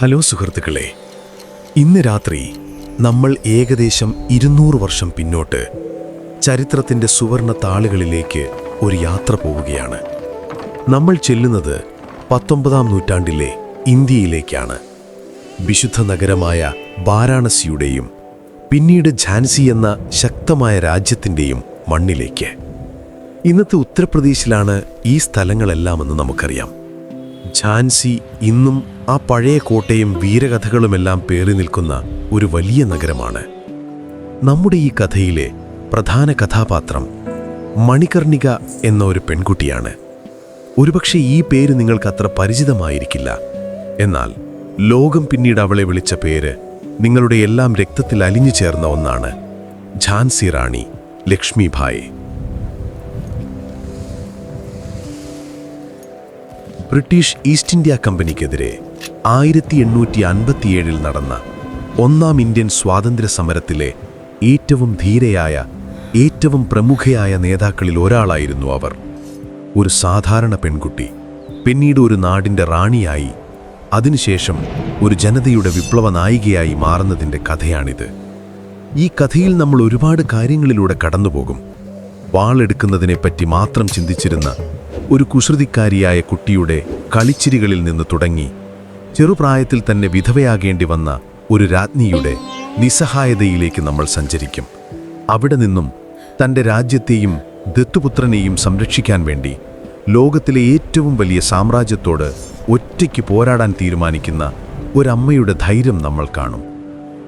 Hello സുഹൃത്തുക്കളെ, ഇന്ന് രാത്രി നമ്മൾ ഏകദേശം 200 വർഷം പിന്നോട്ട് ചരിത്രത്തിൻ്റെ സുവർണ താളുകളിലേക്ക് ഒരു യാത്ര പോവുകയാണ്. നമ്മൾ ചെല്ലുന്നത് 19-ാം നൂറ്റാണ്ടിലെ ഇന്ത്യയിലേക്കാണ്. വിശുദ്ധ നഗരമായ വാരാണസിയുടെയും പിന്നീട് ഝാൻസി എന്ന ശക്തമായ രാജ്യത്തിൻ്റെയും മണ്ണിലേക്ക്. ഇന്നത്തെ ഉത്തർപ്രദേശിലാണ് ഈ സ്ഥലങ്ങളെല്ലാമെന്ന് നമുക്കറിയാം. ഝാൻസി ഇന്നും ആ പഴയ കോട്ടയും വീരകഥകളുമെല്ലാം പേറി നിൽക്കുന്ന ഒരു വലിയ നഗരമാണ്. നമ്മുടെ ഈ കഥയിലെ പ്രധാന കഥാപാത്രം മണികർണിക എന്ന ഒരു പെൺകുട്ടിയാണ്. ഒരുപക്ഷെ ഈ പേര് നിങ്ങൾക്കത്ര പരിചിതമായിരിക്കില്ല. എന്നാൽ ലോകം പിന്നീട് അവളെ വിളിച്ച പേര് നിങ്ങളുടെ എല്ലാം രക്തത്തിൽ അലിഞ്ഞു ചേർന്ന ഒന്നാണ്: ഝാൻസി റാണി ലക്ഷ്മിഭായ്. ബ്രിട്ടീഷ് ഈസ്റ്റ് ഇന്ത്യ കമ്പനിക്കെതിരെ 1857 നടന്ന ഒന്നാം ഇന്ത്യൻ സ്വാതന്ത്ര്യ സമരത്തിലെ ഏറ്റവും ധീരയായ, ഏറ്റവും പ്രമുഖയായ നേതാക്കളിൽ ഒരാളായിരുന്നു അവർ. ഒരു സാധാരണ പെൺകുട്ടി പിന്നീട് ഒരു നാടിൻ്റെ റാണിയായി, അതിനുശേഷം ഒരു ജനതയുടെ വിപ്ലവ നായികയായി മാറുന്നതിൻ്റെ കഥയാണിത്. ഈ കഥയിൽ നമ്മൾ ഒരുപാട് കാര്യങ്ങളിലൂടെ കടന്നുപോകും. വാളെടുക്കുന്നതിനെപ്പറ്റി മാത്രം ചിന്തിച്ചിരുന്ന ഒരു കുസൃതിക്കാരിയായ കുട്ടിയുടെ കളിച്ചിരികളിൽ നിന്ന് തുടങ്ങി ചെറുപ്രായത്തിൽ തന്നെ വിധവയാകേണ്ടി വന്ന ഒരു രാജ്ഞിയുടെ നിസ്സഹായതയിലേക്ക് നമ്മൾ സഞ്ചരിക്കും. അവിടെ നിന്നും തൻ്റെ രാജ്യത്തെയും ദത്തുപുത്രനെയും സംരക്ഷിക്കാൻ വേണ്ടി ലോകത്തിലെ ഏറ്റവും വലിയ സാമ്രാജ്യത്തോട് ഒറ്റയ്ക്ക് പോരാടാൻ തീരുമാനിക്കുന്ന ഒരമ്മയുടെ ധൈര്യം നമ്മൾ കാണും.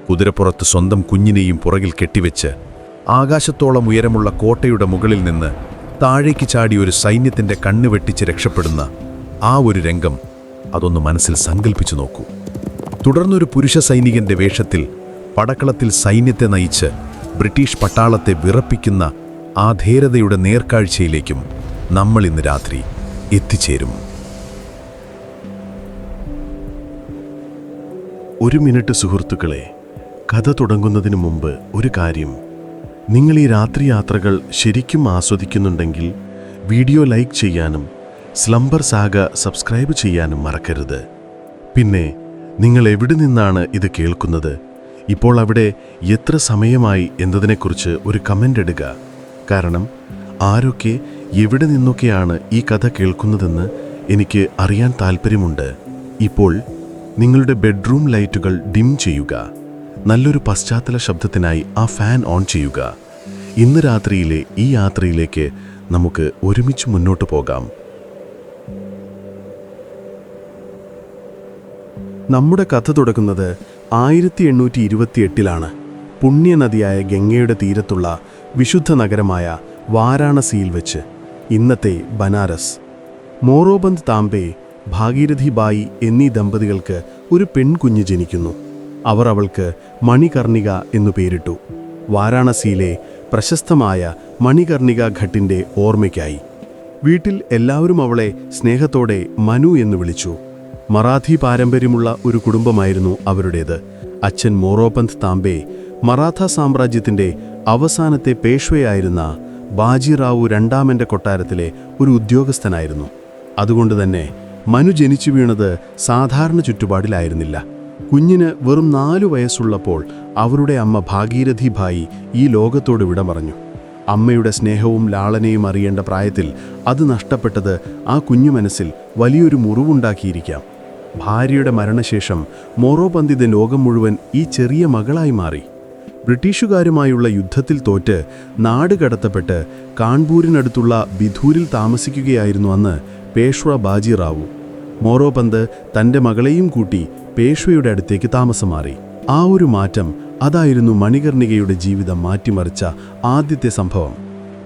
കുതിരപ്പുറത്ത് സ്വന്തം കുഞ്ഞിനെയും പുറകിൽ കെട്ടിവെച്ച് ആകാശത്തോളം ഉയരമുള്ള കോട്ടയുടെ മുകളിൽ നിന്ന് താഴേക്ക് ചാടി ഒരു സൈന്യത്തിൻ്റെ കണ്ണ് വെട്ടിച്ച് രക്ഷപ്പെടുന്ന ആ ഒരു രംഗം, അതൊന്ന് മനസ്സിൽ സങ്കല്പിച്ചു നോക്കൂ. തുടർന്നൊരു പുരുഷ സൈനികന്റെ വേഷത്തിൽ പടക്കളത്തിൽ സൈന്യത്തെ നയിച്ച് ബ്രിട്ടീഷ് പട്ടാളത്തെ വിറപ്പിക്കുന്ന ആ ധീരതയുടെ നേർക്കാഴ്ചയിലേക്കും നമ്മൾ ഇന്ന് രാത്രി എത്തിച്ചേരും. ഒരു മിനിറ്റ് സുഹൃത്തുക്കളെ, കഥ തുടങ്ങുന്നതിന് മുമ്പ് ഒരു കാര്യം. നിങ്ങൾ ഈ രാത്രി യാത്രകൾ ശരിക്കും ആസ്വദിക്കുന്നുണ്ടെങ്കിൽ വീഡിയോ ലൈക്ക് ചെയ്യാനും സ്ലംബർ സാഗ സബ്സ്ക്രൈബ് ചെയ്യാനും മറക്കരുത്. പിന്നെ നിങ്ങൾ എവിടെ നിന്നാണ് ഇത് കേൾക്കുന്നത്, ഇപ്പോൾ അവിടെ എത്ര സമയമായി എന്നതിനെക്കുറിച്ച് ഒരു കമൻ്റ് ഇടുക. കാരണം ആരൊക്കെ എവിടെ നിന്നൊക്കെയാണ് ഈ കഥ കേൾക്കുന്നതെന്ന് എനിക്ക് അറിയാൻ താല്പര്യമുണ്ട്. ഇപ്പോൾ നിങ്ങളുടെ ബെഡ്റൂം ലൈറ്റുകൾ ഡിം ചെയ്യുക. നല്ലൊരു പശ്ചാത്തല ശബ്ദത്തിനായി ആ ഫാൻ ഓൺ ചെയ്യുക. ഇന്ന് രാത്രിയിലെ ഈ യാത്രയിലേക്ക് നമുക്ക് ഒരുമിച്ച് മുന്നോട്ട് പോകാം. നമ്മുടെ കഥ തുടങ്ങുന്നത് 1828 പുണ്യനദിയായ ഗംഗയുടെ തീരത്തുള്ള വിശുദ്ധ നഗരമായ വാരാണസിയിൽ വെച്ച്, ഇന്നത്തെ ബനാറസ്. മോറോബന്ദ് താംബെ, ഭാഗീരഥി ബായി എന്നീ ദമ്പതികൾക്ക് ഒരു പെൺകുഞ്ഞ് ജനിക്കുന്നു. അവർ അവൾക്ക് മണികർണിക എന്നു പേരിട്ടു. വാരാണസിയിലെ പ്രശസ്തമായ മണികർണിക ഘട്ടിൻ്റെ ഓർമ്മയ്ക്കായി. വീട്ടിൽ എല്ലാവരും അവളെ സ്നേഹത്തോടെ മനു എന്ന് വിളിച്ചു. മറാഠി പാരമ്പര്യമുള്ള ഒരു കുടുംബമായിരുന്നു അവരുടേത്. അച്ഛൻ മോറോപന്ത് താംബെ മറാഠ സാമ്രാജ്യത്തിൻ്റെ അവസാനത്തെ പേഷ്വയായിരുന്ന ബാജിറാവു രണ്ടാമൻ്റെ കൊട്ടാരത്തിലെ ഒരു ഉദ്യോഗസ്ഥനായിരുന്നു. അതുകൊണ്ടുതന്നെ മനു ജനിച്ചു വീണത് സാധാരണ ചുറ്റുപാടിലായിരുന്നില്ല. കുഞ്ഞിന് വെറും 4 വയസ്സുള്ളപ്പോൾ അവരുടെ അമ്മ ഭാഗീരഥി ഭായി ഈ ലോകത്തോട് വിട പറഞ്ഞു. അമ്മയുടെ സ്നേഹവും ലാളനയും അറിയേണ്ട പ്രായത്തിൽ അത് നഷ്ടപ്പെട്ടത് ആ കുഞ്ഞു മനസ്സിൽ വലിയൊരു മുറിവുണ്ടാക്കിയിരിക്കാം. ഭാര്യയുടെ മരണശേഷം മോറോപന്തിന്റെ ലോകം മുഴുവൻ ഈ ചെറിയ മകളായി മാറി. ബ്രിട്ടീഷുകാരുമായുള്ള യുദ്ധത്തിൽ തോറ്റ് നാട് കടത്തപ്പെട്ട് കാൺപൂരിനടുത്തുള്ള ബിധൂരിൽ താമസിക്കുകയായിരുന്നു അന്ന് പേഷ്വ ബാജിറാവു. മോറോപന്ത് തൻ്റെ മകളെയും കൂട്ടി പേഷ്വയുടെ അടുത്തേക്ക് താമസം മാറി. ആ ഒരു മാറ്റം, അതായിരുന്നു മണികർണികയുടെ ജീവിതം മാറ്റിമറിച്ച ആദ്യത്തെ സംഭവം.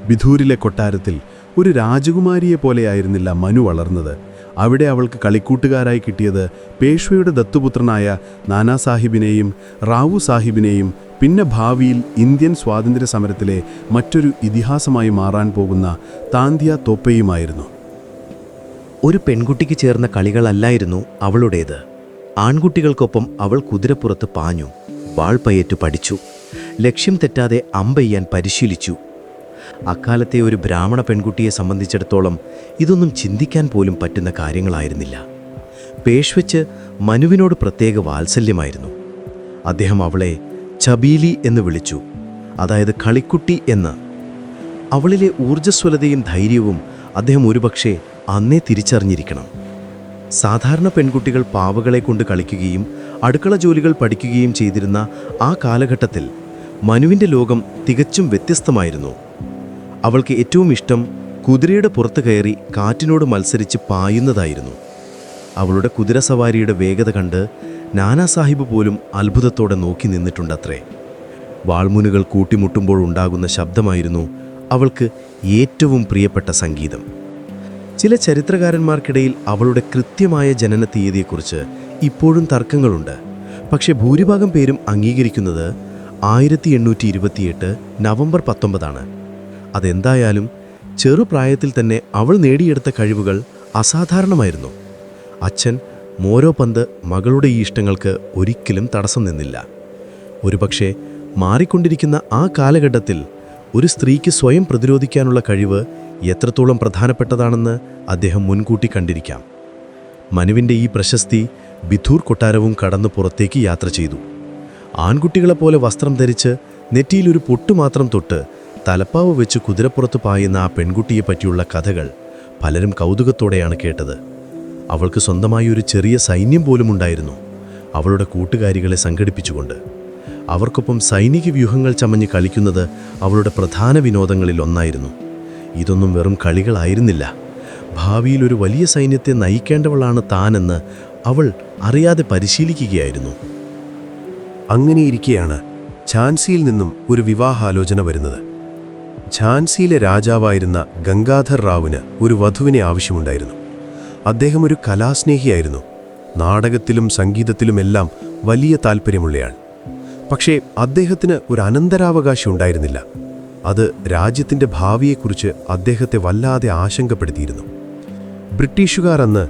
ബിധൂരിലെ കൊട്ടാരത്തിൽ ഒരു രാജകുമാരിയെ പോലെയായിരുന്നില്ല മനു വളർന്നത്. അവിടെ അവൾക്ക് കളിക്കൂട്ടുകാരായി കിട്ടിയത് പേഷ്വയുടെ ദത്തുപുത്രനായ നാനാ സാഹിബിനെയും റാവു സാഹിബിനെയും, പിന്നെ ഭാവിയിൽ ഇന്ത്യൻ സ്വാതന്ത്ര്യ സമരത്തിലെ മറ്റൊരു ഇതിഹാസമായി മാറാൻ പോകുന്ന താന്തിയ തോപ്പയുമായിരുന്നു. ഒരു പെൺകുട്ടിക്ക് ചേർന്ന കളികളല്ലായിരുന്നു അവളുടേത്. ആൺകുട്ടികൾക്കൊപ്പം അവൾ കുതിരപ്പുറത്ത് പാഞ്ഞു, വാൾപ്പയറ്റു പഠിച്ചു, ലക്ഷ്യം തെറ്റാതെ അമ്പെയ്യാൻ പരിശീലിച്ചു. അക്കാലത്തെ ഒരു ബ്രാഹ്മണ പെൺകുട്ടിയെ സംബന്ധിച്ചിടത്തോളം ഇതൊന്നും ചിന്തിക്കാൻ പോലും പറ്റുന്ന കാര്യങ്ങളായിരുന്നില്ല. പേഷ്വയ്ക്ക് മനുവിനോട് പ്രത്യേക വാത്സല്യമായിരുന്നു. അദ്ദേഹം അവളെ ചബീലി എന്ന് വിളിച്ചു, അതായത് കളിക്കുട്ടി എന്ന്. അവളിലെ ഊർജ്ജസ്വലതയും ധൈര്യവും അദ്ദേഹം ഒരുപക്ഷെ അന്നേ തിരിച്ചറിഞ്ഞിരിക്കണം. സാധാരണ പെൺകുട്ടികൾ പാവകളെ കൊണ്ട് കളിക്കുകയും അടുക്കള ജോലികൾ പഠിക്കുകയും ചെയ്തിരുന്ന ആ കാലഘട്ടത്തിൽ മനുവിൻ്റെ ലോകം തികച്ചും വ്യത്യസ്തമായിരുന്നു. അവൾക്ക് ഏറ്റവും ഇഷ്ടം കുതിരയുടെ പുറത്ത് കയറി കാറ്റിനോട് മത്സരിച്ച് പായുന്നതായിരുന്നു. അവളുടെ കുതിരസവാരിയുടെ വേഗത കണ്ട് നാനാ സാഹിബ് പോലും അത്ഭുതത്തോടെ നോക്കി നിന്നിട്ടുണ്ടത്രേ. വാൾമുനുകൾ കൂട്ടിമുട്ടുമ്പോൾ ഉണ്ടാകുന്ന ശബ്ദമായിരുന്നു അവൾക്ക് ഏറ്റവും പ്രിയപ്പെട്ട സംഗീതം. ചില ചരിത്രകാരന്മാർക്കിടയിൽ അവളുടെ കൃത്യമായ ജനന തീയതിയെക്കുറിച്ച് ഇപ്പോഴും തർക്കങ്ങളുണ്ട്. പക്ഷേ ഭൂരിഭാഗം പേരും അംഗീകരിക്കുന്നത് 1828 നവംബർ 19 അതെന്തായാലും ചെറുപ്രായത്തിൽ തന്നെ അവൾ നേടിയെടുത്ത കഴിവുകൾ അസാധാരണമായിരുന്നു. അച്ഛൻ മോരോപന്ത് മകളുടെ ഈ ഇഷ്ടങ്ങൾക്ക് ഒരിക്കലും തടസ്സം നിന്നില്ല. ഒരുപക്ഷെ മാറിക്കൊണ്ടിരിക്കുന്ന ആ കാലഘട്ടത്തിൽ ഒരു സ്ത്രീക്ക് സ്വയം പ്രതിരോധിക്കാനുള്ള കഴിവ് എത്രത്തോളം പ്രധാനപ്പെട്ടതാണെന്ന് അദ്ദേഹം മുൻകൂട്ടി കണ്ടിരിക്കാം. മനുവിൻ്റെ ഈ പ്രശസ്തി ബിഥൂർ കൊട്ടാരവും കടന്നു പുറത്തേക്ക് യാത്ര ചെയ്തു. ആൺകുട്ടികളെപ്പോലെ വസ്ത്രം ധരിച്ച് നെറ്റിയിലൊരു പൊട്ടു മാത്രം തൊട്ട് തലപ്പാവ് വെച്ച് കുതിരപ്പുറത്ത് പായുന്ന ആ പെൺകുട്ടിയെ പറ്റിയുള്ള കഥകൾ പലരും കൗതുകത്തോടെയാണ് കേട്ടത്. അവൾക്ക് സ്വന്തമായി ഒരു ചെറിയ സൈന്യം പോലും ഉണ്ടായിരുന്നു, അവളുടെ കൂട്ടുകാരികളെ സംഘടിപ്പിച്ചുകൊണ്ട്. അവർക്കൊപ്പം സൈനിക വ്യൂഹങ്ങൾ ചമഞ്ഞ് കളിക്കുന്നത് അവളുടെ പ്രധാന വിനോദങ്ങളിൽ ഒന്നായിരുന്നു. ഇതൊന്നും വെറും കളികളായിരുന്നില്ല. ഭാവിയിൽ ഒരു വലിയ സൈന്യത്തെ നയിക്കേണ്ടവളാണ് താനെന്ന് അവൾ അറിയാതെ പരിശീലിക്കുകയായിരുന്നു. അങ്ങനെയിരിക്കെയാണ് ഝാൻസിയിൽ നിന്നും ഒരു വിവാഹാലോചന വരുന്നത്. ഝാൻസിയിലെ രാജാവായിരുന്ന ഗംഗാധർ റാവുവിന് ഒരു വധുവിനെ ആവശ്യമുണ്ടായിരുന്നു. അദ്ദേഹം ഒരു കലാസ്നേഹിയായിരുന്നു. നാടകത്തിലും സംഗീതത്തിലുമെല്ലാം വലിയ താൽപ്പര്യമുള്ളയാൾ. പക്ഷേ അദ്ദേഹത്തിന് ഒരു അനന്തരാവകാശി ഉണ്ടായിരുന്നില്ല. അത് രാജ്യത്തിൻ്റെ ഭാവിയെക്കുറിച്ച് അദ്ദേഹത്തെ വല്ലാതെ ആശങ്കപ്പെടുത്തിയിരുന്നു. ബ്രിട്ടീഷുകാർ അന്ന്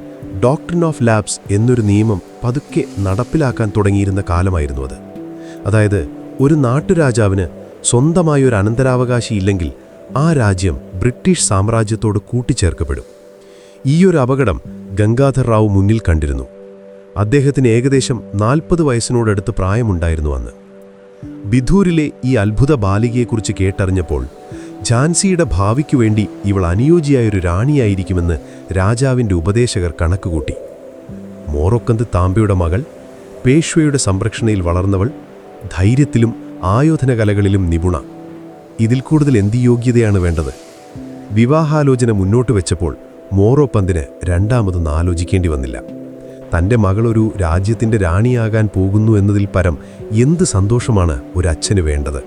ഡോക്ട്രിൻ ഓഫ് ലാബ്സ് എന്നൊരു നിയമം പതുക്കെ നടപ്പിലാക്കാൻ തുടങ്ങിയിരുന്ന കാലമായിരുന്നു അത്. അതായത് ഒരു നാട്ടുരാജാവിന് സ്വന്തമായൊരു അനന്തരാവകാശി ഇല്ലെങ്കിൽ ആ രാജ്യം ബ്രിട്ടീഷ് സാമ്രാജ്യത്തോട് കൂട്ടിച്ചേർക്കപ്പെടും. ഈയൊരു അപകടം ഗംഗാധർ റാവു മുന്നിൽ കണ്ടിരുന്നു. അദ്ദേഹത്തിന് ഏകദേശം 40 വയസ്സിനോടടുത്ത് പ്രായമുണ്ടായിരുന്നു അന്ന്. ബിഥൂരിലെ ഈ അത്ഭുത ബാലികയെക്കുറിച്ച് കേട്ടറിഞ്ഞപ്പോൾ ഝാൻസിയുടെ ഭാവിക്കു വേണ്ടി ഇവൾ അനുയോജ്യയായൊരു റാണിയായിരിക്കുമെന്ന് രാജാവിൻ്റെ ഉപദേശകർ കണക്കുകൂട്ടി. മോറോക്കന്ത് താമ്പയുടെ മകൾ, പേഷ്വയുടെ സംരക്ഷണയിൽ വളർന്നവൾ, ധൈര്യത്തിലും ആയോധന കലകളിലും നിപുണ. ഇതിൽ കൂടുതൽ എന്ത് യോഗ്യതയാണ് വേണ്ടത്? വിവാഹാലോചന മുന്നോട്ട് വെച്ചപ്പോൾ മോറോപ്പന്തിന് രണ്ടാമതൊന്നും ആലോചിക്കേണ്ടി വന്നില്ല. തൻ്റെ മകളൊരു രാജ്യത്തിൻ്റെ റാണിയാകാൻ പോകുന്നു എന്നതിൽ പരം എന്ത് സന്തോഷമാണ് ഒരച്ഛന് വേണ്ടത്?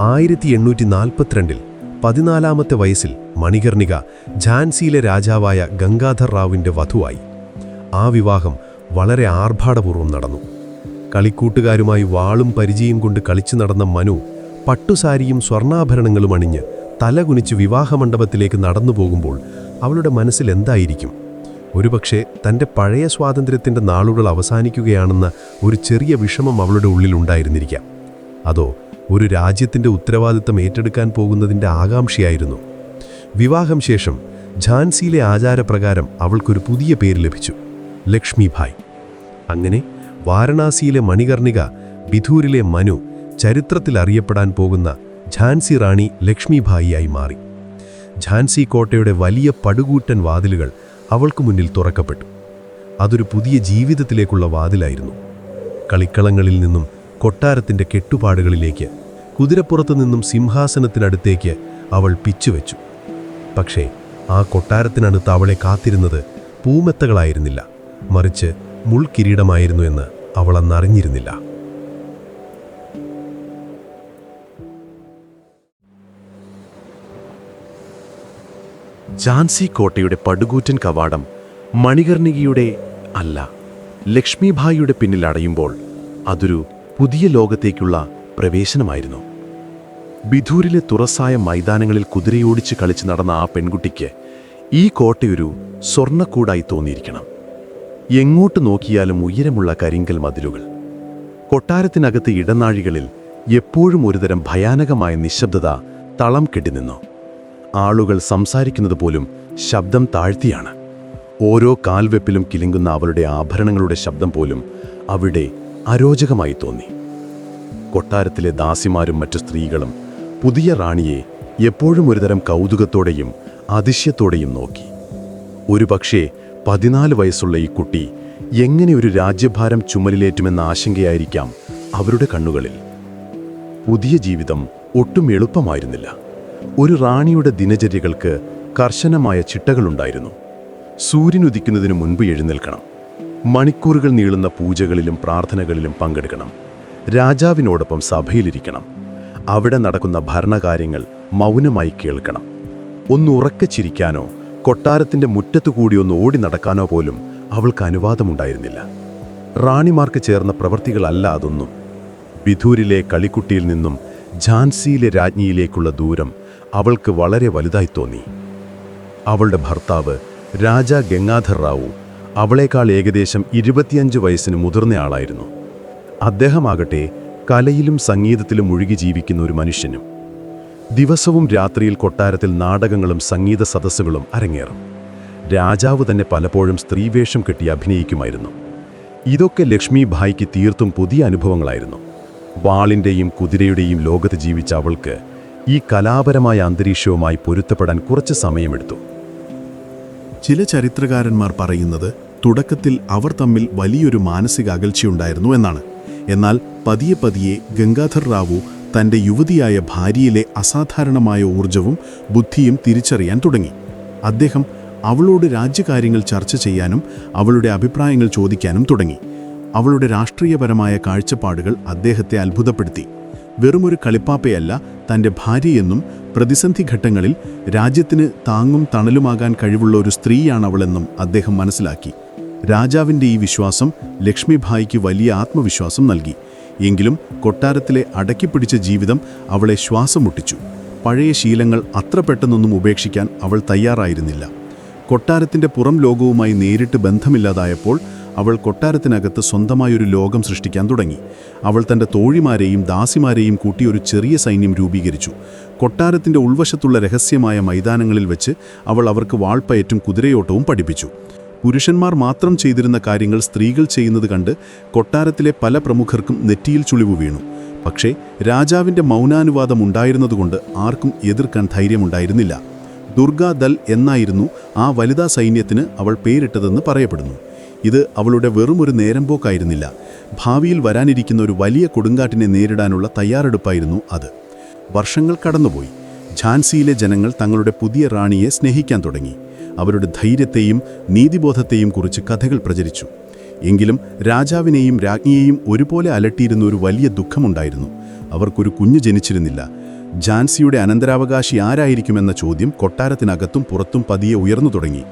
1842 14-ാമത്തെ വയസ്സിൽ മണികർണിക ഝാൻസിയിലെ രാജാവായ ഗംഗാധർ റാവുവിൻ്റെ വധുവായി. ആ വിവാഹം വളരെ ആർഭാടപൂർവ്വം നടന്നു. കളിക്കൂട്ടുകാരുമായി വാളും പരിചയം കൊണ്ട് കളിച്ചു നടന്ന മനു പട്ടുസാരിയും സ്വർണ്ണാഭരണങ്ങളും അണിഞ്ഞ് തലകുനിച്ച് വിവാഹമണ്ഡപത്തിലേക്ക് നടന്നു പോകുമ്പോൾ അവളുടെ മനസ്സിൽ എന്തായിരിക്കും? ഒരുപക്ഷെ തൻ്റെ പഴയ സ്വാതന്ത്ര്യത്തിൻ്റെ നാളുകൾ അവസാനിക്കുകയാണെന്ന ഒരു ചെറിയ വിഷമം അവളുടെ ഉള്ളിലുണ്ടായിരുന്നിരിക്കാം. അതോ ഒരു രാജ്യത്തിൻ്റെ ഉത്തരവാദിത്തം ഏറ്റെടുക്കാൻ പോകുന്നതിൻ്റെ ആകാംക്ഷയായിരുന്നു? വിവാഹം ശേഷം ഝാൻസിയിലെ ആചാരപ്രകാരം അവൾക്കൊരു പുതിയ പേര് ലഭിച്ചു, ലക്ഷ്മിഭായ്. അങ്ങനെ വാരണാസിയിലെ മണികർണിക, ബിഥൂരിലെ മനു ചരിത്രത്തിൽ അറിയപ്പെടാൻ പോകുന്ന ഝാൻസി റാണി ലക്ഷ്മിഭായിയായി മാറി. ഝാൻസി കോട്ടയുടെ വലിയ പടുകൂറ്റൻ വാതിലുകൾ അവൾക്ക് മുന്നിൽ തുറക്കപ്പെട്ടു. അതൊരു പുതിയ ജീവിതത്തിലേക്കുള്ള വാതിലായിരുന്നു. കളിക്കളങ്ങളിൽ നിന്നും കൊട്ടാരത്തിൻ്റെ കെട്ടുപാടുകളിലേക്ക്, കുതിരപ്പുറത്തു നിന്നും സിംഹാസനത്തിനടുത്തേക്ക് അവൾ പിച്ചുവെച്ചു. പക്ഷേ ആ കൊട്ടാരത്തിനടുത്ത് അവളെ കാത്തിരുന്നത് പൂമെത്തകളായിരുന്നില്ല, മറിച്ച് മുൾക്കിരീടമായിരുന്നു എന്ന് അവൾ അന്നറിഞ്ഞിരുന്നില്ല. ഝാൻസി കോട്ടയുടെ പടുകൂറ്റൻ കവാടം മണികർണികയുടെ അല്ല, ലക്ഷ്മിഭായിയുടെ പിന്നിൽ അടയുമ്പോൾ അതൊരു പുതിയ ലോകത്തേക്കുള്ള പ്രവേശനമായിരുന്നു. ബിഥൂരിലെ തുറസായ മൈതാനങ്ങളിൽ കുതിരയോടിച്ച് കളിച്ച് നടന്ന ആ പെൺകുട്ടിക്ക് ഈ കോട്ടയൊരു സ്വർണ്ണക്കൂടായി തോന്നിയിരിക്കണം. എങ്ങോട്ട് നോക്കിയാലും ഉയരമുള്ള കരിങ്കൽ മതിലുകൾ. കൊട്ടാരത്തിനകത്ത് ഇടനാഴികളിൽ എപ്പോഴും ഒരുതരം ഭയാനകമായ നിശബ്ദത തളം കെട്ടിനിന്നു. ആളുകൾ സംസാരിക്കുന്നത് പോലും ശബ്ദം താഴ്ത്തിയാണ്. ഓരോ കാൽവെപ്പിലും കിലുങ്ങുന്ന അവളുടെ ആഭരണങ്ങളുടെ ശബ്ദം പോലും അവിടെ അരോചകമായി തോന്നി. കൊട്ടാരത്തിലെ ദാസിമാരും മറ്റു സ്ത്രീകളും പുതിയ റാണിയെ എപ്പോഴും ഒരുതരം കൗതുകത്തോടെയും അതിശയത്തോടെയും നോക്കി. ഒരുപക്ഷേ 14 വയസ്സുള്ള ഈ കുട്ടി എങ്ങനെ ഒരു രാജ്യഭാരം ചുമലിലേറ്റുമെന്ന ആശങ്കയായിരിക്കാം അവരുടെ കണ്ണുകളിൽ. പുതിയ ജീവിതം ഒട്ടും എളുപ്പമായിരുന്നില്ല. ഒരു റാണിയുടെ ദിനചര്യകൾക്ക് കർശനമായ ചിട്ടകളുണ്ടായിരുന്നു. സൂര്യൻ ഉദിക്കുന്നതിനു മുൻപ് എഴുന്നേൽക്കണം, മണിക്കൂറുകൾ നീളുന്ന പൂജകളിലും പ്രാർത്ഥനകളിലും പങ്കെടുക്കണം, രാജാവിനോടൊപ്പം സഭയിലിരിക്കണം, അവിടെ നടക്കുന്ന ഭരണകാര്യങ്ങൾ മൗനമായി കേൾക്കണം. ഒന്നുറക്കെ ചിരിക്കാനോ കൊട്ടാരത്തിൻ്റെ മുറ്റത്തുകൂടി ഒന്ന് ഓടി നടക്കാനോ പോലും അവൾക്ക് അനുവാദമുണ്ടായിരുന്നില്ല. റാണിമാർക്ക് ചേർന്ന പ്രവൃത്തികളല്ല അതൊന്നും. വിധൂരിലെ കളിക്കുട്ടിയിൽ നിന്നും ഝാൻസിയിലെ രാജ്ഞിയിലേക്കുള്ള ദൂരം അവൾക്ക് വളരെ വലുതായി തോന്നി. അവളുടെ ഭർത്താവ് രാജാ ഗംഗാധർ റാവു അവളേക്കാൾ ഏകദേശം 25 വയസ്സിന് മുതിർന്നയാളായിരുന്നു. അദ്ദേഹമാകട്ടെ കലയിലും സംഗീതത്തിലും മുഴുകി ജീവിക്കുന്ന ഒരു മനുഷ്യനും. ദിവസവും രാത്രിയിൽ കൊട്ടാരത്തിൽ നാടകങ്ങളും സംഗീത സദസ്സുകളും അരങ്ങേറും. രാജാവ് തന്നെ പലപ്പോഴും സ്ത്രീവേഷം കെട്ടി അഭിനയിക്കുമായിരുന്നു. ഇതൊക്കെ ലക്ഷ്മി ഭായിക്ക് തീർത്തും പുതിയ അനുഭവങ്ങളായിരുന്നു. വാളിൻ്റെയും കുതിരയുടെയും ലോകത്ത് ജീവിച്ച അവൾക്ക് ഈ കലാപരമായ അന്തരീക്ഷവുമായി പൊരുത്തപ്പെടാൻ കുറച്ച് സമയമെടുത്തു. ചില ചരിത്രകാരന്മാർ പറയുന്നത് തുടക്കത്തിൽ അവർ തമ്മിൽ വലിയൊരു മാനസിക അകൽച്ചയുണ്ടായിരുന്നു എന്നാണ്. എന്നാൽ പതിയെ പതിയെ ഗംഗാധർ റാവു തൻ്റെ യുവതിയായ ഭാര്യയിലെ അസാധാരണമായ ഊർജവും ബുദ്ധിയും തിരിച്ചറിയാൻ തുടങ്ങി. അദ്ദേഹം അവളോട് രാജ്യകാര്യങ്ങൾ ചർച്ച ചെയ്യാനും അവളുടെ അഭിപ്രായങ്ങൾ ചോദിക്കാനും തുടങ്ങി. അവളുടെ രാഷ്ട്രീയപരമായ കാഴ്ചപ്പാടുകൾ അദ്ദേഹത്തെ അത്ഭുതപ്പെടുത്തി. വെറുമൊരു കളിപ്പാപ്പയല്ല തൻ്റെ ഭാര്യയെന്നും പ്രതിസന്ധി ഘട്ടങ്ങളിൽ രാജ്യത്തിന് താങ്ങും തണലുമാകാൻ കഴിവുള്ള ഒരു സ്ത്രീയാണവളെന്നും അദ്ദേഹം മനസ്സിലാക്കി. രാജാവിൻ്റെ ഈ വിശ്വാസം ലക്ഷ്മിഭായിക്ക് വലിയ ആത്മവിശ്വാസം നൽകി. എങ്കിലും കൊട്ടാരത്തിലെ അടക്കിപ്പിടിച്ച ജീവിതം അവളെ ശ്വാസം മുട്ടിച്ചു. പഴയ ശീലങ്ങൾ അത്ര പെട്ടെന്നൊന്നും ഉപേക്ഷിക്കാൻ അവൾ തയ്യാറായിരുന്നില്ല. കൊട്ടാരത്തിൻ്റെ പുറം ലോകവുമായി നേരിട്ട് ബന്ധമില്ലാതായപ്പോൾ അവൾ കൊട്ടാരത്തിനകത്ത് സ്വന്തമായൊരു ലോകം സൃഷ്ടിക്കാൻ തുടങ്ങി. അവൾ തൻ്റെ തോഴിമാരെയും ദാസിമാരെയും കൂട്ടി ഒരു ചെറിയ സൈന്യം രൂപീകരിച്ചു. കൊട്ടാരത്തിൻ്റെ ഉൾവശത്തുള്ള രഹസ്യമായ മൈതാനങ്ങളിൽ വെച്ച് അവൾ അവർക്ക് വാൾപ്പയറ്റും കുതിരയോട്ടവും പഠിപ്പിച്ചു. പുരുഷന്മാർ മാത്രം ചെയ്തിരുന്ന കാര്യങ്ങൾ സ്ത്രീകൾ ചെയ്യുന്നത് കണ്ട് കൊട്ടാരത്തിലെ പല പ്രമുഖർക്കും നെറ്റിയിൽ ചുളിവ് വീണു. പക്ഷേ രാജാവിൻ്റെ മൗനാനുവാദം ഉണ്ടായിരുന്നതുകൊണ്ട് ആർക്കും എതിർക്കാൻ ധൈര്യമുണ്ടായിരുന്നില്ല. ദുർഗാദൽ എന്നായിരുന്നു ആ വനിതാ സൈന്യത്തിന് അവൾ പേരിട്ടതെന്ന് പറയപ്പെടുന്നു. ഇത് അവളുടെ വെറുമൊരു നേരമ്പോക്കായിരുന്നില്ല. ഭാവിയിൽ വരാനിരിക്കുന്ന ഒരു വലിയ കൊടുങ്കാറ്റിനെ നേരിടാനുള്ള തയ്യാറെടുപ്പായിരുന്നു അത്. വർഷങ്ങൾ കടന്നുപോയി. ഝാൻസിയിലെ ജനങ്ങൾ തങ്ങളുടെ പുതിയ റാണിയെ സ്നേഹിക്കാൻ തുടങ്ങി. അവരുടെ ധൈര്യത്തെയും നീതിബോധത്തെയും കുറിച്ച് കഥകൾ പ്രചരിച്ചു. എങ്കിലും രാജാവിനെയും രാജ്ഞിയെയും ഒരുപോലെ അലട്ടിയിരുന്ന ഒരു വലിയ ദുഃഖമുണ്ടായിരുന്നു. അവർക്കൊരു കുഞ്ഞ് ജനിച്ചിരുന്നില്ല. ഝാൻസിയുടെ അനന്തരാവകാശി ആരായിരിക്കുമെന്ന ചോദ്യം കൊട്ടാരത്തിനകത്തും പുറത്തും പതിയെ ഉയർന്നു തുടങ്ങി.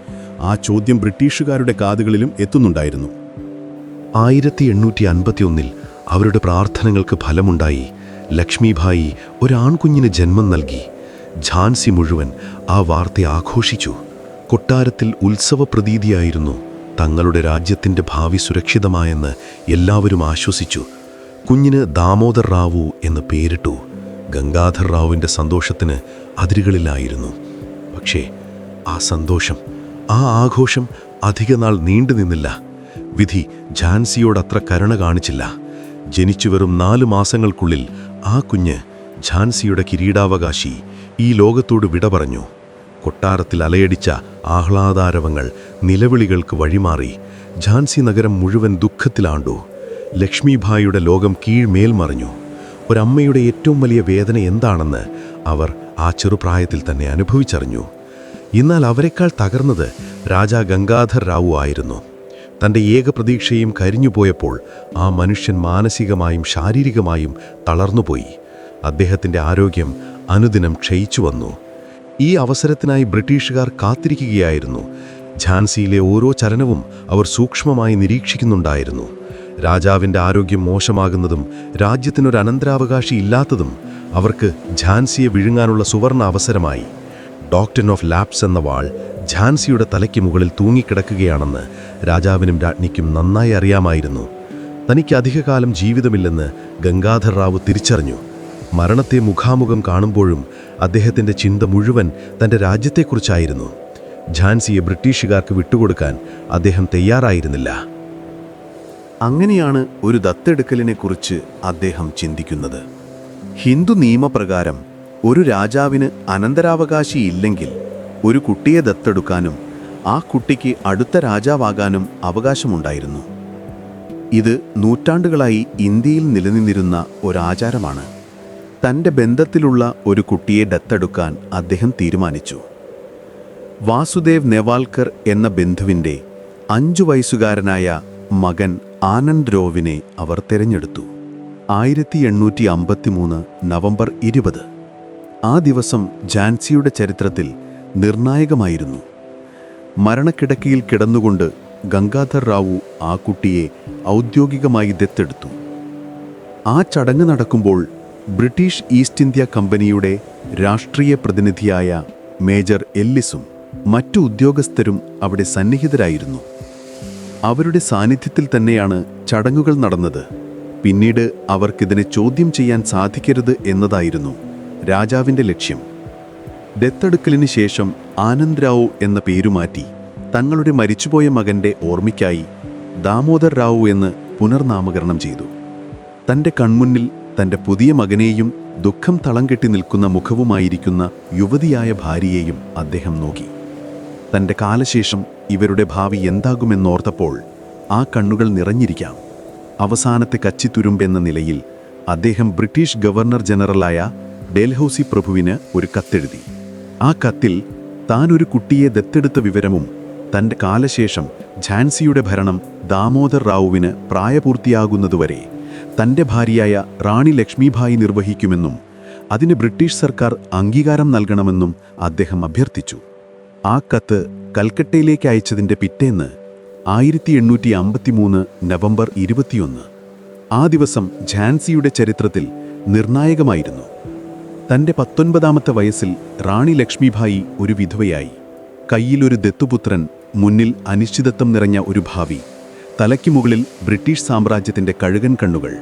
ആ ചോദ്യം ബ്രിട്ടീഷുകാരുടെ കാതുകളിലും എത്തുന്നുണ്ടായിരുന്നു. 1851 അവരുടെ പ്രാർത്ഥനകൾക്ക് ഫലമുണ്ടായി. ലക്ഷ്മിഭായി ഒരാൺകുഞ്ഞിന് ജന്മം നൽകി. ഝാൻസി മുഴുവൻ ആ വാർത്ത ആഘോഷിച്ചു. കൊട്ടാരത്തിൽ ഉത്സവപ്രതീതിയായിരുന്നു. തങ്ങളുടെ രാജ്യത്തിൻ്റെ ഭാവി സുരക്ഷിതമായെന്ന് എല്ലാവരും ആശ്വസിച്ചു. കുഞ്ഞിന് ദാമോദർ റാവു എന്ന് പേരിട്ടു. ഗംഗാധർ റാവുവിൻ്റെ സന്തോഷത്തിന് അതിരുകളിലായിരുന്നു. പക്ഷേ ആ സന്തോഷം, ആ ആഘോഷം അധികനാൾ നീണ്ടുനിന്നില്ല. വിധി ഝാൻസിയോടത്ര കരുണ കാണിച്ചില്ല. ജനിച്ചു വെറും 4 മാസങ്ങൾക്കുള്ളിൽ ആ കുഞ്ഞ്, ഝാൻസിയുടെ കിരീടാവകാശി, ഈ ലോകത്തോട് വിട പറഞ്ഞു. കൊട്ടാരത്തിൽ അലയടിച്ച ആഹ്ലാദാരവങ്ങൾ നിലവിളികൾക്ക് വഴിമാറി. ഝാൻസി നഗരം മുഴുവൻ ദുഃഖത്തിലാണ്ടു. ലക്ഷ്മിഭായിയുടെ ലോകം കീഴ്മേൽ മറിഞ്ഞു. ഒരമ്മയുടെ ഏറ്റവും വലിയ വേദന എന്താണെന്ന് അവർ ആ ചെറുപ്രായത്തിൽ തന്നെ അനുഭവിച്ചറിഞ്ഞു. എന്നാൽ അവരെക്കാൾ തകർന്നത് രാജാ ഗംഗാധർ റാവു ആയിരുന്നു. തൻ്റെ ഏക പ്രതീക്ഷയും കരിഞ്ഞുപോയപ്പോൾ ആ മനുഷ്യൻ മാനസികമായും ശാരീരികമായും തളർന്നുപോയി. അദ്ദേഹത്തിൻ്റെ ആരോഗ്യം അനുദിനം ക്ഷയിച്ചു വന്നു. ഈ അവസരത്തിനായി ബ്രിട്ടീഷുകാർ കാത്തിരിക്കുകയായിരുന്നു. ഝാൻസിയിലെ ഓരോ ചലനവും അവർ സൂക്ഷ്മമായി നിരീക്ഷിക്കുന്നുണ്ടായിരുന്നു. രാജാവിൻ്റെ ആരോഗ്യം മോശമാകുന്നതും രാജ്യത്തിനൊരു അനന്തരാവകാശി ഇല്ലാത്തതും അവർക്ക് ഝാൻസിയെ വിഴുങ്ങാനുള്ള സുവർണ അവസരമായി. ഡോക്ടർ ഓഫ് ലാപ്സ് എന്ന വാൾ ഝാൻസിയുടെ തലയ്ക്ക് മുകളിൽ തൂങ്ങിക്കിടക്കുകയാണെന്ന് രാജാവിനും രാജ്ഞിക്കും നന്നായി അറിയാമായിരുന്നു. തനിക്ക് അധികകാലം ജീവിതമില്ലെന്ന് ഗംഗാധർ റാവു തിരിച്ചറിഞ്ഞു. മരണത്തെ മുഖാമുഖം കാണുമ്പോഴും അദ്ദേഹത്തിൻ്റെ ചിന്ത മുഴുവൻ തൻ്റെ രാജ്യത്തെക്കുറിച്ചായിരുന്നു. ഝാൻസിയെ ബ്രിട്ടീഷുകാർക്ക് വിട്ടുകൊടുക്കാൻ അദ്ദേഹം തയ്യാറായിരുന്നില്ല. അങ്ങനെയാണ് ഒരു ദത്തെടുക്കലിനെക്കുറിച്ച് അദ്ദേഹം ചിന്തിക്കുന്നത്. ഹിന്ദു നിയമപ്രകാരം ഒരു രാജാവിന് അനന്തരാവകാശിയില്ലെങ്കിൽ ഒരു കുട്ടിയെ ദത്തെടുക്കാനും ആ കുട്ടിക്ക് അടുത്ത രാജാവാകാനും അവകാശമുണ്ടായിരുന്നു. ഇത് നൂറ്റാണ്ടുകളായി ഇന്ത്യയിൽ നിലനിന്നിരുന്ന ഒരാചാരമാണ്. തൻ്റെ ബന്ധത്തിലുള്ള ഒരു കുട്ടിയെ ദത്തെടുക്കാൻ അദ്ദേഹം തീരുമാനിച്ചു. വാസുദേവ് നെവാൽക്കർ എന്ന ബന്ധുവിൻ്റെ 5 വയസ്സുകാരനായ മകൻ ആനന്ദ് രോവിനെ അവർ തിരഞ്ഞെടുത്തു. 1853 നവംബർ 20. ആ ദിവസം ഝാൻസിയുടെ ചരിത്രത്തിൽ നിർണായകമായിരുന്നു. മരണക്കിടക്കയിൽ കിടന്നുകൊണ്ട് ഗംഗാധർ റാവു ആ കുട്ടിയെ ഔദ്യോഗികമായി ദത്തെടുത്തു. ആ ചടങ്ങ് നടക്കുമ്പോൾ ബ്രിട്ടീഷ് ഈസ്റ്റ് ഇന്ത്യ കമ്പനിയുടെ രാഷ്ട്രീയ പ്രതിനിധിയായ മേജർ എല്ലിസും മറ്റു ഉദ്യോഗസ്ഥരും അവിടെ സന്നിഹിതരായിരുന്നു. അവരുടെ സാന്നിധ്യത്തിൽ തന്നെയാണ് ചടങ്ങുകൾ നടന്നത്. പിന്നീട് അവർക്കിതിനെ ചോദ്യം ചെയ്യാൻ സാധിക്കരുത് എന്നതായിരുന്നു രാജാവിൻ്റെ ലക്ഷ്യം. ദത്തെടുക്കലിന് ശേഷം ആനന്ദ് റാവു എന്ന പേരുമാറ്റി തങ്ങളുടെ മരിച്ചുപോയ മകൻ്റെ ഓർമ്മയ്ക്കായി ദാമോദർ റാവു എന്ന് പുനർനാമകരണം ചെയ്തു. തൻ്റെ കൺമുന്നിൽ തൻ്റെ പുതിയ മകനെയും ദുഃഖം തളം കെട്ടി നിൽക്കുന്ന മുഖവുമായിരിക്കുന്ന യുവതിയായ ഭാര്യയെയും അദ്ദേഹം നോക്കി. തൻ്റെ കാലശേഷം ഇവരുടെ ഭാവി എന്താകുമെന്നോർത്തപ്പോൾ ആ കണ്ണുകൾ നിറഞ്ഞിരിക്കാം. അവസാനത്തെ കച്ചിത്തുരുമ്പെന്ന നിലയിൽ അദ്ദേഹം ബ്രിട്ടീഷ് ഗവർണർ ജനറലായ ഡെൽഹൌസി പ്രഭുവിന് ഒരു കത്തെഴുതി. ആ കത്തിൽ താൻ ഒരു കുട്ടിയെ ദത്തെടുത്ത വിവരവും തൻ്റെ കാലശേഷം ഝാൻസിയുടെ ഭരണം ദാമോദർ റാവുവിന് പ്രായപൂർത്തിയാകുന്നതുവരെ തൻ്റെ ഭാര്യയായ റാണി ലക്ഷ്മിഭായി നിർവഹിക്കുമെന്നും അതിന് ബ്രിട്ടീഷ് സർക്കാർ അംഗീകാരം നൽകണമെന്നും അദ്ദേഹം അഭ്യർത്ഥിച്ചു. ആ കത്ത് കൽക്കട്ടയിലേക്ക് അയച്ചതിൻ്റെ പിറ്റേന്ന് 1853 നവംബർ 21. ആ ദിവസം ഝാൻസിയുടെ ചരിത്രത്തിൽ നിർണായകമായിരുന്നു. തൻ്റെ 19ാമത്തെ വയസ്സിൽ റാണി ലക്ഷ്മിഭായി ഒരു വിധവയായി. കയ്യിലൊരു ദത്തുപുത്രൻ, മുന്നിൽ അനിശ്ചിതത്വം നിറഞ്ഞ ഒരു ഭാവി, തലയ്ക്ക് മുകളിൽ ബ്രിട്ടീഷ് സാമ്രാജ്യത്തിൻ്റെ കഴുകൻ കണ്ണുകൾ.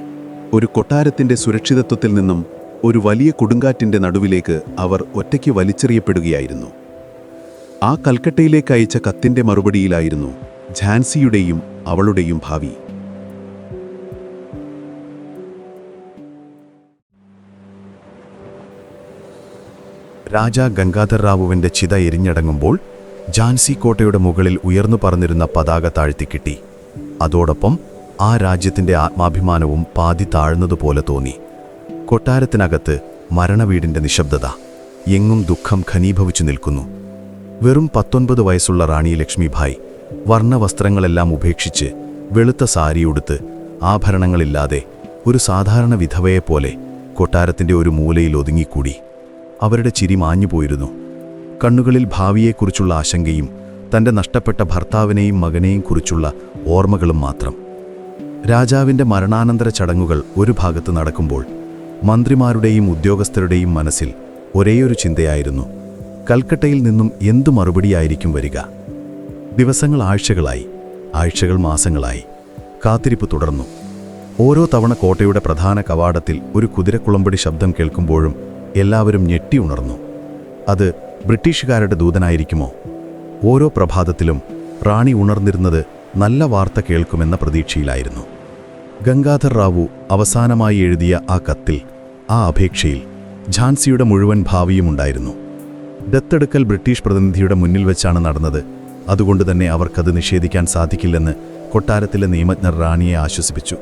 ഒരു കൊട്ടാരത്തിൻ്റെ സുരക്ഷിതത്വത്തിൽ നിന്നും ഒരു വലിയ കൊടുങ്കാറ്റിൻ്റെ നടുവിലേക്ക് അവർ ഒറ്റയ്ക്ക് വലിച്ചെറിയപ്പെടുകയായിരുന്നു. ആ കൽക്കട്ടയിലേക്ക് അയച്ച കത്തിൻ്റെ മറുപടിയിലായിരുന്നു ഝാൻസിയുടെയും അവളുടെയും ഭാവി. രാജാ ഗംഗാധർ റാവുവിൻ്റെ ചിത എരിഞ്ഞടങ്ങുമ്പോൾ ഝാൻസി കോട്ടയുടെ മുകളിൽ ഉയർന്നു പറന്നിരുന്ന പതാക താഴ്ത്തിക്കിട്ടി. അതോടൊപ്പം ആ രാജ്യത്തിൻ്റെ ആത്മാഭിമാനവും പാതി താഴ്ന്നതുപോലെ തോന്നി. കൊട്ടാരത്തിനകത്ത് മരണവീടിൻ്റെ നിശബ്ദത. എങ്ങും ദുഃഖം ഘനീഭവിച്ചു നിൽക്കുന്നു. വെറും 19 വയസ്സുള്ള റാണി ലക്ഷ്മിഭായ് വർണ്ണവസ്ത്രങ്ങളെല്ലാം ഉപേക്ഷിച്ച് വെളുത്ത സാരിയുടുത്ത് ആഭരണങ്ങളില്ലാതെ ഒരു സാധാരണ വിധവയെപ്പോലെ കൊട്ടാരത്തിൻ്റെ ഒരു മൂലയിൽ ഒതുങ്ങിക്കൂടി. അവരുടെ ചിരി മാഞ്ഞുപോയിരുന്നു. കണ്ണുകളിൽ ഭാവിയെക്കുറിച്ചുള്ള ആശങ്കയും തൻ്റെ നഷ്ടപ്പെട്ട ഭർത്താവിനെയും മകനെയും കുറിച്ചുള്ള ഓർമ്മകളും മാത്രം. രാജാവിൻ്റെ മരണാനന്തര ചടങ്ങുകൾ ഒരു ഭാഗത്ത് നടക്കുമ്പോൾ മന്ത്രിമാരുടെയും ഉദ്യോഗസ്ഥരുടെയും മനസ്സിൽ ഒരേയൊരു ചിന്തയായിരുന്നു: കൽക്കട്ടയിൽ നിന്നും എന്തു മറുപടിയായിരിക്കും വരിക? ദിവസങ്ങൾ ആഴ്ചകളായി, ആഴ്ചകൾ മാസങ്ങളായി. കാത്തിരിപ്പ് തുടർന്നു. ഓരോ തവണ കോട്ടയുടെ പ്രധാന കവാടത്തിൽ ഒരു കുതിരക്കുളമ്പടി ശബ്ദം കേൾക്കുമ്പോഴും എല്ലാവരും ഞെട്ടി ഉണർന്നു. അത് ബ്രിട്ടീഷുകാരുടെ ദൂതനായിരിക്കുമോ? ഓരോ പ്രഭാതത്തിലും റാണി ഉണർന്നിരുന്നത് നല്ല വാർത്ത കേൾക്കുമെന്ന പ്രതീക്ഷയിലായിരുന്നു. ഗംഗാധർ റാവു അവസാനമായി എഴുതിയ ആ കത്തിൽ, ആ അപേക്ഷയിൽ ഝാൻസിയുടെ മുഴുവൻ ഭാവിയുമുണ്ടായിരുന്നു. ദത്തെടുക്കൽ ബ്രിട്ടീഷ് പ്രതിനിധിയുടെ മുന്നിൽ വെച്ചാണ് നടന്നത്. അതുകൊണ്ടുതന്നെ അവർക്കത് നിഷേധിക്കാൻ സാധിക്കില്ലെന്ന് കൊട്ടാരത്തിലെ നിയമജ്ഞർ റാണിയെ ആശ്വസിപ്പിച്ചു.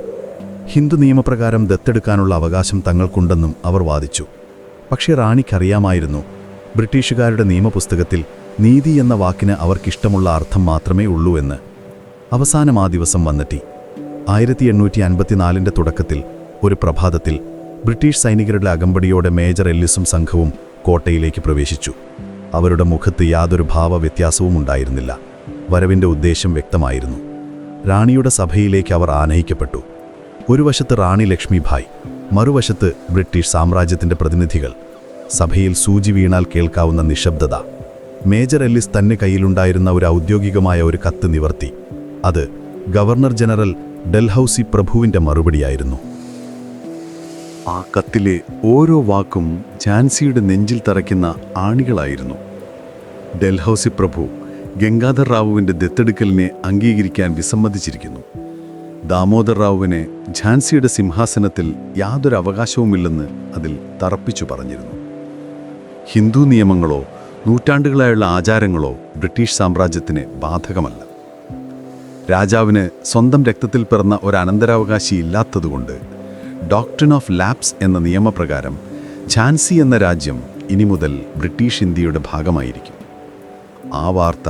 ഹിന്ദു നിയമപ്രകാരം ദത്തെടുക്കാനുള്ള അവകാശം തങ്ങൾക്കുണ്ടെന്നും അവർ വാദിച്ചു. പക്ഷേ റാണിക്കറിയാമായിരുന്നു, ബ്രിട്ടീഷുകാരുടെ നിയമപുസ്തകത്തിൽ നീതി എന്ന വാക്കിന് അവർക്കിഷ്ടമുള്ള അർത്ഥം മാത്രമേ ഉള്ളൂ എന്ന്. അവസാനം ആ ദിവസം വന്നെത്തി. 1854 തുടക്കത്തിൽ ഒരു പ്രഭാതത്തിൽ ബ്രിട്ടീഷ് സൈനികരുടെ അകമ്പടിയോടെ മേജർ എല്ലിസും സംഘവും കോട്ടയിലേക്ക് പ്രവേശിച്ചു. അവരുടെ മുഖത്ത് യാതൊരു ഭാവവ്യത്യാസവും ഉണ്ടായിരുന്നില്ല. വരവിൻ്റെ ഉദ്ദേശം വ്യക്തമായിരുന്നു. റാണിയുടെ സഭയിലേക്ക് അവർ ആനയിക്കപ്പെട്ടു. ഒരു വശത്ത് റാണി ലക്ഷ്മിഭായ്, മറുവശത്ത് ബ്രിട്ടീഷ് സാമ്രാജ്യത്തിൻ്റെ പ്രതിനിധികൾ. സഭയിൽ സൂചി വീണാൽ കേൾക്കാവുന്ന നിശബ്ദത. മേജർ എല്ലിസ് തന്നെ കയ്യിലുണ്ടായിരുന്ന ഒരു ഔദ്യോഗികമായ ഒരു കത്ത് നിവർത്തി. അത് ഗവർണർ ജനറൽ ഡെൽഹൌസി പ്രഭുവിൻ്റെ മറുപടിയായിരുന്നു. ആ കത്തിലെ ഓരോ വാക്കും ഝാൻസിയുടെ നെഞ്ചിൽ തറയ്ക്കുന്ന ആണികളായിരുന്നു. ഡെൽഹൌസി പ്രഭു ഗംഗാധർ റാവുവിൻ്റെ ദത്തെടുക്കലിനെ അംഗീകരിക്കാൻ വിസമ്മതിച്ചിരിക്കുന്നു. ദാമോദർ റാവുവിനെ ഝാൻസിയുടെ സിംഹാസനത്തിൽ യാതൊരു അവകാശവുമില്ലെന്ന് അതിൽ തറപ്പിച്ചു പറഞ്ഞിരുന്നു. ഹിന്ദു നിയമങ്ങളോ നൂറ്റാണ്ടുകളായുള്ള ആചാരങ്ങളോ ബ്രിട്ടീഷ് സാമ്രാജ്യത്തിന് ബാധകമല്ല. രാജാവിന് സ്വന്തം രക്തത്തിൽ പിറന്ന ഒരു അനന്തരാവകാശി ഇല്ലാത്തതുകൊണ്ട് ഡോക്ട്രിൻ ഓഫ് ലാപ്സ് എന്ന നിയമപ്രകാരം ഝാൻസി എന്ന രാജ്യം ഇനി മുതൽ ബ്രിട്ടീഷ് ഇന്ത്യയുടെ ഭാഗമായിരിക്കും. ആ വാർത്ത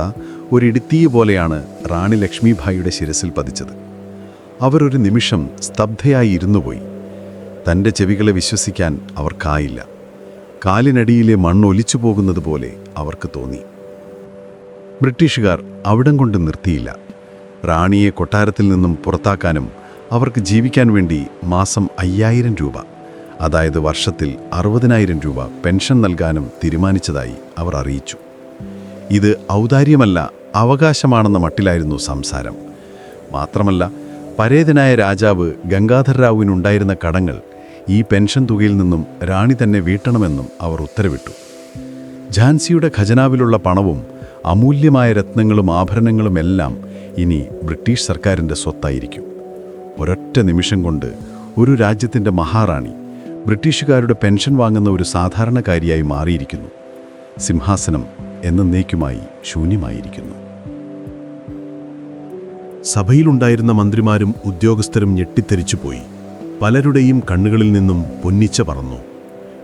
ഒരിടുത്തീയ പോലെയാണ് റാണി ലക്ഷ്മിഭായിയുടെ ശിരസിൽ പതിച്ചത്. അവരൊരു നിമിഷം സ്തബ്ധയായി ഇരുന്നുപോയി. തൻ്റെ ചെവികളെ വിശ്വസിക്കാൻ അവർക്കായില്ല. കാലിനടിയിലെ മണ്ണ് ഒലിച്ചു പോകുന്നത് പോലെ അവർക്ക് തോന്നി. ബ്രിട്ടീഷുകാർ അവിടം കൊണ്ട് നിർത്തിയില്ല. റാണിയെ കൊട്ടാരത്തിൽ നിന്നും പുറത്താക്കാനും അവർക്ക് ജീവിക്കാൻ വേണ്ടി മാസം 5000 രൂപ, അതായത് വർഷത്തിൽ 60,000 രൂപ പെൻഷൻ നൽകാനും തീരുമാനിച്ചതായി അവർ അറിയിച്ചു. ഇത് ഔദാര്യമല്ല, അവകാശമാണെന്ന മട്ടിലായിരുന്നു സംസാരം. മാത്രമല്ല, പരേതനായ രാജാവ് ഗംഗാധർ റാവുവിനുണ്ടായിരുന്ന കടങ്ങൾ ഈ പെൻഷൻ തുകയിൽ നിന്നും റാണി തന്നെ വീട്ടണമെന്നും അവർ ഉത്തരവിട്ടു. ഝാൻസിയുടെ ഖജനാവിലുള്ള പണവും അമൂല്യമായ രത്നങ്ങളും ആഭരണങ്ങളുമെല്ലാം ഇനി ബ്രിട്ടീഷ് സർക്കാരിൻ്റെ സ്വത്തായിരിക്കും. ഒരൊറ്റ നിമിഷം കൊണ്ട് ഒരു രാജ്യത്തിൻ്റെ മഹാറാണി ബ്രിട്ടീഷുകാരുടെ പെൻഷൻ വാങ്ങുന്ന ഒരു സാധാരണക്കാരിയായി മാറിയിരിക്കുന്നു. സിംഹാസനം എന്നേക്കുമായി ശൂന്യമായിരിക്കുന്നു. സഭയിലുണ്ടായിരുന്ന മന്ത്രിമാരും ഉദ്യോഗസ്ഥരും ഞെട്ടിത്തെറിച്ചുപോയി. പലരുടെയും കണ്ണുകളിൽ നിന്നും പൊന്നിച്ച പറന്നു.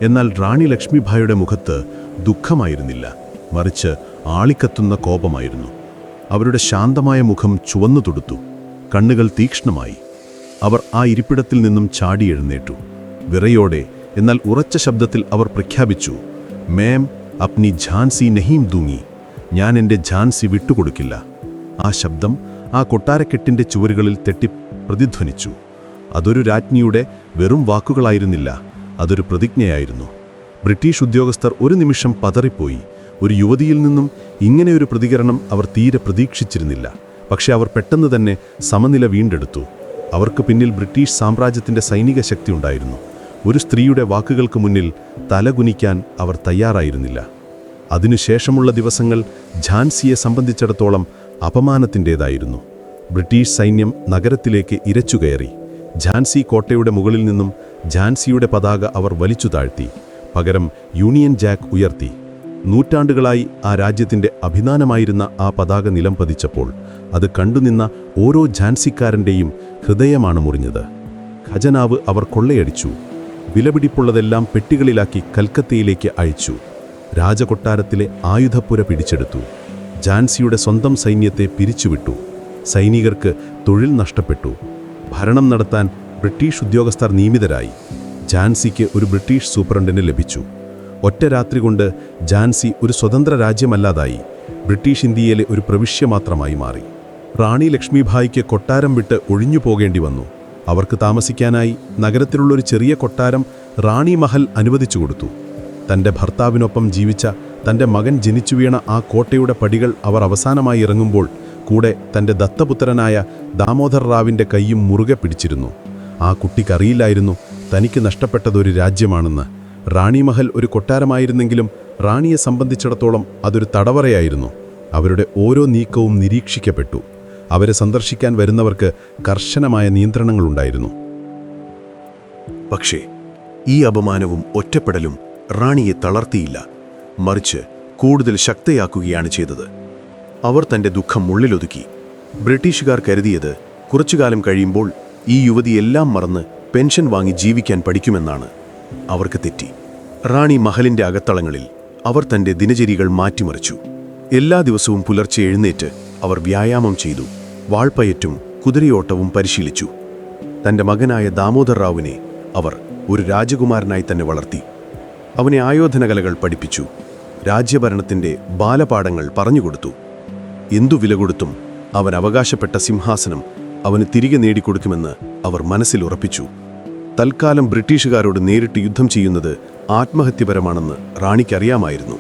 എന്നാൽ റാണി ലക്ഷ്മിഭായിയുടെ മുഖത്ത് ദുഃഖമായിരുന്നില്ല, മറിച്ച് ആളിക്കത്തുന്ന കോപമായിരുന്നു. അവരുടെ ശാന്തമായ മുഖം ചുവന്നു തുടുത്തു, കണ്ണുകൾ തീക്ഷ്ണമായി. അവർ ആ ഇരിപ്പിടത്തിൽ നിന്നും ചാടി എഴുന്നേറ്റു. വിറയോടെ എന്നാൽ ഉറച്ച ശബ്ദത്തിൽ അവർ പ്രഖ്യാപിച്ചു, മേം അപ്നി ഝാൻസി നഹീം ദൂങ്ങി. ഞാൻ എൻ്റെ ഝാൻസി വിട്ടുകൊടുക്കില്ല. ആ ശബ്ദം ആ കൊട്ടാരക്കെട്ടിൻ്റെ ചുവരുകളിൽ തെട്ടി പ്രതിധ്വനിച്ചു. അതൊരു രാജ്ഞിയുടെ വെറും വാക്കുകളായിരുന്നില്ല, അതൊരു പ്രതിജ്ഞയായിരുന്നു. ബ്രിട്ടീഷ് ഉദ്യോഗസ്ഥർ ഒരു നിമിഷം പതറിപ്പോയി. ഒരു യുവതിയിൽ നിന്നും ഇങ്ങനെയൊരു പ്രതികരണം അവർ തീരെ പ്രതീക്ഷിച്ചിരുന്നില്ല. പക്ഷെ അവർ പെട്ടെന്ന് തന്നെ സമനില വീണ്ടെടുത്തു. അവർക്ക് പിന്നിൽ ബ്രിട്ടീഷ് സാമ്രാജ്യത്തിൻ്റെ സൈനിക ശക്തി ഉണ്ടായിരുന്നു. ഒരു സ്ത്രീയുടെ വാക്കുകൾക്ക് മുന്നിൽ തലകുനിക്കാൻ അവർ തയ്യാറായിരുന്നില്ല. അതിനുശേഷമുള്ള ദിവസങ്ങൾ ഝാൻസിയെ സംബന്ധിച്ചിടത്തോളം അപമാനത്തിൻ്റേതായിരുന്നു. ബ്രിട്ടീഷ് സൈന്യം നഗരത്തിലേക്ക് ഇരച്ചുകയറി. ഝാൻസി കോട്ടയുടെ മുകളിൽ നിന്നും ഝാൻസിയുടെ പതാക അവർ വലിച്ചു താഴ്ത്തി. പകരം യൂണിയൻ ജാക്ക് ഉയർത്തി. നൂറ്റാണ്ടുകളായി ആ രാജ്യത്തിൻ്റെ അഭിമാനമായിരുന്ന ആ പതാക നിലം പതിച്ചപ്പോൾ അത് കണ്ടുനിന്ന ഓരോ ഝാൻസിക്കാരൻ്റെയും ഹൃദയമാണ് മുറിഞ്ഞത്. ഖജനാവ് അവർ കൊള്ളയടിച്ചു. വിലപിടിപ്പുള്ളതെല്ലാം പെട്ടികളിലാക്കി കൽക്കത്തയിലേക്ക് അയച്ചു. രാജകൊട്ടാരത്തിലെ ആയുധപ്പുര പിടിച്ചെടുത്തു. ഝാൻസിയുടെ സ്വന്തം സൈന്യത്തെ പിരിച്ചുവിട്ടു. സൈനികർക്ക് തൊഴിൽ നഷ്ടപ്പെട്ടു. ഭരണം നടത്താൻ ബ്രിട്ടീഷ് ഉദ്യോഗസ്ഥർ നിയമിതരായി. ഝാൻസിക്ക് ഒരു ബ്രിട്ടീഷ് സൂപ്രണ്ടിനെ ലഭിച്ചു. ഒറ്റ രാത്രി കൊണ്ട് ഝാൻസി ഒരു സ്വതന്ത്ര രാജ്യമല്ലാതായി. ബ്രിട്ടീഷ് ഇന്ത്യയിലെ ഒരു പ്രവിശ്യ മാത്രമായി മാറി. റാണി ലക്ഷ്മിഭായിക്ക് കൊട്ടാരം വിട്ട് ഒഴിഞ്ഞു പോകേണ്ടി വന്നു. അവർക്ക് താമസിക്കാനായി നഗരത്തിലുള്ളൊരു ചെറിയ കൊട്ടാരം റാണി മഹൽ അനുവദിച്ചു കൊടുത്തു. തൻ്റെ ഭർത്താവിനൊപ്പം ജീവിച്ച തൻ്റെ മകൻ ജനിച്ചു വീണ ആ കോട്ടയുടെ പടികൾ അവർ അവസാനമായി ഇറങ്ങുമ്പോൾ കൂടെ തൻ്റെ ദത്തപുത്രനായ ദാമോദർ റാവിൻ്റെ കൈയും മുറുകെ പിടിച്ചിരുന്നു. ആ കുട്ടിക്കറിയില്ലായിരുന്നു തനിക്ക് നഷ്ടപ്പെട്ടതൊരു രാജ്യമാണെന്ന്. റാണി മഹൽ ഒരു കൊട്ടാരമായിരുന്നെങ്കിലും റാണിയെ സംബന്ധിച്ചിടത്തോളം അതൊരു തടവറയായിരുന്നു. അവരുടെ ഓരോ നീക്കവും നിരീക്ഷിക്കപ്പെട്ടു. അവരെ സന്ദർശിക്കാൻ വരുന്നവർക്ക് കർശനമായ നിയന്ത്രണങ്ങളുണ്ടായിരുന്നു. പക്ഷേ ഈ അപമാനവും ഒറ്റപ്പെടലും റാണിയെ തളർത്തിയില്ല, മറിച്ച് കൂടുതൽ ശക്തയാക്കുകയാണ് ചെയ്തത്. അവർ തൻ്റെ ദുഃഖം ഉള്ളിലൊതുക്കി. ബ്രിട്ടീഷുകാർ കരുതിയത് കുറച്ചുകാലം കഴിയുമ്പോൾ ഈ യുവതി എല്ലാം മറന്ന് പെൻഷൻ വാങ്ങി ജീവിക്കാൻ പഠിക്കുമെന്നാണ്. അവർക്ക് തെറ്റി. റാണി മഹലിൻ്റെ അകത്തളങ്ങളിൽ അവർ തൻ്റെ ദിനചര്യകൾ മാറ്റിമറിച്ചു. എല്ലാ ദിവസവും പുലർച്ചെ എഴുന്നേറ്റ് അവർ വ്യായാമം ചെയ്തു. വാൾപ്പയറ്റും കുതിരയോട്ടവും പരിശീലിച്ചു. തൻ്റെ മകനായ ദാമോദർ റാവുവിനെ അവർ ഒരു രാജകുമാരനായി തന്നെ വളർത്തി. അവനെ ആയോധനകലകൾ പഠിപ്പിച്ചു. രാജ്യഭരണത്തിൻ്റെ ബാലപാഠങ്ങൾ പറഞ്ഞുകൊടുത്തു. എന്തു വില കൊടുത്തും അവൻ അവകാശപ്പെട്ട സിംഹാസനം അവന് തിരികെ നേടിക്കൊടുക്കുമെന്ന് അവർ മനസ്സിൽ ഉറപ്പിച്ചു. തൽക്കാലം ബ്രിട്ടീഷുകാരോട് നേരിട്ട് യുദ്ധം ചെയ്യുന്നത് ആത്മഹത്യപരമാണെന്ന് റാണിക്കറിയാമായിരുന്നു.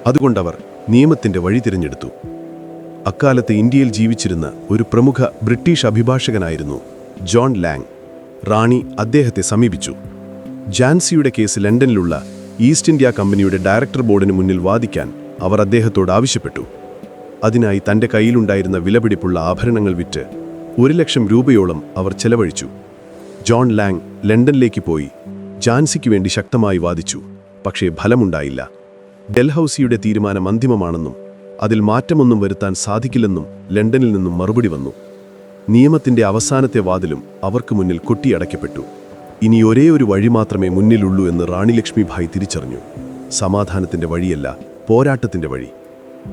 അതുകൊണ്ടവർ നിയമത്തിൻ്റെ വഴി തിരഞ്ഞെടുത്തു. അക്കാലത്ത് ഇന്ത്യയിൽ ജീവിച്ചിരുന്ന ഒരു പ്രമുഖ ബ്രിട്ടീഷ് അഭിഭാഷകനായിരുന്നു ജോൺ ലാങ്. റാണി അദ്ദേഹത്തെ സമീപിച്ചു. ഝാൻസിയുടെ കേസ് ലണ്ടനിലുള്ള ഈസ്റ്റ് ഇന്ത്യ കമ്പനിയുടെ ഡയറക്ടർ ബോർഡിന് മുന്നിൽ വാദിക്കാൻ അവർ അദ്ദേഹത്തോട് ആവശ്യപ്പെട്ടു. അതിനായി തൻ്റെ കയ്യിലുണ്ടായിരുന്ന വിലപിടിപ്പുള്ള ആഭരണങ്ങൾ വിറ്റ് 1,00,000 രൂപയോളം അവർ ചെലവഴിച്ചു. ജോൺ ലാങ് ലണ്ടനിലേക്ക് പോയി ഝാൻസിക്ക് വേണ്ടി ശക്തമായി വാദിച്ചു. പക്ഷേ ഫലമുണ്ടായില്ല. ഡൽഹൌസിയുടെ തീരുമാനം അന്തിമമാണെന്നും അതിൽ മാറ്റമൊന്നും വരുത്താൻ സാധിക്കില്ലെന്നും ലണ്ടനിൽ നിന്നും മറുപടി വന്നു. നിയമത്തിൻ്റെ അവസാനത്തെ വാതിലും അവർക്ക് മുന്നിൽ കൊട്ടിയടയ്ക്കപ്പെട്ടു. ഇനി ഒരേ ഒരു വഴി മാത്രമേ മുന്നിലുള്ളൂ എന്ന് റാണി ലക്ഷ്മിഭായ് തിരിച്ചറിഞ്ഞു. സമാധാനത്തിൻ്റെ വഴിയല്ല, പോരാട്ടത്തിൻ്റെ വഴി.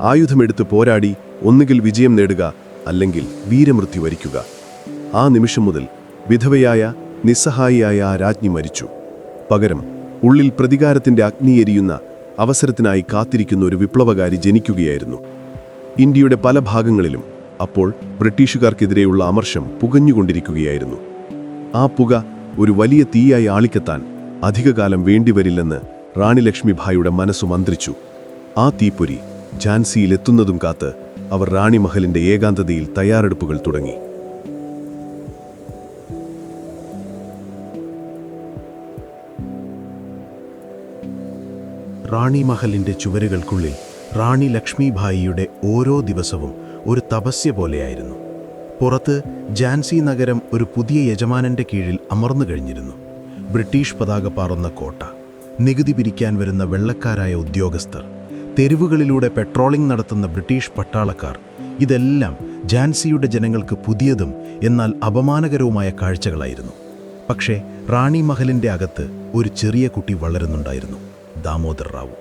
ആയുധമെടുത്ത് പോരാടി ഒന്നുകിൽ വിജയം നേടുക, അല്ലെങ്കിൽ വീരമൃത്യു വരിക്കുക. ആ നിമിഷം മുതൽ വിധവയായ നിസ്സഹായിയായ ആ രാജ്ഞി മരിച്ചു. പകരം ഉള്ളിൽ പ്രതികാരത്തിൻ്റെ അഗ്നിയെരിയുന്ന അവസരത്തിനായി കാത്തിരിക്കുന്ന ഒരു വിപ്ലവകാരി ജനിക്കുകയായിരുന്നു. ഇന്ത്യയുടെ പല ഭാഗങ്ങളിലും അപ്പോൾ ബ്രിട്ടീഷുകാർക്കെതിരെയുള്ള അമർഷം പുകഞ്ഞുകൊണ്ടിരിക്കുകയായിരുന്നു. ആ പുക ഒരു വലിയ തീയായി ആളിക്കത്താൻ അധികകാലം വേണ്ടിവരില്ലെന്ന് റാണി ലക്ഷ്മിഭായിയുടെ മനസ്സു മന്ത്രിച്ചു. ആ തീപ്പൊരി ഝാൻസിയിലെത്തുന്നതും കാത്ത് അവർ റാണി മഹലിന്റെ ഏകാന്തതയിൽ തയ്യാറെടുപ്പുകൾ തുടങ്ങി. റാണി മഹലിന്റെ ചുവരുകൾക്കുള്ളിൽ റാണി ലക്ഷ്മിഭായിയുടെ ഓരോ ദിവസവും ഒരു തപസ്യ പോലെയായിരുന്നു. പുറത്ത് ഝാൻസി നഗരം ഒരു പുതിയ യജമാനന്റെ കീഴിൽ അമർന്നു കഴിഞ്ഞിരുന്നു. ബ്രിട്ടീഷ് പതാക പാറുന്ന കോട്ട, നികുതി പിരിക്കാൻ വരുന്ന വെള്ളക്കാരായ ഉദ്യോഗസ്ഥർ, തെരുവുകളിലൂടെ പെട്രോളിംഗ് നടത്തുന്ന ബ്രിട്ടീഷ് പട്ടാളക്കാർ, ഇതെല്ലാം ഝാൻസിയുടെ ജനങ്ങൾക്ക് പുതിയതും എന്നാൽ അപമാനകരവുമായ കാഴ്ചകളായിരുന്നു. പക്ഷേ റാണി മഹലിന്റെ അകത്ത് ഒരു ചെറിയ കുട്ടി വളരുന്നുണ്ടായിരുന്നു, ദാമോദർ റാവു.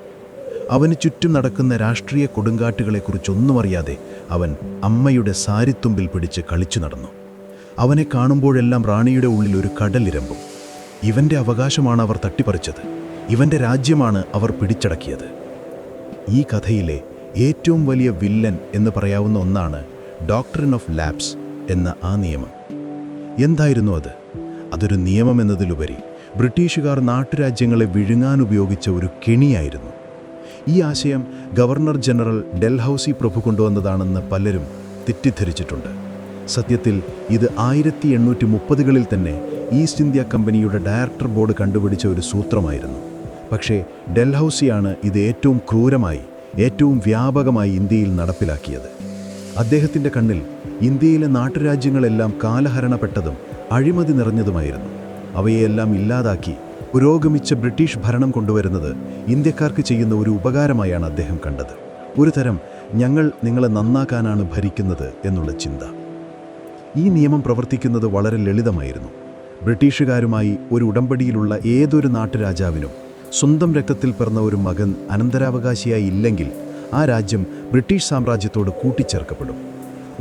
അവന് ചുറ്റും നടക്കുന്ന രാഷ്ട്രീയ കൊടുങ്കാറ്റുകളെക്കുറിച്ചൊന്നും അറിയാതെ അവൻ അമ്മയുടെ സാരിത്തുമ്പിൽ പിടിച്ച് കളിച്ചു നടന്നു. അവനെ കാണുമ്പോഴെല്ലാം റാണിയുടെ ഉള്ളിൽ ഒരു കടലിരമ്പും. ഇവന്റെ അവകാശമാണ് അവർ തട്ടിപ്പറിച്ചത്, ഇവന്റെ രാജ്യമാണ് അവർ പിടിച്ചടക്കിയത്. ഈ കഥയിലെ ഏറ്റവും വലിയ വില്ലൻ എന്ന് പറയാവുന്ന ഒന്നാണ് ഡോക്ട്രിൻ ഓഫ് ലാപ്സ് എന്ന ആ നിയമം. എന്തായിരുന്നു അത്? അതൊരു നിയമം എന്നതിലുപരി ബ്രിട്ടീഷുകാർ നാട്ടുരാജ്യങ്ങളെ വിഴുങ്ങാൻ ഉപയോഗിച്ച ഒരു കെണിയായിരുന്നു. ഈ ആശയം ഗവർണർ ജനറൽ ഡൽഹൌസി പ്രഭു കൊണ്ടുവന്നതാണെന്ന് പലരും തെറ്റിദ്ധരിച്ചിട്ടുണ്ട്. സത്യത്തിൽ ഇത് 1830കളിൽ തന്നെ ഈസ്റ്റ് ഇന്ത്യ കമ്പനിയുടെ ഡയറക്ടർ ബോർഡ് കണ്ടുപിടിച്ച ഒരു സൂത്രമായിരുന്നു. പക്ഷേ ഡൽഹൌസിയാണ് ഇത് ഏറ്റവും ക്രൂരമായി, ഏറ്റവും വ്യാപകമായി ഇന്ത്യയിൽ നടപ്പിലാക്കിയത്. അദ്ദേഹത്തിൻ്റെ കണ്ണിൽ ഇന്ത്യയിലെ നാട്ടുരാജ്യങ്ങളെല്ലാം കാലഹരണപ്പെട്ടതും അഴിമതി നിറഞ്ഞതുമായിരുന്നു. അവയെല്ലാം ഇല്ലാതാക്കി പുരോഗമിച്ച ബ്രിട്ടീഷ് ഭരണം കൊണ്ടുവരുന്നത് ഇന്ത്യക്കാർക്ക് ചെയ്യുന്ന ഒരു ഉപകാരമായാണ് അദ്ദേഹം കണ്ടത്. ഒരു തരം ഞങ്ങൾ നിങ്ങളെ നന്നാക്കാനാണ് ഭരിക്കുന്നത് എന്നുള്ള ചിന്ത. ഈ നിയമം പ്രവർത്തിക്കുന്നത് വളരെ ലളിതമായിരുന്നു. ബ്രിട്ടീഷുകാരുമായി ഒരു ഉടമ്പടിയിലുള്ള ഏതൊരു നാട്ടുരാജാവിനും സ്വന്തം രക്തത്തിൽ പിറന്ന ഒരു മകൻ അനന്തരാവകാശിയായി ഇല്ലെങ്കിൽ ആ രാജ്യം ബ്രിട്ടീഷ് സാമ്രാജ്യത്തോട് കൂട്ടിച്ചേർക്കപ്പെടും.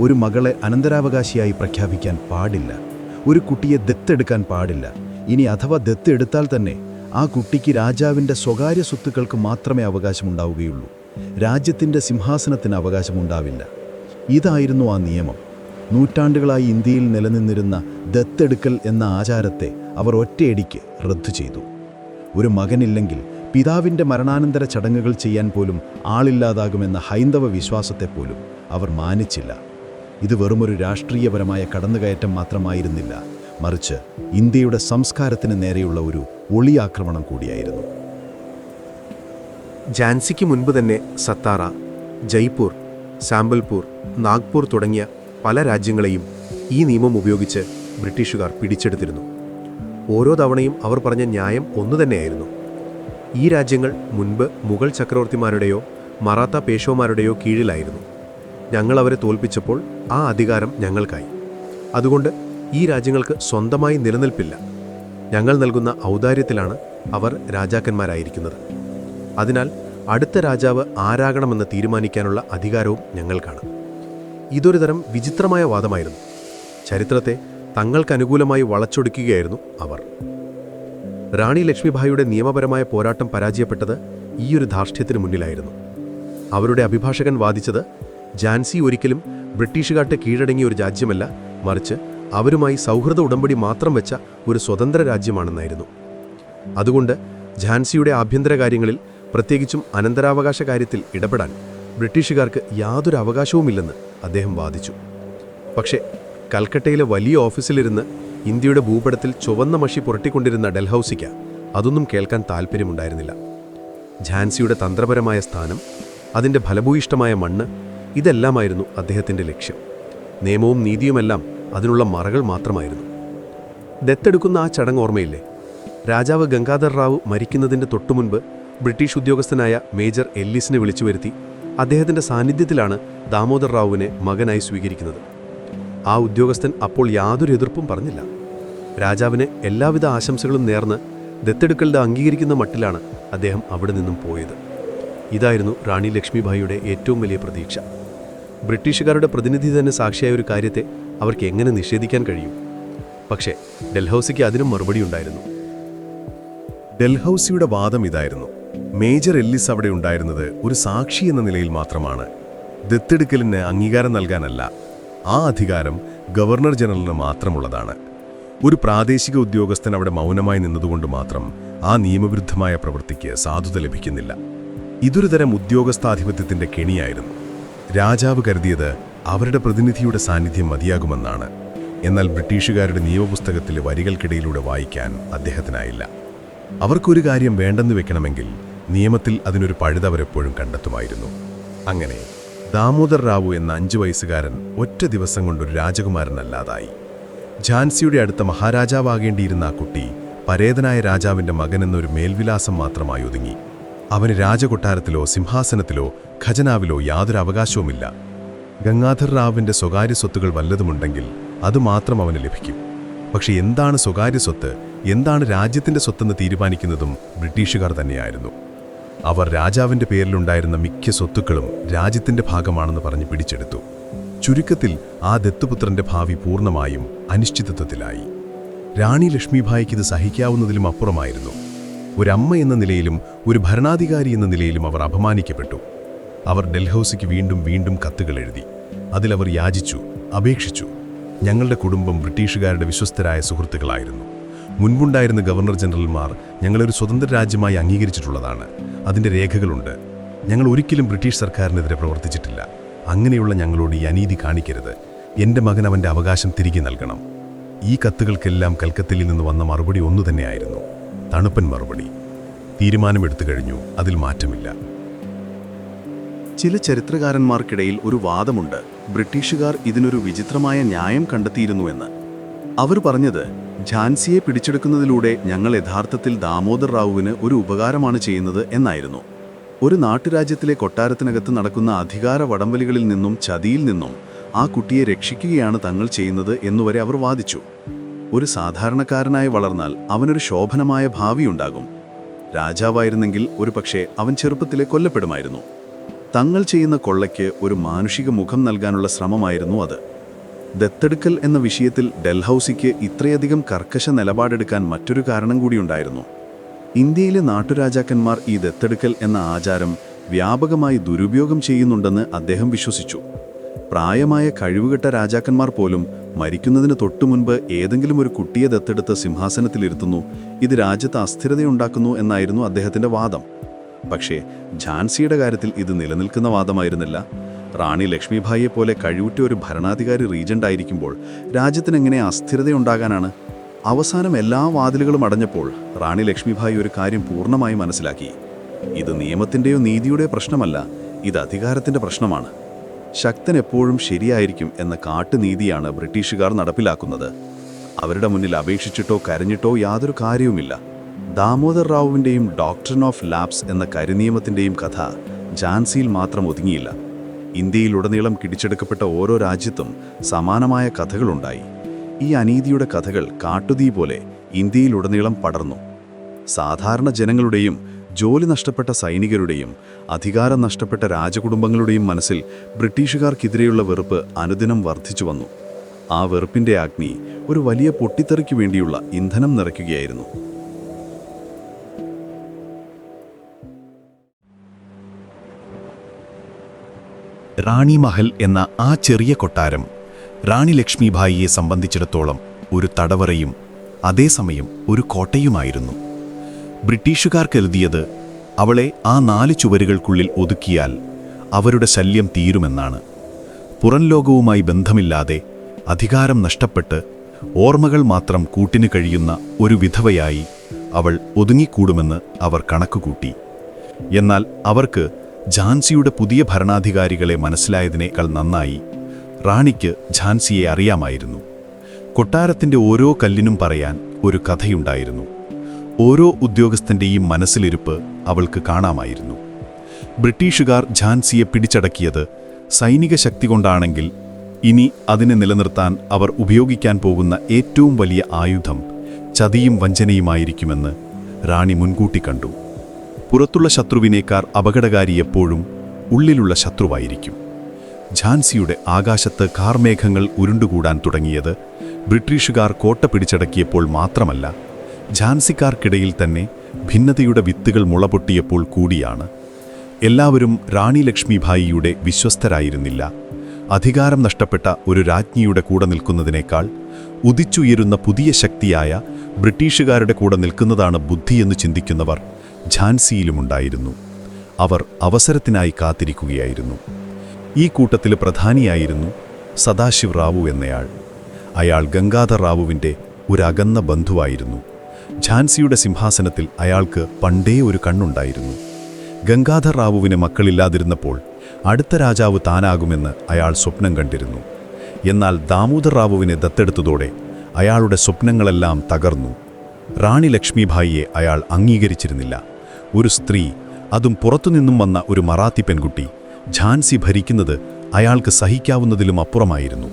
ഒരു മകളെ അനന്തരാവകാശിയായി പ്രഖ്യാപിക്കാൻ പാടില്ല. ഒരു കുട്ടിയെ ദത്തെടുക്കാൻ പാടില്ല. ഇനി അഥവാ ദത്തെടുത്താൽ തന്നെ ആ കുട്ടിക്ക് രാജാവിൻ്റെ സ്വകാര്യ സ്വത്തുക്കൾക്ക് മാത്രമേ അവകാശമുണ്ടാവുകയുള്ളൂ. രാജ്യത്തിൻ്റെ സിംഹാസനത്തിന് അവകാശമുണ്ടാവില്ല. ഇതായിരുന്നു ആ നിയമം. നൂറ്റാണ്ടുകളായി ഇന്ത്യയിൽ നിലനിന്നിരുന്ന ദത്തെടുക്കൽ എന്ന ആചാരത്തെ അവർ ഒറ്റയടിക്ക് റദ്ദു ചെയ്തു. ഒരു മകനില്ലെങ്കിൽ പിതാവിൻ്റെ മരണാനന്തര ചടങ്ങുകൾ ചെയ്യാൻ പോലും ആളില്ലാതാകുമെന്ന ഹൈന്ദവ വിശ്വാസത്തെപ്പോലും അവർ മാനിച്ചില്ല. ഇത് വെറുമൊരു രാഷ്ട്രീയപരമായ കടന്നുകയറ്റം മാത്രമായിരുന്നില്ല, മറിച്ച് ഇന്ത്യയുടെ സംസ്കാരത്തിന് നേരെയുള്ള ഒരു ഒളിയാക്രമണം കൂടിയായിരുന്നു. ഝാൻസിക്ക് മുൻപ് തന്നെ സത്താറ, ജയ്പൂർ, സാമ്പൽപൂർ, നാഗ്പൂർ തുടങ്ങിയ പല രാജ്യങ്ങളെയും ഈ നിയമം ഉപയോഗിച്ച് ബ്രിട്ടീഷുകാർ പിടിച്ചെടുത്തിരുന്നു. ഓരോ തവണയും അവർ പറഞ്ഞ ന്യായം ഒന്നുതന്നെയായിരുന്നു. ഈ രാജ്യങ്ങൾ മുൻപ് മുഗൾ ചക്രവർത്തിമാരുടെയോ മറാത്ത പേഷ്വമാരുടെയോ കീഴിലായിരുന്നു. ഞങ്ങൾ അവരെ തോൽപ്പിച്ചപ്പോൾ ആ അധികാരം ഞങ്ങൾക്കായി. അതുകൊണ്ട് ഈ രാജ്യങ്ങൾക്ക് സ്വന്തമായി നിലനിൽപ്പില്ല. ഞങ്ങൾ നൽകുന്ന ഔദാര്യത്തിലാണ് അവർ രാജാക്കന്മാരായിരിക്കുന്നത്. അതിനാൽ അടുത്ത രാജാവ് ആരാകണമെന്ന് തീരുമാനിക്കാനുള്ള അധികാരവും ഞങ്ങൾക്കാണ്. ഇതൊരു തരം വിചിത്രമായ വാദമായിരുന്നു. ചരിത്രത്തെ തങ്ങൾക്കനുകൂലമായി വളച്ചൊടുക്കുകയായിരുന്നു അവർ. റാണി ലക്ഷ്മിഭായിയുടെ നിയമപരമായ പോരാട്ടം പരാജയപ്പെട്ടത് ഈയൊരു ധാർഷ്ട്യത്തിന് മുന്നിലായിരുന്നു. അവരുടെ അഭിഭാഷകൻ വാദിച്ചത് ഝാൻസി ഒരിക്കലും ബ്രിട്ടീഷുകാരുടെ കീഴടങ്ങിയ ഒരു രാജ്യമല്ല, മറിച്ച് അവരുമായി സൗഹൃദ ഉടമ്പടി മാത്രം വെച്ച ഒരു സ്വതന്ത്ര രാജ്യമാണെന്നായിരുന്നു. അതുകൊണ്ട് ഝാൻസിയുടെ ആഭ്യന്തര കാര്യങ്ങളിൽ, പ്രത്യേകിച്ചും അനന്തരാവകാശ കാര്യത്തിൽ ഇടപെടാൻ ബ്രിട്ടീഷുകാർക്ക് യാതൊരു അവകാശവുമില്ലെന്ന് അദ്ദേഹം വാദിച്ചു. പക്ഷേ കൽക്കട്ടയിലെ വലിയ ഓഫീസിലിരുന്ന് ഇന്ത്യയുടെ ഭൂപടത്തിൽ ചുവന്ന മഷി പുരട്ടിക്കൊണ്ടിരുന്ന ഡൽഹൌസിക്ക് അതൊന്നും കേൾക്കാൻ താൽപ്പര്യമുണ്ടായിരുന്നില്ല. ഝാൻസിയുടെ തന്ത്രപരമായ സ്ഥാനം, അതിൻ്റെ ഫലഭൂയിഷ്ടമായ മണ്ണ്, ഇതെല്ലാമായിരുന്നു അദ്ദേഹത്തിൻ്റെ ലക്ഷ്യം. നിയമവും നീതിയുമെല്ലാം അതിനുള്ള മറകൾ മാത്രമായിരുന്നു. ദത്തെടുക്കുന്ന ആ ചടങ്ങ് ഓർമ്മയില്ലേ? രാജാവ് ഗംഗാധർ റാവു മരിക്കുന്നതിൻ്റെ തൊട്ടുമുൻപ് ബ്രിട്ടീഷ് ഉദ്യോഗസ്ഥനായ മേജർ എല്ലിസിനെ വിളിച്ചു വരുത്തി അദ്ദേഹത്തിൻ്റെ സാന്നിധ്യത്തിലാണ് ദാമോദർ റാവുവിനെ മകനായി സ്വീകരിക്കുന്നത്. ആ ഉദ്യോഗസ്ഥൻ അപ്പോൾ യാതൊരു എതിർപ്പും പറഞ്ഞില്ല. രാജാവിന് എല്ലാവിധ ആശംസകളും നേർന്ന് ദത്തെടുക്കലിൻ്റെ അംഗീകരിക്കുന്ന മട്ടിലാണ് അദ്ദേഹം അവിടെ നിന്നും പോയത്. ഇതായിരുന്നു റാണി ലക്ഷ്മിഭായിയുടെ ഏറ്റവും വലിയ പ്രതീക്ഷ. ബ്രിട്ടീഷുകാരുടെ പ്രതിനിധി തന്നെ സാക്ഷിയായ ഒരു കാര്യത്തെ അവർക്ക് എങ്ങനെ നിഷേധിക്കാൻ കഴിയും? പക്ഷേ ഡൽഹൌസിക്ക് അതിനും മറുപടി ഉണ്ടായിരുന്നു. ഡൽഹൌസിയുടെ വാദം ഇതായിരുന്നു: മേജർ എല്ലിസ് അവിടെ ഉണ്ടായിരുന്നത് ഒരു സാക്ഷി എന്ന നിലയിൽ മാത്രമാണ്. ദത്തെടുക്കലിന് അംഗീകാരം നൽകാനല്ല. ആ അധികാരം ഗവർണർ ജനറലിന് മാത്രമുള്ളതാണ്. ഒരു പ്രാദേശിക ഉദ്യോഗസ്ഥൻ അവിടെ മൗനമായി നിന്നതുകൊണ്ട് മാത്രം ആ നിയമവിരുദ്ധമായ പ്രവൃത്തിക്ക് സാധുത ലഭിക്കുന്നില്ല. ഇതൊരു തരം ഉദ്യോഗസ്ഥാധിപത്യത്തിന്റെ കെണിയായിരുന്നു. രാജാവ് കരുതിയത് അവരുടെ പ്രതിനിധിയുടെ സാന്നിധ്യം മതിയാകുമെന്നാണ്. എന്നാൽ ബ്രിട്ടീഷുകാരുടെ നിയമപുസ്തകത്തിലെ വരികൾക്കിടയിലൂടെ വായിക്കാൻ അദ്ദേഹത്തിനായില്ല. അവർക്കൊരു കാര്യം വേണ്ടെന്ന് വെക്കണമെങ്കിൽ നിയമത്തിൽ അതിനൊരു പഴുത് അവരെപ്പോഴും കണ്ടെത്തുമായിരുന്നു. അങ്ങനെ ദാമോദർ റാവു എന്ന 5 വയസ്സുകാരൻ ഒറ്റ ദിവസം കൊണ്ടൊരു രാജകുമാരനല്ലാതായി. ഝാൻസിയുടെ അടുത്ത മഹാരാജാവാകേണ്ടിയിരുന്ന ആ കുട്ടി പരേതനായ രാജാവിൻ്റെ മകനെന്നൊരു മേൽവിലാസം മാത്രമായി ഒതുങ്ങി. അവന് രാജകൊട്ടാരത്തിലോ സിംഹാസനത്തിലോ ഖജനാവിലോ യാതൊരു അവകാശവുമില്ല. ഗംഗാധർ റാവുവിൻ്റെ സ്വകാര്യ സ്വത്തുകൾ വല്ലതുമുണ്ടെങ്കിൽ അതുമാത്രം അവന് ലഭിക്കും. പക്ഷെ എന്താണ് സ്വകാര്യ സ്വത്ത്, എന്താണ് രാജ്യത്തിൻ്റെ സ്വത്തെന്ന് തീരുമാനിക്കുന്നതും ബ്രിട്ടീഷുകാർ തന്നെയായിരുന്നു. അവർ രാജാവിൻ്റെ പേരിലുണ്ടായിരുന്ന മിക്ക സ്വത്തുക്കളും രാജ്യത്തിൻ്റെ ഭാഗമാണെന്ന് പറഞ്ഞ് പിടിച്ചെടുത്തു. ചുരുക്കത്തിൽ ആ ദത്തുപുത്രൻ്റെ ഭാവി പൂർണ്ണമായും അനിശ്ചിതത്വത്തിലായി. റാണി ലക്ഷ്മിഭായിക്ക് ഇത് സഹിക്കാവുന്നതിലും അപ്പുറമായിരുന്നു. ഒരമ്മ എന്ന നിലയിലും ഒരു ഭരണാധികാരി എന്ന നിലയിലും അവർ അപമാനിക്കപ്പെട്ടു. അവർ ഡൽഹൌസിക്ക് വീണ്ടും വീണ്ടും കത്തുകൾ എഴുതി. അതിലവർ യാചിച്ചു, അപേക്ഷിച്ചു. ഞങ്ങളുടെ കുടുംബം ബ്രിട്ടീഷുകാരുടെ വിശ്വസ്തരായ സുഹൃത്തുക്കളായിരുന്നു. മുൻപുണ്ടായിരുന്ന ഗവർണർ ജനറൽമാർ ഞങ്ങളൊരു സ്വതന്ത്ര രാജ്യമായി അംഗീകരിച്ചിട്ടുള്ളതാണ്. അതിൻ്റെ രേഖകളുണ്ട്. ഞങ്ങൾ ഒരിക്കലും ബ്രിട്ടീഷ് സർക്കാരിനെതിരെ പ്രവർത്തിച്ചിട്ടില്ല. അങ്ങനെയുള്ള ഞങ്ങളോട് ഈ അനീതി കാണിക്കരുത്. എൻ്റെ മകൻ അവൻ്റെ അവകാശം തിരികെ നൽകണം. ഈ കത്തുകൾക്കെല്ലാം കൽക്കത്തയിൽ നിന്ന് വന്ന മറുപടി ഒന്നു തന്നെയായിരുന്നു: തണുപ്പൻ മറുപടി. തീരുമാനമെടുത്തു കഴിഞ്ഞു, അതിൽ മാറ്റമില്ല. ചില ചരിത്രകാരന്മാർക്കിടയിൽ ഒരു വാദമുണ്ട്, ബ്രിട്ടീഷുകാർ ഇതിനൊരു വിചിത്രമായ ന്യായം കണ്ടെത്തിയിരുന്നുവെന്ന്. അവർ പറഞ്ഞത്, ഝാൻസിയെ പിടിച്ചെടുക്കുന്നതിലൂടെ ഞങ്ങൾ യഥാർത്ഥത്തിൽ ദാമോദർ റാവുവിന് ഒരു ഉപകാരമാണ് ചെയ്യുന്നത് എന്നായിരുന്നു. ഒരു നാട്ടുരാജ്യത്തിലെ കൊട്ടാരത്തിനകത്ത് നടക്കുന്ന അധികാര വടംവലികളിൽ നിന്നും ചതിയിൽ നിന്നും ആ കുട്ടിയെ രക്ഷിക്കുകയാണ് തങ്ങൾ ചെയ്യുന്നത് എന്നുവരെ അവർ വാദിച്ചു. ഒരു സാധാരണക്കാരനായി വളർന്നാൽ അവനൊരു ശോഭനമായ ഭാവിയുണ്ടാകും. രാജാവായിരുന്നെങ്കിൽ ഒരുപക്ഷെ അവൻ ചെറുപ്പത്തിലെ കൊല്ലപ്പെടുമായിരുന്നു. തങ്ങൾ ചെയ്യുന്ന കൊള്ളയ്ക്ക് ഒരു മാനുഷിക മുഖം നൽകാനുള്ള ശ്രമമായിരുന്നു അത്. ദത്തെടുക്കൽ എന്ന വിഷയത്തിൽ ഡൽഹൌസിക്ക് ഇത്രയധികം കർക്കശ നിലപാടെടുക്കാൻ മറ്റൊരു കാരണം കൂടിയുണ്ടായിരുന്നു. ഇന്ത്യയിലെ നാട്ടുരാജാക്കന്മാർ ഈ ദത്തെടുക്കൽ എന്ന ആചാരം വ്യാപകമായി ദുരുപയോഗം ചെയ്യുന്നുണ്ടെന്ന് അദ്ദേഹം വിശ്വസിച്ചു. പ്രായമായ കഴിവുകെട്ട രാജാക്കന്മാർ പോലും മരിക്കുന്നതിന് തൊട്ടുമുൻപ് ഏതെങ്കിലും ഒരു കുട്ടിയെ ദത്തെടുത്ത് സിംഹാസനത്തിലിരുത്തുന്നു. ഇത് രാജ്യത്ത് അസ്ഥിരതയുണ്ടാക്കുന്നു എന്നായിരുന്നു അദ്ദേഹത്തിൻ്റെ വാദം. പക്ഷേ ഝാൻസിയുടെ കാര്യത്തിൽ ഇത് നിലനിൽക്കുന്ന വാദമായിരുന്നില്ല. റാണി ലക്ഷ്മിഭായിയെ പോലെ കഴിവുറ്റ ഒരു ഭരണാധികാരി റീജന്റ് ആയിരിക്കുമ്പോൾ രാജ്യത്തിനെങ്ങനെ അസ്ഥിരതയുണ്ടാകാനാണ്? അവസാനം എല്ലാ വാതിലുകളും അടഞ്ഞപ്പോൾ റാണി ലക്ഷ്മിഭായി ഒരു കാര്യം പൂർണ്ണമായി മനസ്സിലാക്കി. ഇത് നിയമത്തിൻ്റെയോ നീതിയുടെയോ പ്രശ്നമല്ല, ഇത് അധികാരത്തിൻ്റെ പ്രശ്നമാണ്. ശക്തൻ എപ്പോഴും ശരിയായിരിക്കും എന്ന കാട്ടുനീതിയാണ് ബ്രിട്ടീഷുകാർ നടപ്പിലാക്കുന്നത്. അവരുടെ മുന്നിൽ അപേക്ഷിച്ചിട്ടോ കരഞ്ഞിട്ടോ യാതൊരു കാര്യവുമില്ല. ദാമോദർ റാവുവിൻ്റെയും ഡോക്ട്രിൻ ഓഫ് ലാപ്സ് എന്ന കരിനിയമത്തിൻ്റെയും കഥ ഝാൻസിയിൽ മാത്രം ഒതുങ്ങിയില്ല. ഇന്ത്യയിലുടനീളം പിടിച്ചെടുക്കപ്പെട്ട ഓരോ രാജ്യത്തും സമാനമായ കഥകളുണ്ടായി. ഈ അനീതിയുടെ കഥകൾ കാട്ടുതീ പോലെ ഇന്ത്യയിലുടനീളം പടർന്നു. സാധാരണ ജനങ്ങളുടെയും ജോലി നഷ്ടപ്പെട്ട സൈനികരുടെയും അധികാരം നഷ്ടപ്പെട്ട രാജകുടുംബങ്ങളുടെയും മനസ്സിൽ ബ്രിട്ടീഷുകാർക്കെതിരെയുള്ള വെറുപ്പ് അനുദിനം വർദ്ധിച്ചു വന്നു. ആ വെറുപ്പിൻ്റെ അഗ്നി ഒരു വലിയ പൊട്ടിത്തെറിക്കു വേണ്ടിയുള്ള ഇന്ധനം നിറയ്ക്കുകയായിരുന്നു. റാണി മഹൽ എന്ന ആ ചെറിയ കൊട്ടാരം റാണി ലക്ഷ്മിഭായിയെ സംബന്ധിച്ചിടത്തോളം ഒരു തടവറയും അതേസമയം ഒരു കോട്ടയുമായിരുന്നു. ബ്രിട്ടീഷുകാർ കരുതിയത് അവളെ ആ 4 ചുവരുകൾക്കുള്ളിൽ ഒതുക്കിയാൽ അവരുടെ ശല്യം തീരുമെന്നാണ്. പുറം ലോകവുമായി ബന്ധമില്ലാതെ അധികാരം നഷ്ടപ്പെട്ട് ഓർമ്മകൾ മാത്രം കൂട്ടിനു കഴിയുന്ന ഒരു വിധവയായി അവൾ ഒതുങ്ങിക്കൂടുമെന്ന് അവർ കണക്കുകൂട്ടി. എന്നാൽ അവർക്ക് ഝാൻസിയുടെ പുതിയ ഭരണാധികാരികളെ മനസ്സിലായതിനേക്കാൾ നന്നായി റാണിക്ക് ഝാൻസിയെ അറിയാമായിരുന്നു. കൊട്ടാരത്തിൻ്റെ ഓരോ കല്ലിനും പറയാൻ ഒരു കഥയുണ്ടായിരുന്നു. ഓരോ ഉദ്യോഗസ്ഥൻ്റെയും മനസ്സിലിരുപ്പ് അവൾക്ക് കാണാമായിരുന്നു. ബ്രിട്ടീഷുകാർ ഝാൻസിയെ പിടിച്ചടക്കിയത് സൈനിക ശക്തി കൊണ്ടാണെങ്കിൽ ഇനി അതിനെ നിലനിർത്താൻ അവർ ഉപയോഗിക്കാൻ പോകുന്ന ഏറ്റവും വലിയ ആയുധം ചതിയും വഞ്ചനയുമായിരിക്കുമെന്ന് റാണി മുൻകൂട്ടി കണ്ടു. പുറത്തുള്ള ശത്രുവിനേക്കാൾ അപകടകാരി എപ്പോഴും ഉള്ളിലുള്ള ശത്രുവായിരിക്കും. ഝാൻസിയുടെ ആകാശത്ത് കാർമേഘങ്ങൾ ഉരുണ്ടുകൂടാൻ തുടങ്ങിയത് ബ്രിട്ടീഷുകാർ കോട്ട പിടിച്ചടക്കിയപ്പോൾ മാത്രമല്ല, ഝാൻസിക്കാർക്കിടയിൽ തന്നെ ഭിന്നതയുടെ വിത്തുകൾ മുളപൊട്ടിയപ്പോൾ കൂടിയാണ്. എല്ലാവരും റാണി ലക്ഷ്മിഭായിയുടെ വിശ്വസ്തരായിരുന്നില്ല. അധികാരം നഷ്ടപ്പെട്ട ഒരു രാജ്ഞിയുടെ കൂടെ നിൽക്കുന്നതിനേക്കാൾ ഉദിച്ചുയരുന്ന പുതിയ ശക്തിയായ ബ്രിട്ടീഷുകാരുടെ കൂടെ നിൽക്കുന്നതാണ് ബുദ്ധിയെന്ന് ചിന്തിക്കുന്നവർ ഝാൻസിയിലുമുണ്ടായിരുന്നു. അവർ അവസരത്തിനായി കാത്തിരിക്കുകയായിരുന്നു. ഈ കൂട്ടത്തിൽ പ്രധാനിയായിരുന്നു സദാശിവ് റാവു എന്നയാൾ. അയാൾ ഗംഗാധർ റാവുവിൻ്റെ ഒരു അകന്ന ബന്ധുവായിരുന്നു. ഝാൻസിയുടെ സിംഹാസനത്തിൽ അയാൾക്ക് പണ്ടേ ഒരു കണ്ണുണ്ടായിരുന്നു. ഗംഗാധർ റാവുവിന് മക്കളില്ലാതിരുന്നപ്പോൾ അടുത്ത രാജാവ് താനാകുമെന്ന് അയാൾ സ്വപ്നം കണ്ടിരുന്നു. എന്നാൽ ദാമോദർ റാവുവിനെ ദത്തെടുത്തതോടെ അയാളുടെ സ്വപ്നങ്ങളെല്ലാം തകർന്നു. റാണി ലക്ഷ്മിഭായിയെ അയാൾ അംഗീകരിച്ചിരുന്നില്ല. ഒരു സ്ത്രീ, അതും പുറത്തുനിന്നും വന്ന ഒരു മറാത്തി പെൺകുട്ടി, ഝാൻസി ഭരിക്കുന്നത് അയാൾക്ക് സഹിക്കാവുന്നതിലും അപ്പുറമായിരുന്നു.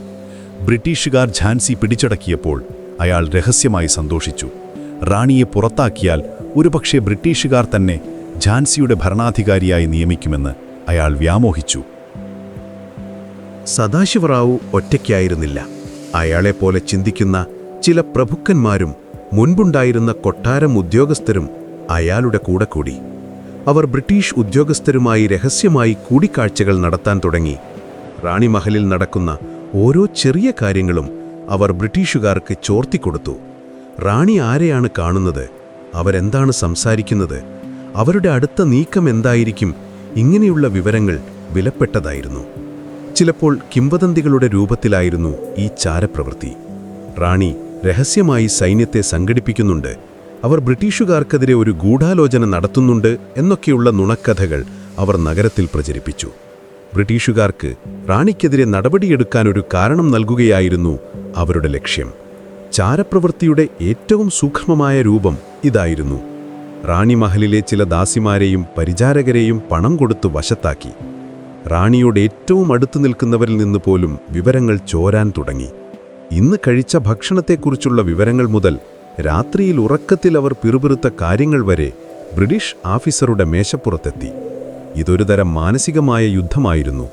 ബ്രിട്ടീഷുകാർ ഝാൻസി പിടിച്ചടക്കിയപ്പോൾ അയാൾ രഹസ്യമായി സന്തോഷിച്ചു. റാണിയെ പുറത്താക്കിയാൽ ഒരുപക്ഷെ ബ്രിട്ടീഷുകാർ തന്നെ ഝാൻസിയുടെ ഭരണാധികാരിയായി നിയമിക്കുമെന്ന് അയാൾ വ്യാമോഹിച്ചു. സദാശിവറാവു ഒറ്റയ്ക്കായിരുന്നില്ല. അയാളെപ്പോലെ ചിന്തിക്കുന്ന ചില പ്രഭുക്കന്മാരും മുൻപുണ്ടായിരുന്ന കൊട്ടാരം ഉദ്യോഗസ്ഥരും അയാളുടെ കൂടെ കൂടി. അവർ ബ്രിട്ടീഷ് ഉദ്യോഗസ്ഥരുമായി രഹസ്യമായി കൂടിക്കാഴ്ചകൾ നടത്താൻ തുടങ്ങി. റാണി മഹലിൽ നടക്കുന്ന ഓരോ ചെറിയ കാര്യങ്ങളും അവർ ബ്രിട്ടീഷുകാർക്ക് ചോർത്തിക്കൊടുത്തു. റാണി ആരെയാണ് കാണുന്നത്, അവരെന്താണ് സംസാരിക്കുന്നത്, അവരുടെ അടുത്ത നീക്കം എന്തായിരിക്കും, ഇങ്ങനെയുള്ള വിവരങ്ങൾ വിലപ്പെട്ടതായിരുന്നു. ചിലപ്പോൾ കിംവദന്തികളുടെ രൂപത്തിലായിരുന്നു ഈ ചാരപ്രവൃത്തി. റാണി രഹസ്യമായി സൈന്യത്തെ സംഘടിപ്പിക്കുന്നുണ്ട്, അവർ ബ്രിട്ടീഷുകാർക്കെതിരെ ഒരു ഗൂഢാലോചന നടത്തുന്നുണ്ട് എന്നൊക്കെയുള്ള നുണക്കഥകൾ അവർ നഗരത്തിൽ പ്രചരിപ്പിച്ചു. ബ്രിട്ടീഷുകാർക്ക് റാണിക്കെതിരെ നടപടിയെടുക്കാനൊരു കാരണം നൽകുകയായിരുന്നു അവരുടെ ലക്ഷ്യം. ചാരപ്രവൃത്തിയുടെ ഏറ്റവും സൂക്ഷ്മമായ രൂപം ഇതായിരുന്നു. റാണി മഹലിലെ ചില ദാസിമാരെയും പരിചാരകരെയും പണം കൊടുത്ത് വശത്താക്കി. റാണിയോട് ഏറ്റവും അടുത്തു നിൽക്കുന്നവരിൽ നിന്ന് പോലും വിവരങ്ങൾ ചോരാൻ തുടങ്ങി. ഇന്ന് കഴിച്ച ഭക്ഷണത്തെക്കുറിച്ചുള്ള വിവരങ്ങൾ മുതൽ രാത്രിയിൽ ഉറക്കത്തിൽ അവർ പിറുപിറുത്ത കാര്യങ്ങൾ വരെ ബ്രിട്ടീഷ് ഓഫീസറുടെ മേശപ്പുറത്തെത്തി. ഇതൊരു തരം മാനസികമായ യുദ്ധമായിരുന്നു.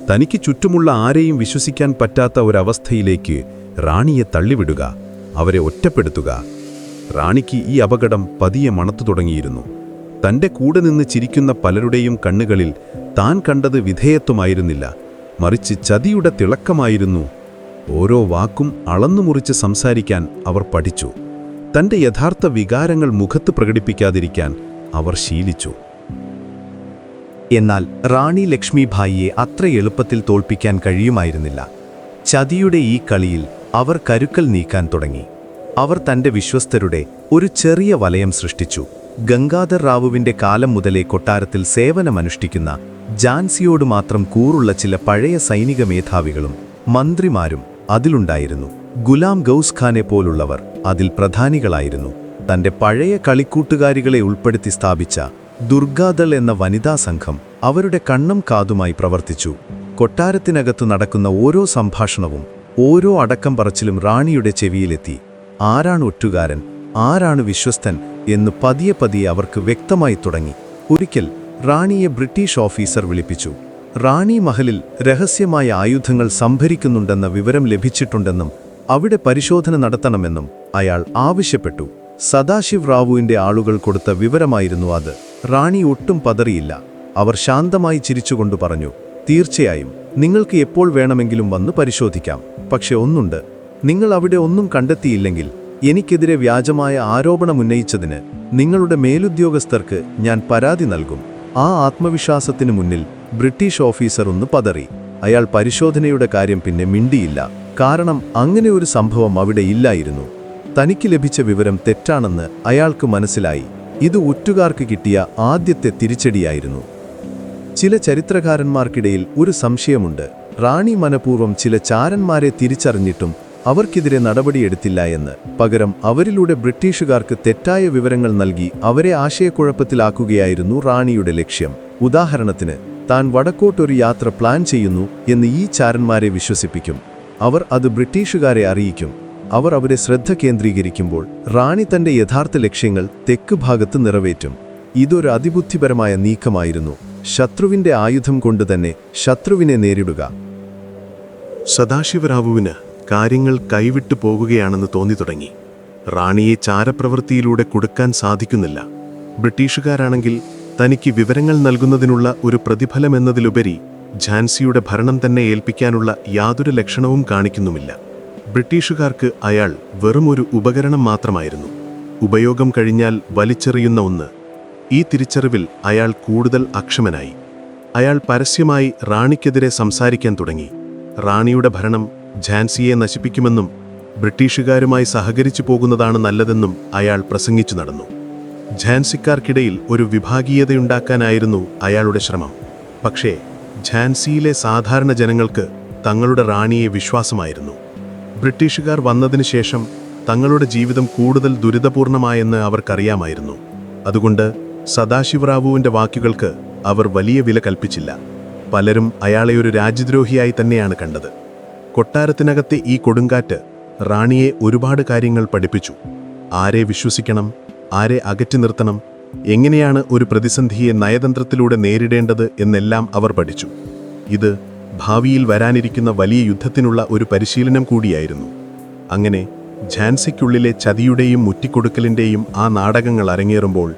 തനിക്ക് ചുറ്റുമുള്ള ആരെയും വിശ്വസിക്കാൻ പറ്റാത്ത ഒരവസ്ഥയിലേക്ക് റാണിയെ തള്ളിവിടുക, അവരെ ഒറ്റപ്പെടുത്തുക. റാണിക്ക് ഈ അപകടം പതിയെ മണത്തു തുടങ്ങിയിരുന്നു. തൻ്റെ കൂടെ നിന്ന് ചിരിക്കുന്ന പലരുടെയും കണ്ണുകളിൽ താൻ കണ്ടത് വിധേയത്വമായിരുന്നില്ല, മറിച്ച് ചതിയുടെ തിളക്കമായിരുന്നു. ഓരോ വാക്കും അളന്നുമുറിച്ച് സംസാരിക്കാൻ അവർ പഠിച്ചു. തൻ്റെ യഥാർത്ഥ വികാരങ്ങൾ മുഖത്ത് പ്രകടിപ്പിക്കാതിരിക്കാൻ അവർ ശീലിച്ചു. എന്നാൽ റാണി ലക്ഷ്മിഭായിയെ അത്ര എളുപ്പത്തിൽ തോൽപ്പിക്കാൻ കഴിയുമായിരുന്നില്ല. ചതിയുടെ ഈ കളിയിൽ അവർ കരുക്കൽ നീക്കാൻ തുടങ്ങി. അവർ തൻ്റെ വിശ്വസ്തരുടെ ഒരു ചെറിയ വലയം സൃഷ്ടിച്ചു. ഗംഗാധർ റാവുവിൻ്റെ കാലം മുതലേ കൊട്ടാരത്തിൽ സേവനമനുഷ്ഠിക്കുന്ന ഝാൻസിയോട് മാത്രം കൂറുള്ള ചില പഴയ സൈനിക മേധാവികളും മന്ത്രിമാരും അതിലുണ്ടായിരുന്നു. ഗുലാം ഗൗസ് ഖാനെ പോലുള്ളവർ അതിൽ പ്രധാനികളായിരുന്നു. തൻ്റെ പഴയ കളിക്കൂട്ടുകാരികളെ ഉൾപ്പെടുത്തി സ്ഥാപിച്ച ദുർഗാദൾ എന്ന വനിതാ സംഘം അവരുടെ കണ്ണും കാതുമായി പ്രവർത്തിച്ചു. കൊട്ടാരത്തിനകത്തു നടക്കുന്ന ഓരോ സംഭാഷണവും ഓരോ അടക്കം പറച്ചിലും റാണിയുടെ ചെവിയിലെത്തി. ആരാണ് ഒറ്റുകാരൻ, ആരാണ് വിശ്വസ്തൻ എന്ന് പതിയെ പതിയെ അവർക്ക് വ്യക്തമായി തുടങ്ങി. ഒരിക്കൽ റാണിയെ ബ്രിട്ടീഷ് ഓഫീസർ വിളിപ്പിച്ചു. റാണി മഹലിൽ രഹസ്യമായ ആയുധങ്ങൾ സംഭരിക്കുന്നുണ്ടെന്ന വിവരം ലഭിച്ചിട്ടുണ്ടെന്നും അവിടെ പരിശോധന നടത്തണമെന്നും അയാൾ ആവശ്യപ്പെട്ടു. സദാശിവ് റാവുവിൻ്റെ ആളുകൾ കൊടുത്ത വിവരമായിരുന്നു അത്. റാണി ഒട്ടും പതറിയില്ല. അവർ ശാന്തമായി ചിരിച്ചുകൊണ്ട് പറഞ്ഞു, തീർച്ചയായും നിങ്ങൾക്ക് എപ്പോൾ വേണമെങ്കിലും വന്ന് പരിശോധിക്കാം. പക്ഷെ ഒന്നുണ്ട്, നിങ്ങൾ അവിടെ ഒന്നും കണ്ടെത്തിയില്ലെങ്കിൽ എനിക്കെതിരെ വ്യാജമായ ആരോപണമുന്നയിച്ചതിന് നിങ്ങളുടെ മേലുദ്യോഗസ്ഥർക്ക് ഞാൻ പരാതി നൽകും. ആ ആത്മവിശ്വാസത്തിനു മുന്നിൽ ബ്രിട്ടീഷ് ഓഫീസർ ഒന്ന് പതറി. അയാൾ പരിശോധനയുടെ കാര്യം പിന്നെ മിണ്ടിയില്ല. കാരണം അങ്ങനെ ഒരു സംഭവം അവിടെ ഇല്ലായിരുന്നു. തനിക്ക് ലഭിച്ച വിവരം തെറ്റാണെന്ന് അയാൾക്ക് മനസ്സിലായി. ഇത് ഒറ്റുകാർക്ക് കിട്ടിയ ആദ്യത്തെ തിരിച്ചടിയായിരുന്നു. ചില ചരിത്രകാരന്മാർക്കിടയിൽ ഒരു സംശയമുണ്ട്. റാണി മനഃപൂർവ്വം ചില ചാരന്മാരെ തിരിച്ചറിഞ്ഞിട്ടും അവർക്കെതിരെ നടപടിയെടുത്തില്ല എന്ന്. പകരം അവരിലൂടെ ബ്രിട്ടീഷുകാർക്ക് തെറ്റായ വിവരങ്ങൾ നൽകി അവരെ ആശയക്കുഴപ്പത്തിലാക്കുകയായിരുന്നു റാണിയുടെ ലക്ഷ്യം. ഉദാഹരണത്തിന്, താൻ വടക്കോട്ടൊരു യാത്ര പ്ലാൻ ചെയ്യുന്നു എന്ന് ഈ ചാരന്മാരെ വിശ്വസിപ്പിക്കും. അവർ അത് ബ്രിട്ടീഷുകാരെ അറിയിക്കും. അവർ അവരെ ശ്രദ്ധ കേന്ദ്രീകരിക്കുമ്പോൾ റാണി തന്റെ യഥാർത്ഥ ലക്ഷ്യങ്ങൾ തെക്ക് ഭാഗത്ത് നിറവേറ്റും. ഇതൊരു അതിബുദ്ധിപരമായ നീക്കമായിരുന്നു. ശത്രുവിന്റെ ആയുധം കൊണ്ടുതന്നെ ശത്രുവിനെ നേരിടുക. സദാശിവറാവുവിന് കാര്യങ്ങൾ കൈവിട്ടു പോകുകയാണെന്ന് തോന്നി തുടങ്ങി. റാണിയെ ചാരപ്രവൃത്തിയിലൂടെ കൊടുക്കാൻ സാധിക്കുന്നില്ല. ബ്രിട്ടീഷുകാരാണെങ്കിൽ തനിക്ക് വിവരങ്ങൾ നൽകുന്നതിനുള്ള ഒരു പ്രതിഫലമെന്നതിലുപരി ഝാൻസിയുടെ ഭരണം തന്നെ ഏൽപ്പിക്കാനുള്ള യാതൊരു ലക്ഷണവും കാണിക്കുന്നുമില്ല. ബ്രിട്ടീഷുകാർക്ക് അയാൾ വെറുമൊരു ഉപകരണം മാത്രമായിരുന്നു, ഉപയോഗം കഴിഞ്ഞാൽ വലിച്ചെറിയുന്ന ഒന്ന്. ഈ തിരിച്ചറിവിൽ അയാൾ കൂടുതൽ അക്ഷമനായി. അയാൾ പരസ്യമായി റാണിക്കെതിരെ സംസാരിക്കാൻ തുടങ്ങി. റാണിയുടെ ഭരണം ഝാൻസിയെ നശിപ്പിക്കുമെന്നും ബ്രിട്ടീഷുകാരുമായി സഹകരിച്ചു പോകുന്നതാണ് നല്ലതെന്നും അയാൾ പ്രസംഗിച്ചു നടന്നു. ഝാൻസിക്കാർക്കിടയിൽ ഒരു വിഭാഗീയതയുണ്ടാക്കാനായിരുന്നു അയാളുടെ ശ്രമം. പക്ഷേ ഝാൻസിയിലെ സാധാരണ ജനങ്ങൾക്ക് തങ്ങളുടെ റാണിയെ വിശ്വാസമായിരുന്നു. ബ്രിട്ടീഷുകാർ വന്നതിനു ശേഷം തങ്ങളുടെ ജീവിതം കൂടുതൽ ദുരിതപൂർണമായെന്ന് അവർക്കറിയാമായിരുന്നു. അതുകൊണ്ട് സദാശിവറാവുവിൻ്റെ വാക്കുകൾക്ക് അവർ വലിയ വില കൽപ്പിച്ചില്ല. പലരും അയാളെ ഒരു രാജ്യദ്രോഹിയായി തന്നെയാണ് കണ്ടത്. കൊട്ടാരത്തിനകത്തെ ഈ കൊടുങ്കാറ്റ് റാണിയെ ഒരുപാട് കാര്യങ്ങൾ പഠിപ്പിച്ചു. ആരെ വിശ്വസിക്കണം, ആരെ അകറ്റി നിർത്തണം, എങ്ങനെയാണ് ഒരു പ്രതിസന്ധിയെ നയതന്ത്രത്തിലൂടെ നേരിടേണ്ടത് എന്നെല്ലാം അവർ പഠിച്ചു. ഇത് ഭാവിയിൽ വരാനിരിക്കുന്ന വലിയ യുദ്ധത്തിനുള്ള ഒരു പരിശീലനം കൂടിയായിരുന്നു. അങ്ങനെ ഝാൻസിക്കുള്ളിലെ ചതിയുടെയും മുറ്റിക്കൊടുക്കലിൻ്റെയും ആ നാടകങ്ങൾ അരങ്ങേറുമ്പോൾ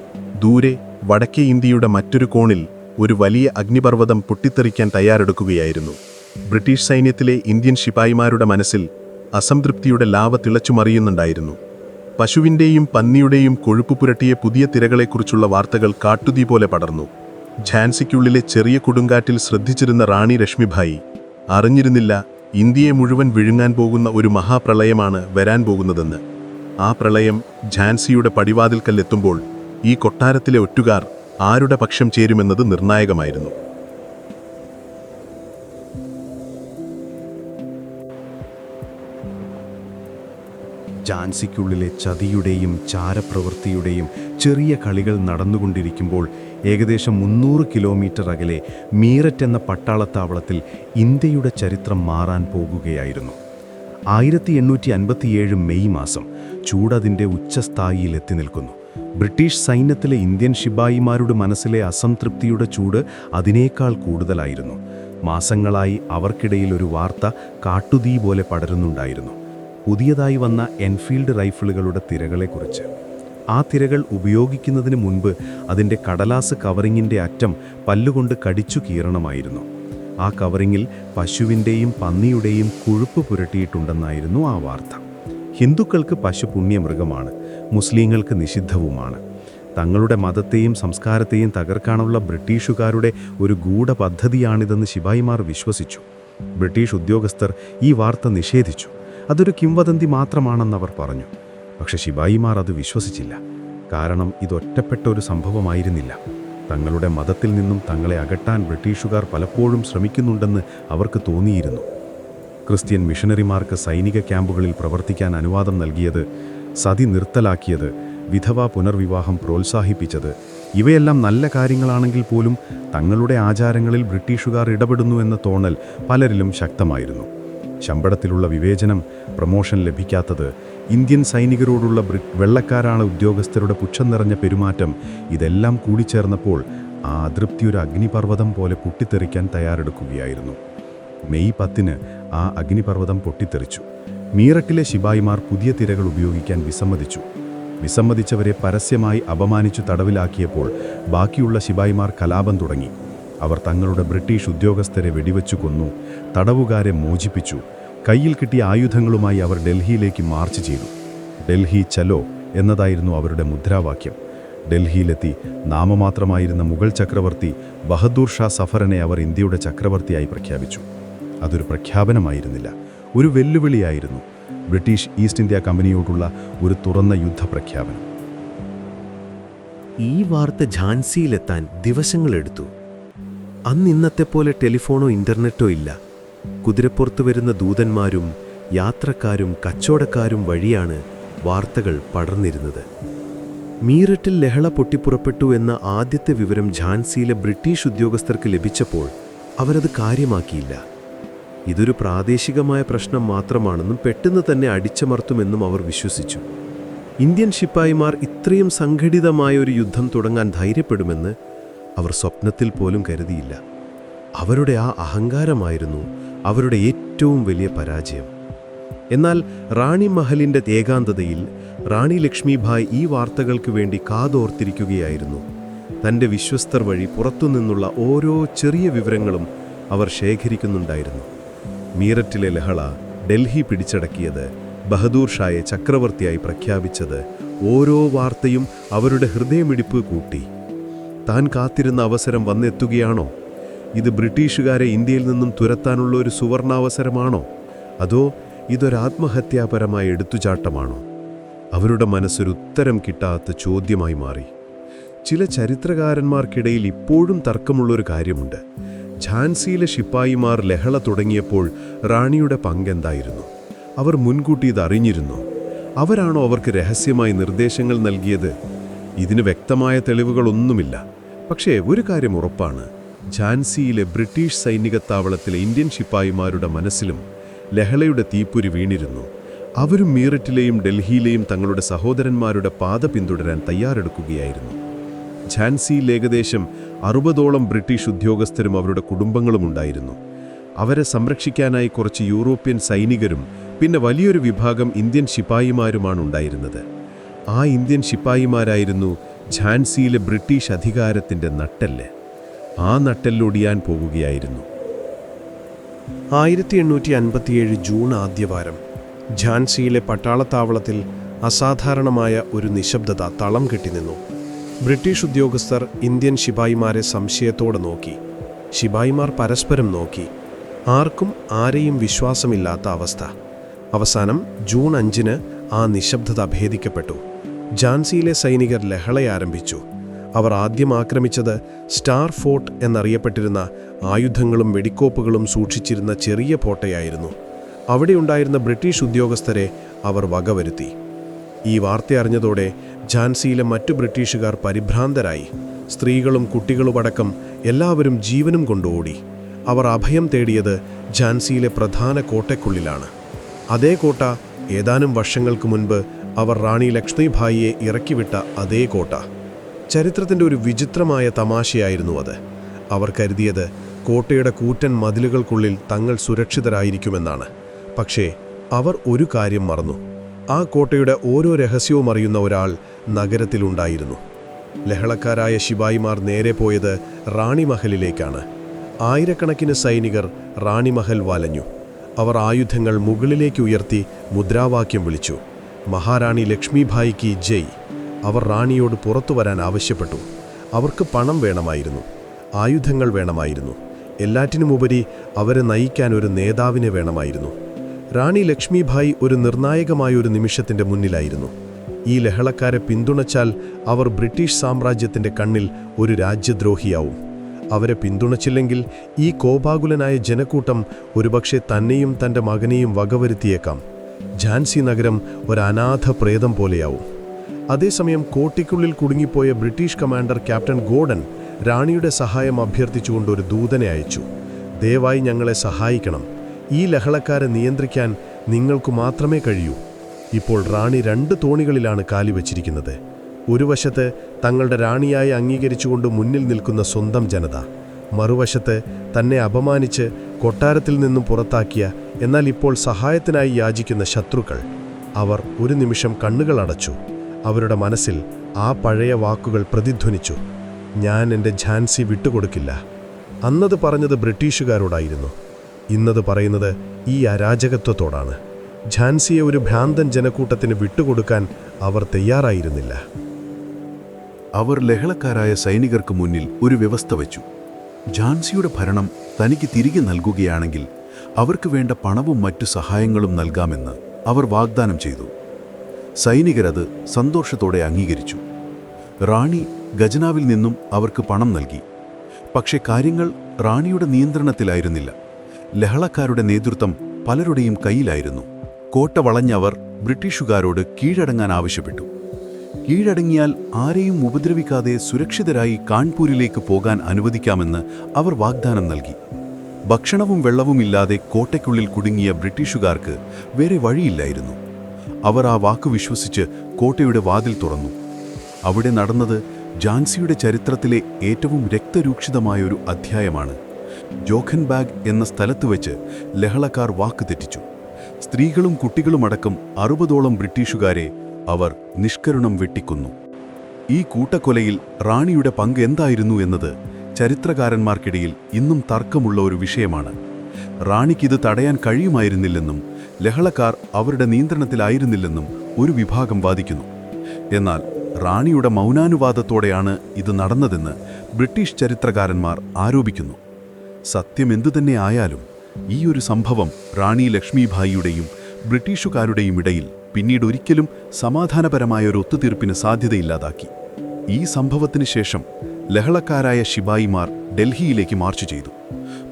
ദൂരെ വടക്കേ ഇന്ത്യയുടെ മറ്റൊരു കോണിൽ ഒരു വലിയ അഗ്നിപർവ്വതം പൊട്ടിത്തെറിക്കാൻ തയ്യാറെടുക്കുകയായിരുന്നു. ബ്രിട്ടീഷ് സൈന്യത്തിലെ ഇന്ത്യൻ ശിപായിമാരുടെ മനസ്സിൽ അസംതൃപ്തിയുടെ ലാവ തിളച്ചുമറിയുന്നുണ്ടായിരുന്നു. പശുവിൻ്റെയും പന്നിയുടെയും കൊഴുപ്പ് പുരട്ടിയ പുതിയ തിരകളെക്കുറിച്ചുള്ള വാർത്തകൾ കാട്ടുതീ പോലെ പടർന്നു. ഝാൻസിക്കുള്ളിലെ ചെറിയ കൊടുങ്കാറ്റിൽ ശ്രദ്ധിച്ചിരുന്ന റാണി ലക്ഷ്മിഭായി അറിഞ്ഞിരുന്നില്ല ഇന്ത്യയെ മുഴുവൻ വിഴുങ്ങാൻ പോകുന്ന ഒരു മഹാപ്രളയമാണ് വരാൻ പോകുന്നതെന്ന്. ആ പ്രളയം ഝാൻസിയുടെ പടിവാതിൽക്കലെത്തുമ്പോൾ ഈ കൊട്ടാരത്തിലെ ഒറ്റുകാർ ആരുടെ പക്ഷം ചേരുമെന്നത് നിർണായകമായിരുന്നു. ഝാൻസിക്കുള്ളിലെ ചതിയുടെയും ചാരപ്രവൃത്തിയുടെയും ചെറിയ കളികൾ നടന്നുകൊണ്ടിരിക്കുമ്പോൾ ഏകദേശം 300 കിലോമീറ്റർ അകലെ മീററ്റ് എന്ന പട്ടാളത്താവളത്തിൽ ഇന്ത്യയുടെ ചരിത്രം മാറാൻ പോകുകയായിരുന്നു. 1857 മെയ് മാസം ചൂടതിൻ്റെ ഉച്ചസ്ഥായിയിലെത്തി നിൽക്കുന്നു. ബ്രിട്ടീഷ് സൈന്യത്തിലെ ഇന്ത്യൻ ശിപായിമാരുടെ മനസ്സിലെ അസംതൃപ്തിയുടെ ചൂട് അതിനേക്കാൾ കൂടുതലായിരുന്നു. മാസങ്ങളായി അവർക്കിടയിൽ ഒരു വാർത്ത കാട്ടുതീ പോലെ പടരുന്നുണ്ടായിരുന്നു. പുതിയതായി വന്ന എൻഫീൽഡ് റൈഫിളുകളുടെ തിരകളെക്കുറിച്ച്. ആ തിരകൾ ഉപയോഗിക്കുന്നതിന് മുൻപ് അതിൻ്റെ കടലാസ് കവറിങ്ങിൻ്റെ അറ്റം പല്ലുകൊണ്ട് കടിച്ചു കീറണമായിരുന്നു. ആ കവറിങ്ങിൽ പശുവിൻ്റെയും പന്നിയുടെയും കൊഴുപ്പ് പുരട്ടിയിട്ടുണ്ടെന്നായിരുന്നു ആ വാർത്ത. ഹിന്ദുക്കൾക്ക് പശു പുണ്യമൃഗമാണ്, മുസ്ലിങ്ങൾക്ക് നിഷിദ്ധവുമാണ്. തങ്ങളുടെ മതത്തെയും സംസ്കാരത്തെയും തകർക്കാനുള്ള ബ്രിട്ടീഷുകാരുടെ ഒരു ഗൂഢപദ്ധതിയാണിതെന്ന് ശിപായിമാർ വിശ്വസിച്ചു. ബ്രിട്ടീഷ് ഉദ്യോഗസ്ഥർ ഈ വാർത്ത നിഷേധിച്ചു. അതൊരു കിംവദന്തി മാത്രമാണെന്നവർ പറഞ്ഞു. പക്ഷെ ശിപായിമാർ അത് വിശ്വസിച്ചില്ല. കാരണം ഇതൊറ്റപ്പെട്ട ഒരു സംഭവമായിരുന്നില്ല. തങ്ങളുടെ മതത്തിൽ നിന്നും തങ്ങളെ അകറ്റാൻ ബ്രിട്ടീഷുകാർ പലപ്പോഴും ശ്രമിക്കുന്നുണ്ടെന്ന് അവർക്ക് തോന്നിയിരുന്നു. ക്രിസ്ത്യൻ മിഷണറിമാർക്ക് സൈനിക ക്യാമ്പുകളിൽ പ്രവർത്തിക്കാൻ അനുവാദം നൽകിയത്, സതി നിർത്തലാക്കിയത്, വിധവാ പുനർവിവാഹം പ്രോത്സാഹിപ്പിച്ചത്, ഇവയെല്ലാം നല്ല കാര്യങ്ങളാണെങ്കിൽ പോലും തങ്ങളുടെ ആചാരങ്ങളിൽ ബ്രിട്ടീഷുകാർ ഇടപെടുന്നു എന്ന തോന്നൽ പലരിലും ശക്തമായിരുന്നു. ശമ്പളത്തിലുള്ള വിവേചനം, പ്രമോഷൻ ലഭിക്കാത്തത്, ഇന്ത്യൻ സൈനികരോടുള്ള വെള്ളക്കാരാണ് ഉദ്യോഗസ്ഥരുടെ പുച്ഛം നിറഞ്ഞ പെരുമാറ്റം, ഇതെല്ലാം കൂടിച്ചേർന്നപ്പോൾ ആ അതൃപ്തി ഒരു അഗ്നിപർവ്വതം പോലെ പൊട്ടിത്തെറിക്കാൻ തയ്യാറെടുക്കുകയായിരുന്നു. മെയ് 10 ആ അഗ്നിപർവ്വതം പൊട്ടിത്തെറിച്ചു. മീററ്റിലെ ശിപായിമാർ പുതിയ തിരകൾ ഉപയോഗിക്കാൻ വിസമ്മതിച്ചു. വിസമ്മതിച്ചവരെ പരസ്യമായി അപമാനിച്ചു തടവിലാക്കിയപ്പോൾ ബാക്കിയുള്ള ശിപായിമാർ കലാപം തുടങ്ങി. അവർ തങ്ങളുടെ ബ്രിട്ടീഷ് ഉദ്യോഗസ്ഥരെ വെടിവെച്ചു കൊന്നു, തടവുകാരെ മോചിപ്പിച്ചു. കയ്യിൽ കിട്ടിയ ആയുധങ്ങളുമായി അവർ ഡൽഹിയിലേക്ക് മാർച്ച് ചെയ്തു. ഡൽഹി ചലോ എന്നതായിരുന്നു അവരുടെ മുദ്രാവാക്യം. ഡൽഹിയിലെത്തി നാമമാത്രമായിരുന്ന മുഗൾ ചക്രവർത്തി ബഹദൂർ ഷാ സഫറിനെ അവർ ഇന്ത്യയുടെ ചക്രവർത്തിയായി പ്രഖ്യാപിച്ചു. അതൊരു പ്രഖ്യാപനമായിരുന്നില്ല, ഒരു വെല്ലുവിളിയായിരുന്നു. ബ്രിട്ടീഷ് ഈസ്റ്റ് ഇന്ത്യ കമ്പനിയോടുള്ള ഒരു തുറന്ന യുദ്ധപ്രഖ്യാപനം. ഈ വാർത്ത ഝാൻസിയിലെത്താൻ ദിവസങ്ങളെടുത്തു. അന്ന് ഇന്നത്തെ പോലെ ടെലിഫോണോ ഇൻ്റർനെറ്റോ ഇല്ല. കുതിരപ്പുറത്ത് വരുന്ന ദൂതന്മാരും യാത്രക്കാരും കച്ചവടക്കാരും വഴിയാണ് വാർത്തകൾ പടർന്നിരുന്നത്. മീററ്റിൽ ലഹള പൊട്ടിപ്പുറപ്പെട്ടു എന്ന ആദ്യത്തെ വിവരം ഝാൻസിയിലെ ബ്രിട്ടീഷ് ഉദ്യോഗസ്ഥർക്ക് ലഭിച്ചപ്പോൾ അവരത് കാര്യമാക്കിയില്ല. ഇതൊരു പ്രാദേശികമായ പ്രശ്നം മാത്രമാണെന്നും പെട്ടെന്ന് തന്നെ അടിച്ചമർത്തുമെന്നും അവർ വിശ്വസിച്ചു. ഇന്ത്യൻ ശിപ്പായിമാർ ഇത്രയും സംഘടിതമായ ഒരു യുദ്ധം തുടങ്ങാൻ ധൈര്യപ്പെടുമെന്ന് അവർ സ്വപ്നത്തിൽ പോലും കരുതിയില്ല. അവരുടെ ആ അഹങ്കാരമായിരുന്നു അവരുടെ ഏറ്റവും വലിയ പരാജയം. എന്നാൽ റാണി മഹലിൻ്റെ ഏകാന്തതയിൽ റാണി ലക്ഷ്മിഭായ് ഈ വാർത്തകൾക്ക് വേണ്ടി കാതോർത്തിരിക്കുകയായിരുന്നു. തൻ്റെ വിശ്വസ്തർ വഴി പുറത്തുനിന്നുള്ള ഓരോ ചെറിയ വിവരങ്ങളും അവർ ശേഖരിക്കുന്നുണ്ടായിരുന്നു. മീററ്റിലെ ലഹള, ഡൽഹി പിടിച്ചടക്കിയത്, ബഹദൂർ ഷായെ ചക്രവർത്തിയായി പ്രഖ്യാപിച്ചത്, ഓരോ വാർത്തയും അവരുടെ ഹൃദയമിടിപ്പ് കൂട്ടി. താൻ കാത്തിരുന്ന അവസരം വന്നെത്തുകയാണോ? ഇത് ബ്രിട്ടീഷുകാരെ ഇന്ത്യയിൽ നിന്നും തുരത്താനുള്ള ഒരു സുവർണാവസരമാണോ? അതോ ഇതൊരാത്മഹത്യാപരമായ എടുത്തുചാട്ടമാണോ? അവരുടെ മനസ്സൊരു ഉത്തരം കിട്ടാത്ത ചോദ്യമായി മാറി. ചില ചരിത്രകാരന്മാർക്കിടയിൽ ഇപ്പോഴും തർക്കമുള്ളൊരു കാര്യമുണ്ട്. ഝാൻസിയിലെ ശിപ്പായിമാർ ലഹള തുടങ്ങിയപ്പോൾ റാണിയുടെ പങ്കെന്തായിരുന്നു? അവർ മുൻകൂട്ടി ഇതറിഞ്ഞിരുന്നോ? അവരാണോ അവർക്ക് രഹസ്യമായി നിർദ്ദേശങ്ങൾ നൽകിയത്? ഇതിന് വ്യക്തമായ തെളിവുകളൊന്നുമില്ല. പക്ഷേ ഒരു കാര്യം ഉറപ്പാണ്, ഝാൻസിയിലെ ബ്രിട്ടീഷ് സൈനിക താവളത്തിലെ ഇന്ത്യൻ ശിപ്പായിമാരുടെ മനസ്സിലും ലഹളയുടെ തീപ്പൊരി വീണിരുന്നു. അവരും മീററ്റിലെയും ഡൽഹിയിലെയും തങ്ങളുടെ സഹോദരന്മാരുടെ പാത പിന്തുടരാൻ തയ്യാറെടുക്കുകയായിരുന്നു. ഝാൻസിയിൽ ഏകദേശം 60ഓളം ബ്രിട്ടീഷ് ഉദ്യോഗസ്ഥരും അവരുടെ കുടുംബങ്ങളും ഉണ്ടായിരുന്നു. അവരെ സംരക്ഷിക്കാനായി കുറച്ച് യൂറോപ്യൻ സൈനികരും പിന്നെ വലിയൊരു വിഭാഗം ഇന്ത്യൻ ശിപ്പായിമാരുമാണ് ഉണ്ടായിരുന്നത്. ആ ഇന്ത്യൻ ശിപ്പായിമാരായിരുന്നു ഝാൻസിയിലെ ബ്രിട്ടീഷ് അധികാരത്തിൻ്റെ നട്ടെല്ല്. ആ നട്ടെല്ലൊടിയാൻ പോകുകയായിരുന്നു. 1857 ജൂൺ ആദ്യവാരം ഝാൻസിയിലെ പട്ടാളത്താവളത്തിൽ അസാധാരണമായ ഒരു നിശബ്ദത തളം കെട്ടിനിന്നു. ബ്രിട്ടീഷ് ഉദ്യോഗസ്ഥർ ഇന്ത്യൻ ശിപായിമാരെ സംശയത്തോടെ നോക്കി. ശിപായിമാർ പരസ്പരം നോക്കി. ആർക്കും ആരെയും വിശ്വാസമില്ലാത്ത അവസ്ഥ. അവസാനം ജൂൺ 5 ആ നിശബ്ദത ഭേദിക്കപ്പെട്ടു. ഝാൻസിയിലെ സൈനികർ ലഹളയാരംഭിച്ചു. അവർ ആദ്യം ആക്രമിച്ചത് സ്റ്റാർ ഫോർട്ട് എന്നറിയപ്പെട്ടിരുന്ന ആയുധങ്ങളും വെടിക്കോപ്പുകളും സൂക്ഷിച്ചിരുന്ന ചെറിയ കോട്ടയായിരുന്നു. അവിടെയുണ്ടായിരുന്ന ബ്രിട്ടീഷ് ഉദ്യോഗസ്ഥരെ അവർ വകവരുത്തി. ഈ വാർത്ത അറിഞ്ഞതോടെ ഝാൻസിയിലെ മറ്റു ബ്രിട്ടീഷുകാർ പരിഭ്രാന്തരായി. സ്ത്രീകളും കുട്ടികളുമടക്കം എല്ലാവരും ജീവനും കൊണ്ടുപോടി. അവർ അഭയം തേടിയത് ഝാൻസിയിലെ പ്രധാന കോട്ടയ്ക്കുള്ളിലാണ്. അതേ കോട്ട, ഏതാനും വർഷങ്ങൾക്ക് മുൻപ് അവർ റാണി ലക്ഷ്മിഭായിയെ ഇറക്കിവിട്ട അതേ കോട്ട. ചരിത്രത്തിൻ്റെ ഒരു വിചിത്രമായ തമാശയായിരുന്നു അത്. അവർ കരുതിയത് കോട്ടയുടെ കൂറ്റൻ മതിലുകൾക്കുള്ളിൽ തങ്ങൾ സുരക്ഷിതരായിരിക്കുമെന്നാണ്. പക്ഷേ അവർ ഒരു കാര്യം മറന്നു. ആ കോട്ടയുടെ ഓരോ രഹസ്യവും അറിയുന്ന ഒരാൾ നഗരത്തിലുണ്ടായിരുന്നു. ലഹളക്കാരായ ശിപായിമാർ നേരെ പോയത് റാണി മഹലിലേക്കാണ്. ആയിരക്കണക്കിന് സൈനികർ റാണി മഹൽ വലഞ്ഞു. അവർ ആയുധങ്ങൾ മുകളിലേക്ക് ഉയർത്തി മുദ്രാവാക്യം വിളിച്ചു. മഹാറാണി ലക്ഷ്മിഭായിക്ക് ജയ്. അവർ റാണിയോട് പുറത്തു വരാൻ ആവശ്യപ്പെട്ടു. അവർക്ക് പണം വേണമായിരുന്നു, ആയുധങ്ങൾ വേണമായിരുന്നു. എല്ലാറ്റിനുമുപരി അവരെ നയിക്കാൻ ഒരു നേതാവിനെ വേണമായിരുന്നു. റാണി ലക്ഷ്മിഭായി ഒരു നിർണായകമായൊരു നിമിഷത്തിൻ്റെ മുന്നിലായിരുന്നു. ഈ ലഹളക്കാരെ പിന്തുണച്ചാൽ അവർ ബ്രിട്ടീഷ് സാമ്രാജ്യത്തിൻ്റെ കണ്ണിൽ ഒരു രാജ്യദ്രോഹിയാവും. അവരെ പിന്തുണച്ചില്ലെങ്കിൽ ഈ കോപാകുലനായ ജനക്കൂട്ടം ഒരുപക്ഷെ തന്നെയും തൻ്റെ മകനെയും വകവരുത്തിയേക്കാം. ഝാൻസി നഗരം ഒരു അനാഥ പ്രേതം പോലെയാവും. അതേസമയം കോട്ടയ്ക്കുള്ളിൽ കുടുങ്ങിപ്പോയ ബ്രിട്ടീഷ് കമാൻഡർ ക്യാപ്റ്റൻ ഗോർഡൻ റാണിയുടെ സഹായം അഭ്യർത്ഥിച്ചുകൊണ്ട് ഒരു ദൂതനെ അയച്ചു. ദയവായി ഞങ്ങളെ സഹായിക്കണം. ഈ ലഹളക്കാരെ നിയന്ത്രിക്കാൻ നിങ്ങൾക്കു മാത്രമേ കഴിയൂ. ഇപ്പോൾ റാണി 2 തോണികളിലാണ് കാലിവച്ചിരിക്കുന്നത്. ഒരു വശത്ത് തങ്ങളുടെ റാണിയായി അംഗീകരിച്ചുകൊണ്ട് മുന്നിൽ നിൽക്കുന്ന സ്വന്തം ജനത, മറുവശത്ത് തന്നെ അപമാനിച്ച് കൊട്ടാരത്തിൽ നിന്നും പുറത്താക്കിയ എന്നാൽ ഇപ്പോൾ സഹായത്തിനായി യാചിക്കുന്ന ശത്രുക്കൾ. അവർ ഒരു നിമിഷം കണ്ണുകൾ അടച്ചു. അവരുടെ മനസ്സിൽ ആ പഴയ വാക്കുകൾ പ്രതിധ്വനിച്ചു. ഞാൻ എൻ്റെ ഝാൻസി വിട്ടുകൊടുക്കില്ല. അന്നത് പറഞ്ഞത് ബ്രിട്ടീഷുകാരോടായിരുന്നു. ഇന്നത് പറയുന്നത് ഈ അരാജകത്വത്തോടാണ്. ഝാൻസിയെ ഒരു ഭ്രാന്തൻ ജനക്കൂട്ടത്തിന് വിട്ടുകൊടുക്കാൻ അവർ തയ്യാറായിരുന്നില്ല. അവർ ലഹളക്കാരായ സൈനികർക്ക് മുന്നിൽ ഒരു വ്യവസ്ഥ വച്ചു. ഝാൻസിയുടെ ഭരണം തനിക്ക് തിരികെ നൽകുകയാണെങ്കിൽ അവർക്ക് വേണ്ട പണവും മറ്റു സഹായങ്ങളും നൽകാമെന്ന് അവർ വാഗ്ദാനം ചെയ്തു. സൈനികരത് സന്തോഷത്തോടെ അംഗീകരിച്ചു. റാണി ഖജനാവിൽ നിന്നും അവർക്ക് പണം നൽകി. പക്ഷേ കാര്യങ്ങൾ റാണിയുടെ നിയന്ത്രണത്തിലായിരുന്നില്ല. ലഹളക്കാരുടെ നേതൃത്വം പലരുടെയും കയ്യിലായിരുന്നു. കോട്ട വളഞ്ഞവർ ബ്രിട്ടീഷുകാരോട് കീഴടങ്ങാൻ ആവശ്യപ്പെട്ടു. കീഴടങ്ങിയാൽ ആരെയും ഉപദ്രവിക്കാതെ സുരക്ഷിതരായി കാൺപൂരിലേക്ക് പോകാൻ അനുവദിക്കാമെന്ന് അവർ വാഗ്ദാനം നൽകി. ഭക്ഷണവും വെള്ളവുമില്ലാതെ കോട്ടയ്ക്കുള്ളിൽ കുടുങ്ങിയ ബ്രിട്ടീഷുകാർക്ക് വേറെ വഴിയില്ലായിരുന്നു. അവർ ആ വാക്കു വിശ്വസിച്ച് കോട്ടയുടെ വാതിൽ തുറന്നു. അവിടെ നടന്നത് ഝാൻസിയുടെ ചരിത്രത്തിലെ ഏറ്റവും രക്തരൂക്ഷിതമായൊരു അധ്യായമാണ്. ജോഖൻബാഗ് എന്ന സ്ഥലത്ത് വെച്ച് ലഹളക്കാർ വാക്ക് തെറ്റിച്ചു. സ്ത്രീകളും കുട്ടികളുമടക്കം 60ഓളം ബ്രിട്ടീഷുകാരെ അവർ നിഷ്കരുണം വെട്ടിക്കൊന്നു. ഈ കൂട്ടക്കൊലയിൽ റാണിയുടെ പങ്ക് എന്തായിരുന്നു എന്നത് ചരിത്രകാരന്മാർക്കിടയിൽ ഇന്നും തർക്കമുള്ള ഒരു വിഷയമാണ്. റാണിക്കിത് തടയാൻ കഴിയുമായിരുന്നില്ലെന്നും ലഹളക്കാർ അവരുടെ നിയന്ത്രണത്തിലായിരുന്നില്ലെന്നും ഒരു വിഭാഗം വാദിക്കുന്നു. എന്നാൽ റാണിയുടെ മൗനാനുവാദത്തോടെയാണ് ഇത് നടന്നതെന്ന് ബ്രിട്ടീഷ് ചരിത്രകാരന്മാർ ആരോപിക്കുന്നു. സത്യം എന്തുതന്നെ ആയാലും ഈ ഒരു സംഭവം റാണി ലക്ഷ്മിഭായിയുടെയും ബ്രിട്ടീഷുകാരുടെയും ഇടയിൽ പിന്നീട് ഒരിക്കലും സമാധാനപരമായൊരു ഒത്തുതീർപ്പിന് സാധ്യതയില്ലാതാക്കി. ഈ സംഭവത്തിന് ശേഷം ലഹളക്കാരായ ശിപായിമാർ ഡൽഹിയിലേക്ക് മാർച്ച് ചെയ്തു.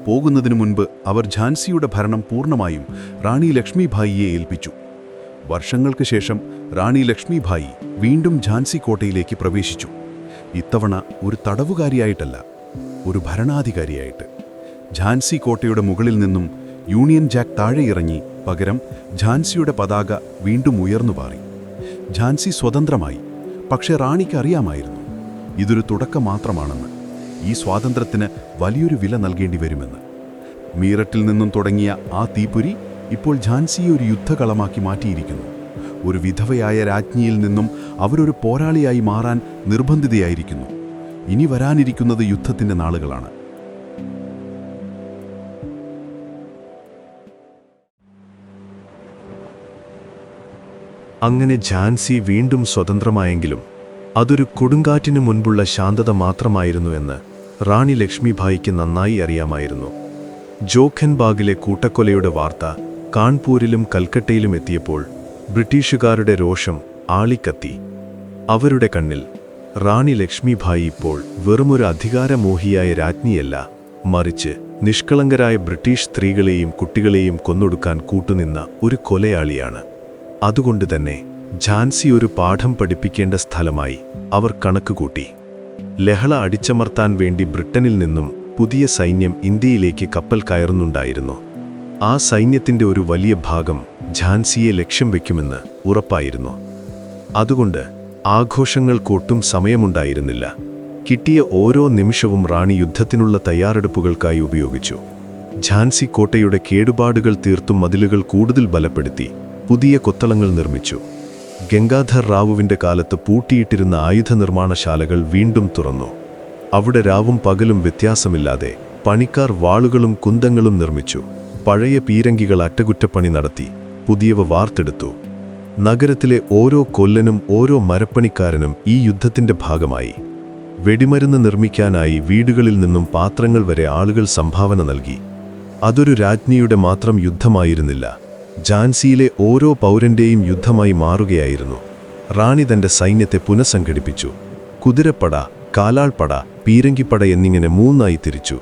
പോകുന്നതിനു മുൻപ് അവർ ഝാൻസിയുടെ ഭരണം പൂർണ്ണമായും റാണി ലക്ഷ്മിഭായിയെ ഏൽപ്പിച്ചു. വർഷങ്ങൾക്ക് ശേഷം റാണി ലക്ഷ്മിഭായി വീണ്ടും ഝാൻസി കോട്ടയിലേക്ക് പ്രവേശിച്ചു. ഇത്തവണ ഒരു തടവുകാരിയായിട്ടല്ല, ഒരു ഭരണാധികാരിയായിട്ട്. ഝാൻസി കോട്ടയുടെ മുകളിൽ നിന്നും യൂണിയൻ ജാക്ക് താഴെ ഇറങ്ങി പകരം ഝാൻസിയുടെ പതാക വീണ്ടും ഉയർന്നു പാറി. ഝാൻസി സ്വതന്ത്രമായി. പക്ഷേ റാണിക്ക് അറിയാമായിരുന്നു ഇതൊരു തുടക്കം മാത്രമാണെന്ന്. ഈ സ്വാതന്ത്ര്യത്തിന് വലിയൊരു വില നൽകേണ്ടി വരുമെന്ന്. മീററ്റിൽ നിന്നും തുടങ്ങിയ ആ തീപ്പൊരി ഇപ്പോൾ ഝാൻസിയെ ഒരു യുദ്ധകളമാക്കി മാറ്റിയിരിക്കുന്നു. ഒരു വിധവയായ രാജ്ഞിയിൽ നിന്നും അവരൊരു പോരാളിയായി മാറാൻ നിർബന്ധിതയായിരിക്കുന്നു. ഇനി വരാനിരിക്കുന്നത് യുദ്ധത്തിൻ്റെ നാളുകളാണ്. അങ്ങനെ ഝാൻസി വീണ്ടും സ്വതന്ത്രമായെങ്കിലും അതൊരു കൊടുങ്കാറ്റിനു മുൻപുള്ള ശാന്തത മാത്രമായിരുന്നു എന്ന് റാണി ലക്ഷ്മിഭായിക്ക് നന്നായി അറിയാമായിരുന്നു. ജോഖൻബാഗിലെ കൂട്ടക്കൊലയുടെ വാർത്ത കാൺപൂരിലും കൽക്കട്ടയിലും എത്തിയപ്പോൾ ബ്രിട്ടീഷുകാരുടെ രോഷം ആളിക്കത്തി. അവരുടെ കണ്ണിൽ റാണി ലക്ഷ്മിഭായി ഇപ്പോൾ വെറുമൊരു അധികാരമോഹിയായ രാജ്ഞിയല്ല, മറിച്ച് നിഷ്കളങ്കരായ ബ്രിട്ടീഷ് സ്ത്രീകളെയും കുട്ടികളെയും കൊന്നൊടുക്കാൻ കൂട്ടുനിന്ന ഒരു കൊലയാളിയാണ്. അതുകൊണ്ട് തന്നെ ഝാൻസി ഒരു പാഠം പഠിപ്പിക്കേണ്ട സ്ഥലമായി അവർ കണക്കുകൂട്ടി. ലഹള അടിച്ചമർത്താൻ വേണ്ടി ബ്രിട്ടനിൽ നിന്നും പുതിയ സൈന്യം ഇന്ത്യയിലേക്ക് കപ്പൽ കയറുന്നുണ്ടായിരുന്നു. ആ സൈന്യത്തിൻ്റെ ഒരു വലിയ ഭാഗം ഝാൻസിയെ ലക്ഷ്യം വയ്ക്കുമെന്ന് ഉറപ്പായിരുന്നു. അതുകൊണ്ട് ആഘോഷങ്ങൾക്കൊട്ടും സമയമുണ്ടായിരുന്നില്ല. കിട്ടിയ ഓരോ നിമിഷവും റാണി യുദ്ധത്തിനുള്ള തയ്യാറെടുപ്പുകൾക്കായി ഉപയോഗിച്ചു. ഝാൻസി കോട്ടയുടെ കേടുപാടുകൾ തീർത്തും മതിലുകൾ കൂടുതൽ ബലപ്പെടുത്തി പുതിയ കൊത്തളങ്ങൾ നിർമ്മിച്ചു. ഗംഗാധർ റാവുവിൻ്റെ കാലത്ത് പൂട്ടിയിട്ടിരുന്ന ആയുധ നിർമ്മാണശാലകൾ വീണ്ടും തുറന്നു. അവിടെ രാവും പകലും വ്യത്യാസമില്ലാതെ പണിക്കാർ വാളുകളും കുന്തങ്ങളും നിർമ്മിച്ചു. പഴയ പീരങ്കികൾ അറ്റകുറ്റപ്പണി നടത്തി പുതിയവ വാർത്തെടുത്തു. നഗരത്തിലെ ഓരോ കൊല്ലനും ഓരോ മരപ്പണിക്കാരനും ഈ യുദ്ധത്തിൻ്റെ ഭാഗമായി. വെടിമരുന്ന് നിർമ്മിക്കാനായി വീടുകളിൽ നിന്നും പാത്രങ്ങൾ വരെ ആളുകൾ സംഭാവന നൽകി. അതൊരു രാജ്ഞിയുടെ മാത്രം യുദ്ധമായിരുന്നില്ല, ഝാൻസിയിലെ ഓരോ പൗരന്റെയും യുദ്ധമായി മാറുകയായിരുന്നു. റാണി തന്റെ സൈന്യത്തെ പുനഃസംഘടിപ്പിച്ചു. കുതിരപ്പട, കാലാൾപ്പട, പീരങ്കിപ്പട എന്നിങ്ങനെ മൂന്നായി തിരിച്ചു.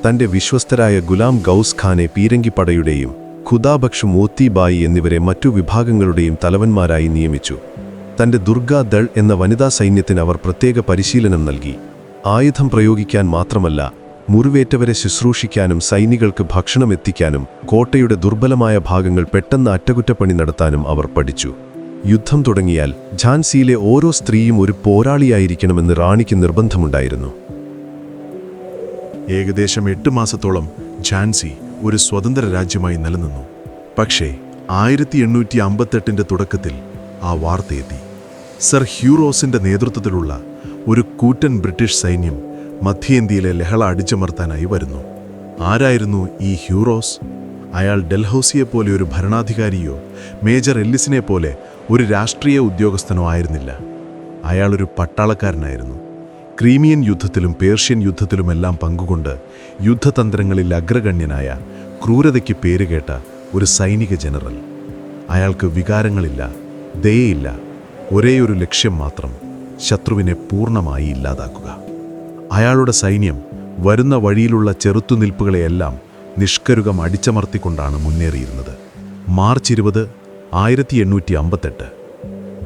തന്റെ വിശ്വസ്തരായ ഗുലാം ഗൗസ് ഖാനെ പീരങ്കിപ്പടയുടെയും ഖുദാബക്ഷ് മോത്തിബായി എന്നിവരെ മറ്റു വിഭാഗങ്ങളുടെയും തലവന്മാരായി നിയമിച്ചു. തന്റെ ദുർഗാ ദൾ എന്ന വനിതാ സൈന്യത്തിന് അവർ പ്രത്യേക പരിശീലനം നൽകി. ആയുധം പ്രയോഗിക്കാൻ മാത്രമല്ല, മുറിവേറ്റവരെ ശുശ്രൂഷിക്കാനും സൈനികൾക്ക് ഭക്ഷണം എത്തിക്കാനും കോട്ടയുടെ ദുർബലമായ ഭാഗങ്ങൾ പെട്ടെന്ന് അറ്റകുറ്റപ്പണി നടത്താനും അവർ പഠിച്ചു. യുദ്ധം തുടങ്ങിയാൽ ഝാൻസിയിലെ ഓരോ സ്ത്രീയും ഒരു പോരാളിയായിരിക്കണമെന്ന് റാണിക്ക് നിർബന്ധമുണ്ടായിരുന്നു. ഏകദേശം 8 മാസത്തോളം ഝാൻസി ഒരു സ്വതന്ത്ര രാജ്യമായി നിലനിന്നു. പക്ഷേ 1858 തുടക്കത്തിൽ ആ വാർത്തയെത്തി. സർ ഹ്യൂറോസിന്റെ നേതൃത്വത്തിലുള്ള ഒരു കൂറ്റൻ ബ്രിട്ടീഷ് സൈന്യം മധ്യേന്ത്യയിലെ ലഹള അടിച്ചമർത്താനായി വരുന്നു. ആരായിരുന്നു ഈ ഹ്യൂറോസ്? അയാൾ ഡൽഹൌസിയെപ്പോലെ ഒരു ഭരണാധികാരിയോ മേജർ എല്ലിസിനെ പോലെ ഒരു രാഷ്ട്രീയ ഉദ്യോഗസ്ഥനോ ആയിരുന്നില്ല. അയാളൊരു പട്ടാളക്കാരനായിരുന്നു. ക്രീമിയൻ യുദ്ധത്തിലും പേർഷ്യൻ യുദ്ധത്തിലുമെല്ലാം പങ്കുകൊണ്ട് യുദ്ധതന്ത്രങ്ങളിൽ അഗ്രഗണ്യനായ, ക്രൂരതയ്ക്ക് പേരുകേട്ട ഒരു സൈനിക ജനറൽ. അയാൾക്ക് വികാരങ്ങളില്ല, ദയയില്ല, ഒരേയൊരു ലക്ഷ്യം മാത്രം: ശത്രുവിനെ പൂർണ്ണമായി ഇല്ലാതാക്കുക. അയാളുടെ സൈന്യം വരുന്ന വഴിയിലുള്ള ചെറുത്തുനിൽപ്പുകളെയെല്ലാം നിഷ്കരുകം അടിച്ചമർത്തിക്കൊണ്ടാണ് മുന്നേറിയിരുന്നത്. മാർച്ച് 20, 1858.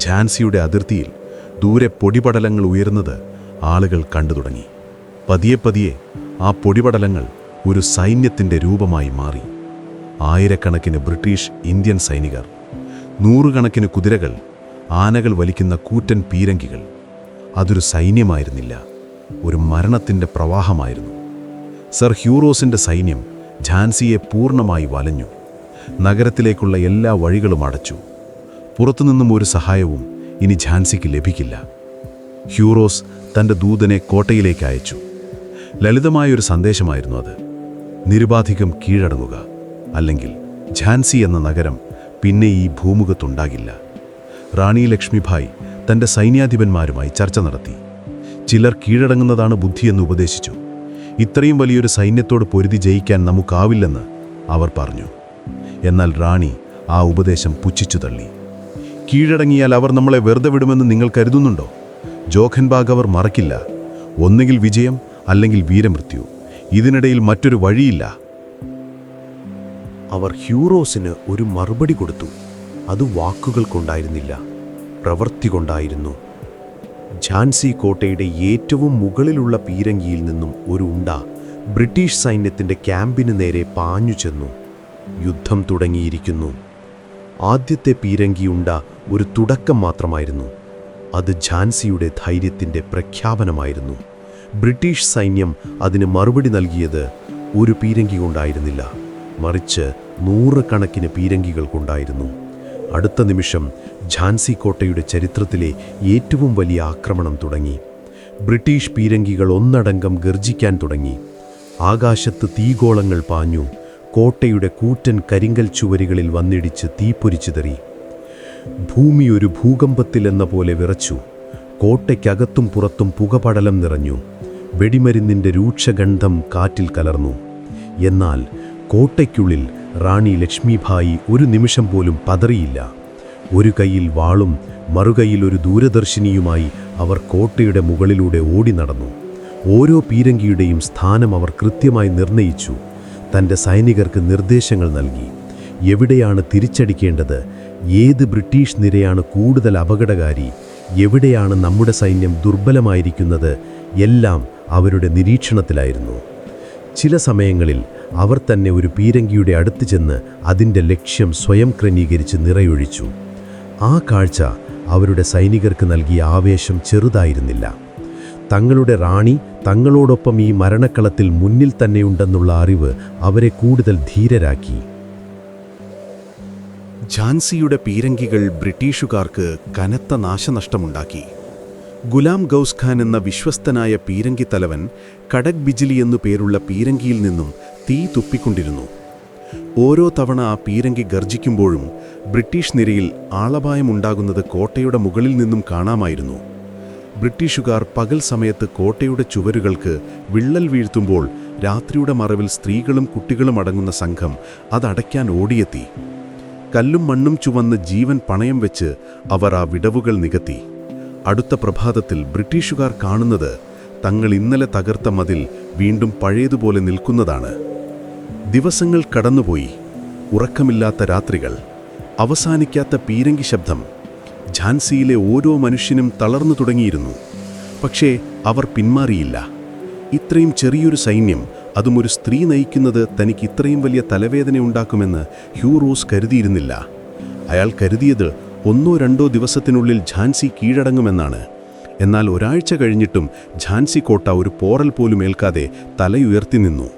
ഝാൻസിയുടെ അതിർത്തിയിൽ ദൂരെ പൊടിപടലങ്ങൾ ഉയരുന്നത് ആളുകൾ കണ്ടു തുടങ്ങി. പതിയെ പതിയെ ആ പൊടിപടലങ്ങൾ ഒരു സൈന്യത്തിൻ്റെ രൂപമായി മാറി. ആയിരക്കണക്കിന് ബ്രിട്ടീഷ് ഇന്ത്യൻ സൈനികർ, നൂറുകണക്കിന് കുതിരകൾ, ആനകൾ വലിക്കുന്ന കൂറ്റൻ പീരങ്കികൾ. അതൊരു സൈന്യമായിരുന്നില്ല, ഒരു മരണത്തിൻ്റെ പ്രവാഹമായിരുന്നു. സർ ഹ്യൂറോസിൻ്റെ സൈന്യം ഝാൻസിയെ പൂർണ്ണമായി വലഞ്ഞു. നഗരത്തിലേക്കുള്ള എല്ലാ വഴികളും അടച്ചു. പുറത്തുനിന്നും ഒരു സഹായവും ഇനി ഝാൻസിക്ക് ലഭിക്കില്ല. ഹ്യൂറോസ് തൻ്റെ ദൂതനെ കോട്ടയിലേക്ക് അയച്ചു. ലളിതമായൊരു സന്ദേശമായിരുന്നു അത്: നിരുപാധികം കീഴടങ്ങുക, അല്ലെങ്കിൽ ഝാൻസി എന്ന നഗരം പിന്നെ ഈ ഭൂമുഖത്തുണ്ടാകില്ല. റാണി ലക്ഷ്മിഭായ് തൻ്റെ സൈന്യാധിപന്മാരുമായി ചർച്ച നടത്തി. ചിലർ കീഴടങ്ങുന്നതാണ് ബുദ്ധിയെന്ന് ഉപദേശിച്ചു. ഇത്രയും വലിയൊരു സൈന്യത്തോട് പൊരുതി ജയിക്കാൻ നമുക്കാവില്ലെന്ന് അവർ പറഞ്ഞു. എന്നാൽ റാണി ആ ഉപദേശം പുച്ഛിച്ചു തള്ളി. കീഴടങ്ങിയാൽ അവർ നമ്മളെ വെറുതെ വിടുമെന്ന് നിങ്ങൾ കരുതുന്നുണ്ടോ? ജോഖൻബാഗ് അവർ മറക്കില്ല. ഒന്നുകിൽ വിജയം, അല്ലെങ്കിൽ വീരമൃത്യു. ഇതിനിടയിൽ മറ്റൊരു വഴിയില്ല. അവർ ഹ്യൂറോസിന് ഒരു മറുപടി കൊടുത്തു. അത് വാക്കുകൾ കൊണ്ടായിരുന്നില്ല, പ്രവൃത്തി കൊണ്ടായിരുന്നു. ഝാൻസി കോട്ടയുടെ ഏറ്റവും മുകളിലുള്ള പീരങ്കിയിൽ നിന്നും ഒരു ഉണ്ട ബ്രിട്ടീഷ് സൈന്യത്തിൻ്റെ ക്യാമ്പിന് നേരെ പാഞ്ഞു ചെന്നു. യുദ്ധം തുടങ്ങിയിരിക്കുന്നു. ആദ്യത്തെ പീരങ്കിയുണ്ട ഒരു തുടക്കം മാത്രമായിരുന്നു. അത് ഝാൻസിയുടെ ധൈര്യത്തിൻ്റെ പ്രഖ്യാപനമായിരുന്നു. ബ്രിട്ടീഷ് സൈന്യം അതിന് മറുപടി നൽകിയത് ഒരു പീരങ്കി കൊണ്ടായിരുന്നില്ല, മറിച്ച് നൂറുകണക്കിന് പീരങ്കികൾ കൊണ്ടായിരുന്നു. അടുത്ത നിമിഷം ഝാൻസി കോട്ടയുടെ ചരിത്രത്തിലെ ഏറ്റവും വലിയ ആക്രമണം തുടങ്ങി. ബ്രിട്ടീഷ് പീരങ്കികൾ ഒന്നടങ്കം ഗർജിക്കാൻ തുടങ്ങി. ആകാശത്ത് തീഗോളങ്ങൾ പാഞ്ഞു. കോട്ടയുടെ കൂറ്റൻ കരിങ്കൽ ചുവരുകളിൽ വന്നിടിച്ച് തീപ്പൊരിച്ചിതറി. ഭൂമി ഒരു ഭൂകമ്പത്തിലെന്ന പോലെ വിറച്ചു. കോട്ടയ്ക്കകത്തും പുറത്തും പുകപടലം നിറഞ്ഞു. വെടിമരുന്നിൻ്റെ രൂക്ഷഗന്ധം കാറ്റിൽ കലർന്നു. എന്നാൽ കോട്ടയ്ക്കുള്ളിൽ റാണി ലക്ഷ്മിഭായി ഒരു നിമിഷം പോലും പതറിയില്ല. ഒരു കൈയിൽ വാളും മറുകൈയിൽ ഒരു ദൂരദർശിനിയുമായി അവർ കോട്ടയുടെ മുകളിലൂടെ ഓടി നടന്നു. ഓരോ പീരങ്കിയുടെയും സ്ഥാനം അവർ കൃത്യമായി നിർണയിച്ചു. തൻ്റെ സൈനികർക്ക് നിർദ്ദേശങ്ങൾ നൽകി. എവിടെയാണ് തിരിച്ചടിക്കേണ്ടത്, ഏത് ബ്രിട്ടീഷ് നിരയാണ് കൂടുതൽ അപകടകാരി, എവിടെയാണ് നമ്മുടെ സൈന്യം ദുർബലമായിരിക്കുന്നത്, എല്ലാം അവരുടെ നിരീക്ഷണത്തിലായിരുന്നു. ചില സമയങ്ങളിൽ അവർ തന്നെ ഒരു പീരങ്കിയുടെ അടുത്ത് ചെന്ന് അതിൻ്റെ ലക്ഷ്യം സ്വയം ക്രമീകരിച്ച് നിറയൊഴിച്ചു. ആ കാഴ്ച അവരുടെ സൈനികർക്ക് നൽകിയ ആവേശം ചെറുതായിരുന്നില്ല. തങ്ങളുടെ റാണി തങ്ങളോടൊപ്പം ഈ മരണക്കളത്തിൽ മുന്നിൽ തന്നെയുണ്ടെന്നുള്ള അറിവ് അവരെ കൂടുതൽ ധീരരാക്കി. ഝാൻസിയുടെ പീരങ്കികൾ ബ്രിട്ടീഷുകാർക്ക് കനത്ത നാശനഷ്ടമുണ്ടാക്കി. ഗുലാം ഗൗസ് ഖാൻ എന്ന വിശ്വസ്തനായ പീരങ്കി തലവൻ കടക് ബിജിലി എന്നു പേരുള്ള പീരങ്കിയിൽ നിന്നും തീ തുപ്പിക്കൊണ്ടിരുന്നു. ഓരോ തവണ ആ പീരങ്കി ഗർജിക്കുമ്പോഴും ബ്രിട്ടീഷ് നിരയിൽ ആളപായമുണ്ടാകുന്നത് കോട്ടയുടെ മുകളിൽ നിന്നും കാണാമായിരുന്നു. ബ്രിട്ടീഷുകാർ പകൽ സമയത്ത് കോട്ടയുടെ ചുവരുകൾക്ക് വിള്ളൽ വീഴ്ത്തുമ്പോൾ രാത്രിയുടെ മറവിൽ സ്ത്രീകളും കുട്ടികളും അടങ്ങുന്ന സംഘം അതടയ്ക്കാൻ ഓടിയെത്തി. കല്ലും മണ്ണും ചുവന്ന് ജീവൻ പണയം വെച്ച് അവർ ആ വിടവുകൾ നികത്തി. അടുത്ത പ്രഭാതത്തിൽ ബ്രിട്ടീഷുകാർ കാണുന്നത് തങ്ങൾ ഇന്നലെ തകർത്ത മതിൽ വീണ്ടും പഴയതുപോലെ നിൽക്കുന്നതാണ്. ദിവസങ്ങൾ കടന്നുപോയി. ഉറക്കമില്ലാത്ത രാത്രികൾ, അവസാനിക്കാത്ത പീരങ്കി ശബ്ദം. ഝാൻസിയിലെ ഓരോ മനുഷ്യനും തളർന്നു തുടങ്ങിയിരുന്നു. പക്ഷേ അവർ പിന്മാറിയില്ല. ഇത്രയും ചെറിയൊരു സൈന്യം, അതും ഒരു സ്ത്രീ നയിക്കുന്നത് തനിക്ക് ഇത്രയും വലിയ തലവേദനയുണ്ടാക്കുമെന്ന് ഹ്യൂറോസ് കരുതിയിരുന്നില്ല. അയാൾ കരുതിയത് 1-2 ദിവസത്തിനുള്ളിൽ ഝാൻസി കീഴടങ്ങുമെന്നാണ്. എന്നാൽ ഒരാഴ്ച കഴിഞ്ഞിട്ടും ഝാൻസി കോട്ട ഒരു പോറൽ പോലും ഏൽക്കാതെ തലയുയർത്തി നിന്നു.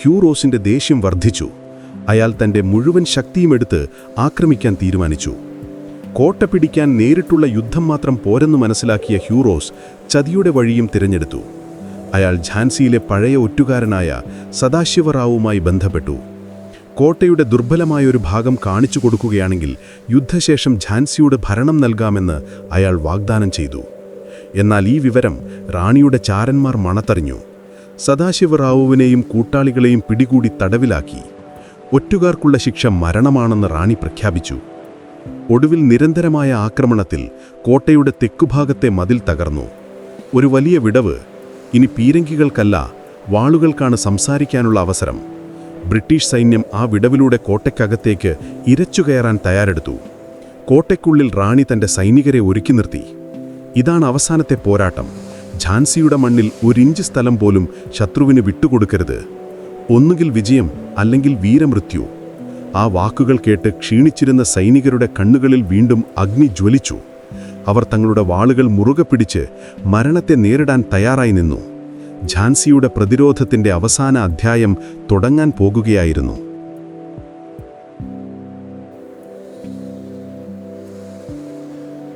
ഹ്യൂറോസിൻ്റെ ദേഷ്യം വർദ്ധിച്ചു. അയാൾ തൻ്റെ മുഴുവൻ ശക്തിയുമെടുത്ത് ആക്രമിക്കാൻ തീരുമാനിച്ചു. കോട്ട പിടിക്കാൻ നേരിട്ടുള്ള യുദ്ധം മാത്രം പോരെന്ന് മനസ്സിലാക്കിയ ഹ്യൂറോസ് ചതിയുടെ വഴിയും തിരഞ്ഞെടുത്തു. അയാൾ ഝാൻസിയിലെ പഴയ ഒറ്റുകാരനായ സദാശിവറാവുമായി ബന്ധപ്പെട്ടു. കോട്ടയുടെ ദുർബലമായൊരു ഭാഗം കാണിച്ചു കൊടുക്കുകയാണെങ്കിൽ യുദ്ധശേഷം ഝാൻസിയുടെ ഭരണം നൽകാമെന്ന് അയാൾ വാഗ്ദാനം ചെയ്തു. എന്നാൽ ഈ വിവരം റാണിയുടെ ചാരന്മാർ മണത്തറിഞ്ഞു. സദാശിവറാവുവിനെയും കൂട്ടാളികളെയും പിടികൂടി തടവിലാക്കി. ഒറ്റുകാർക്കുള്ള ശിക്ഷ മരണമാണെന്ന് റാണി പ്രഖ്യാപിച്ചു. ഒടുവിൽ നിരന്തരമായ ആക്രമണത്തിൽ കോട്ടയുടെ തെക്കുഭാഗത്തെ മതിൽ തകർന്നു. ഒരു വലിയ വിടവ്. ഇനി പീരങ്കികൾക്കല്ല, വാളുകൾക്കാണ് സംസാരിക്കാനുള്ള അവസരം. ബ്രിട്ടീഷ് സൈന്യം ആ വിടവിലൂടെ കോട്ടയ്ക്കകത്തേക്ക് ഇരച്ചുകയറാൻ തയ്യാറെടുത്തു. കോട്ടയ്ക്കുള്ളിൽ റാണി തൻ്റെ സൈനികരെ ഒരുക്കി നിർത്തി. ഇതാണ് അവസാനത്തെ പോരാട്ടം. ഝാൻസിയുടെ മണ്ണിൽ ഒരിഞ്ച് സ്ഥലം പോലും ശത്രുവിന് വിട്ടുകൊടുക്കരുത്. ഒന്നുകിൽ വിജയം, അല്ലെങ്കിൽ വീരമൃത്യു. ആ വാക്കുകൾ കേട്ട് ക്ഷീണിച്ചിരുന്ന സൈനികരുടെ കണ്ണുകളിൽ വീണ്ടും അഗ്നി ജ്വലിച്ചു. അവർ തങ്ങളുടെ വാളുകൾ മുറുകെ പിടിച്ച് മരണത്തെ നേരിടാൻ തയ്യാറായി നിന്നു. ഝാൻസിയുടെ പ്രതിരോധത്തിൻ്റെ അവസാന അധ്യായം തുടങ്ങാൻ പോകുകയായിരുന്നു.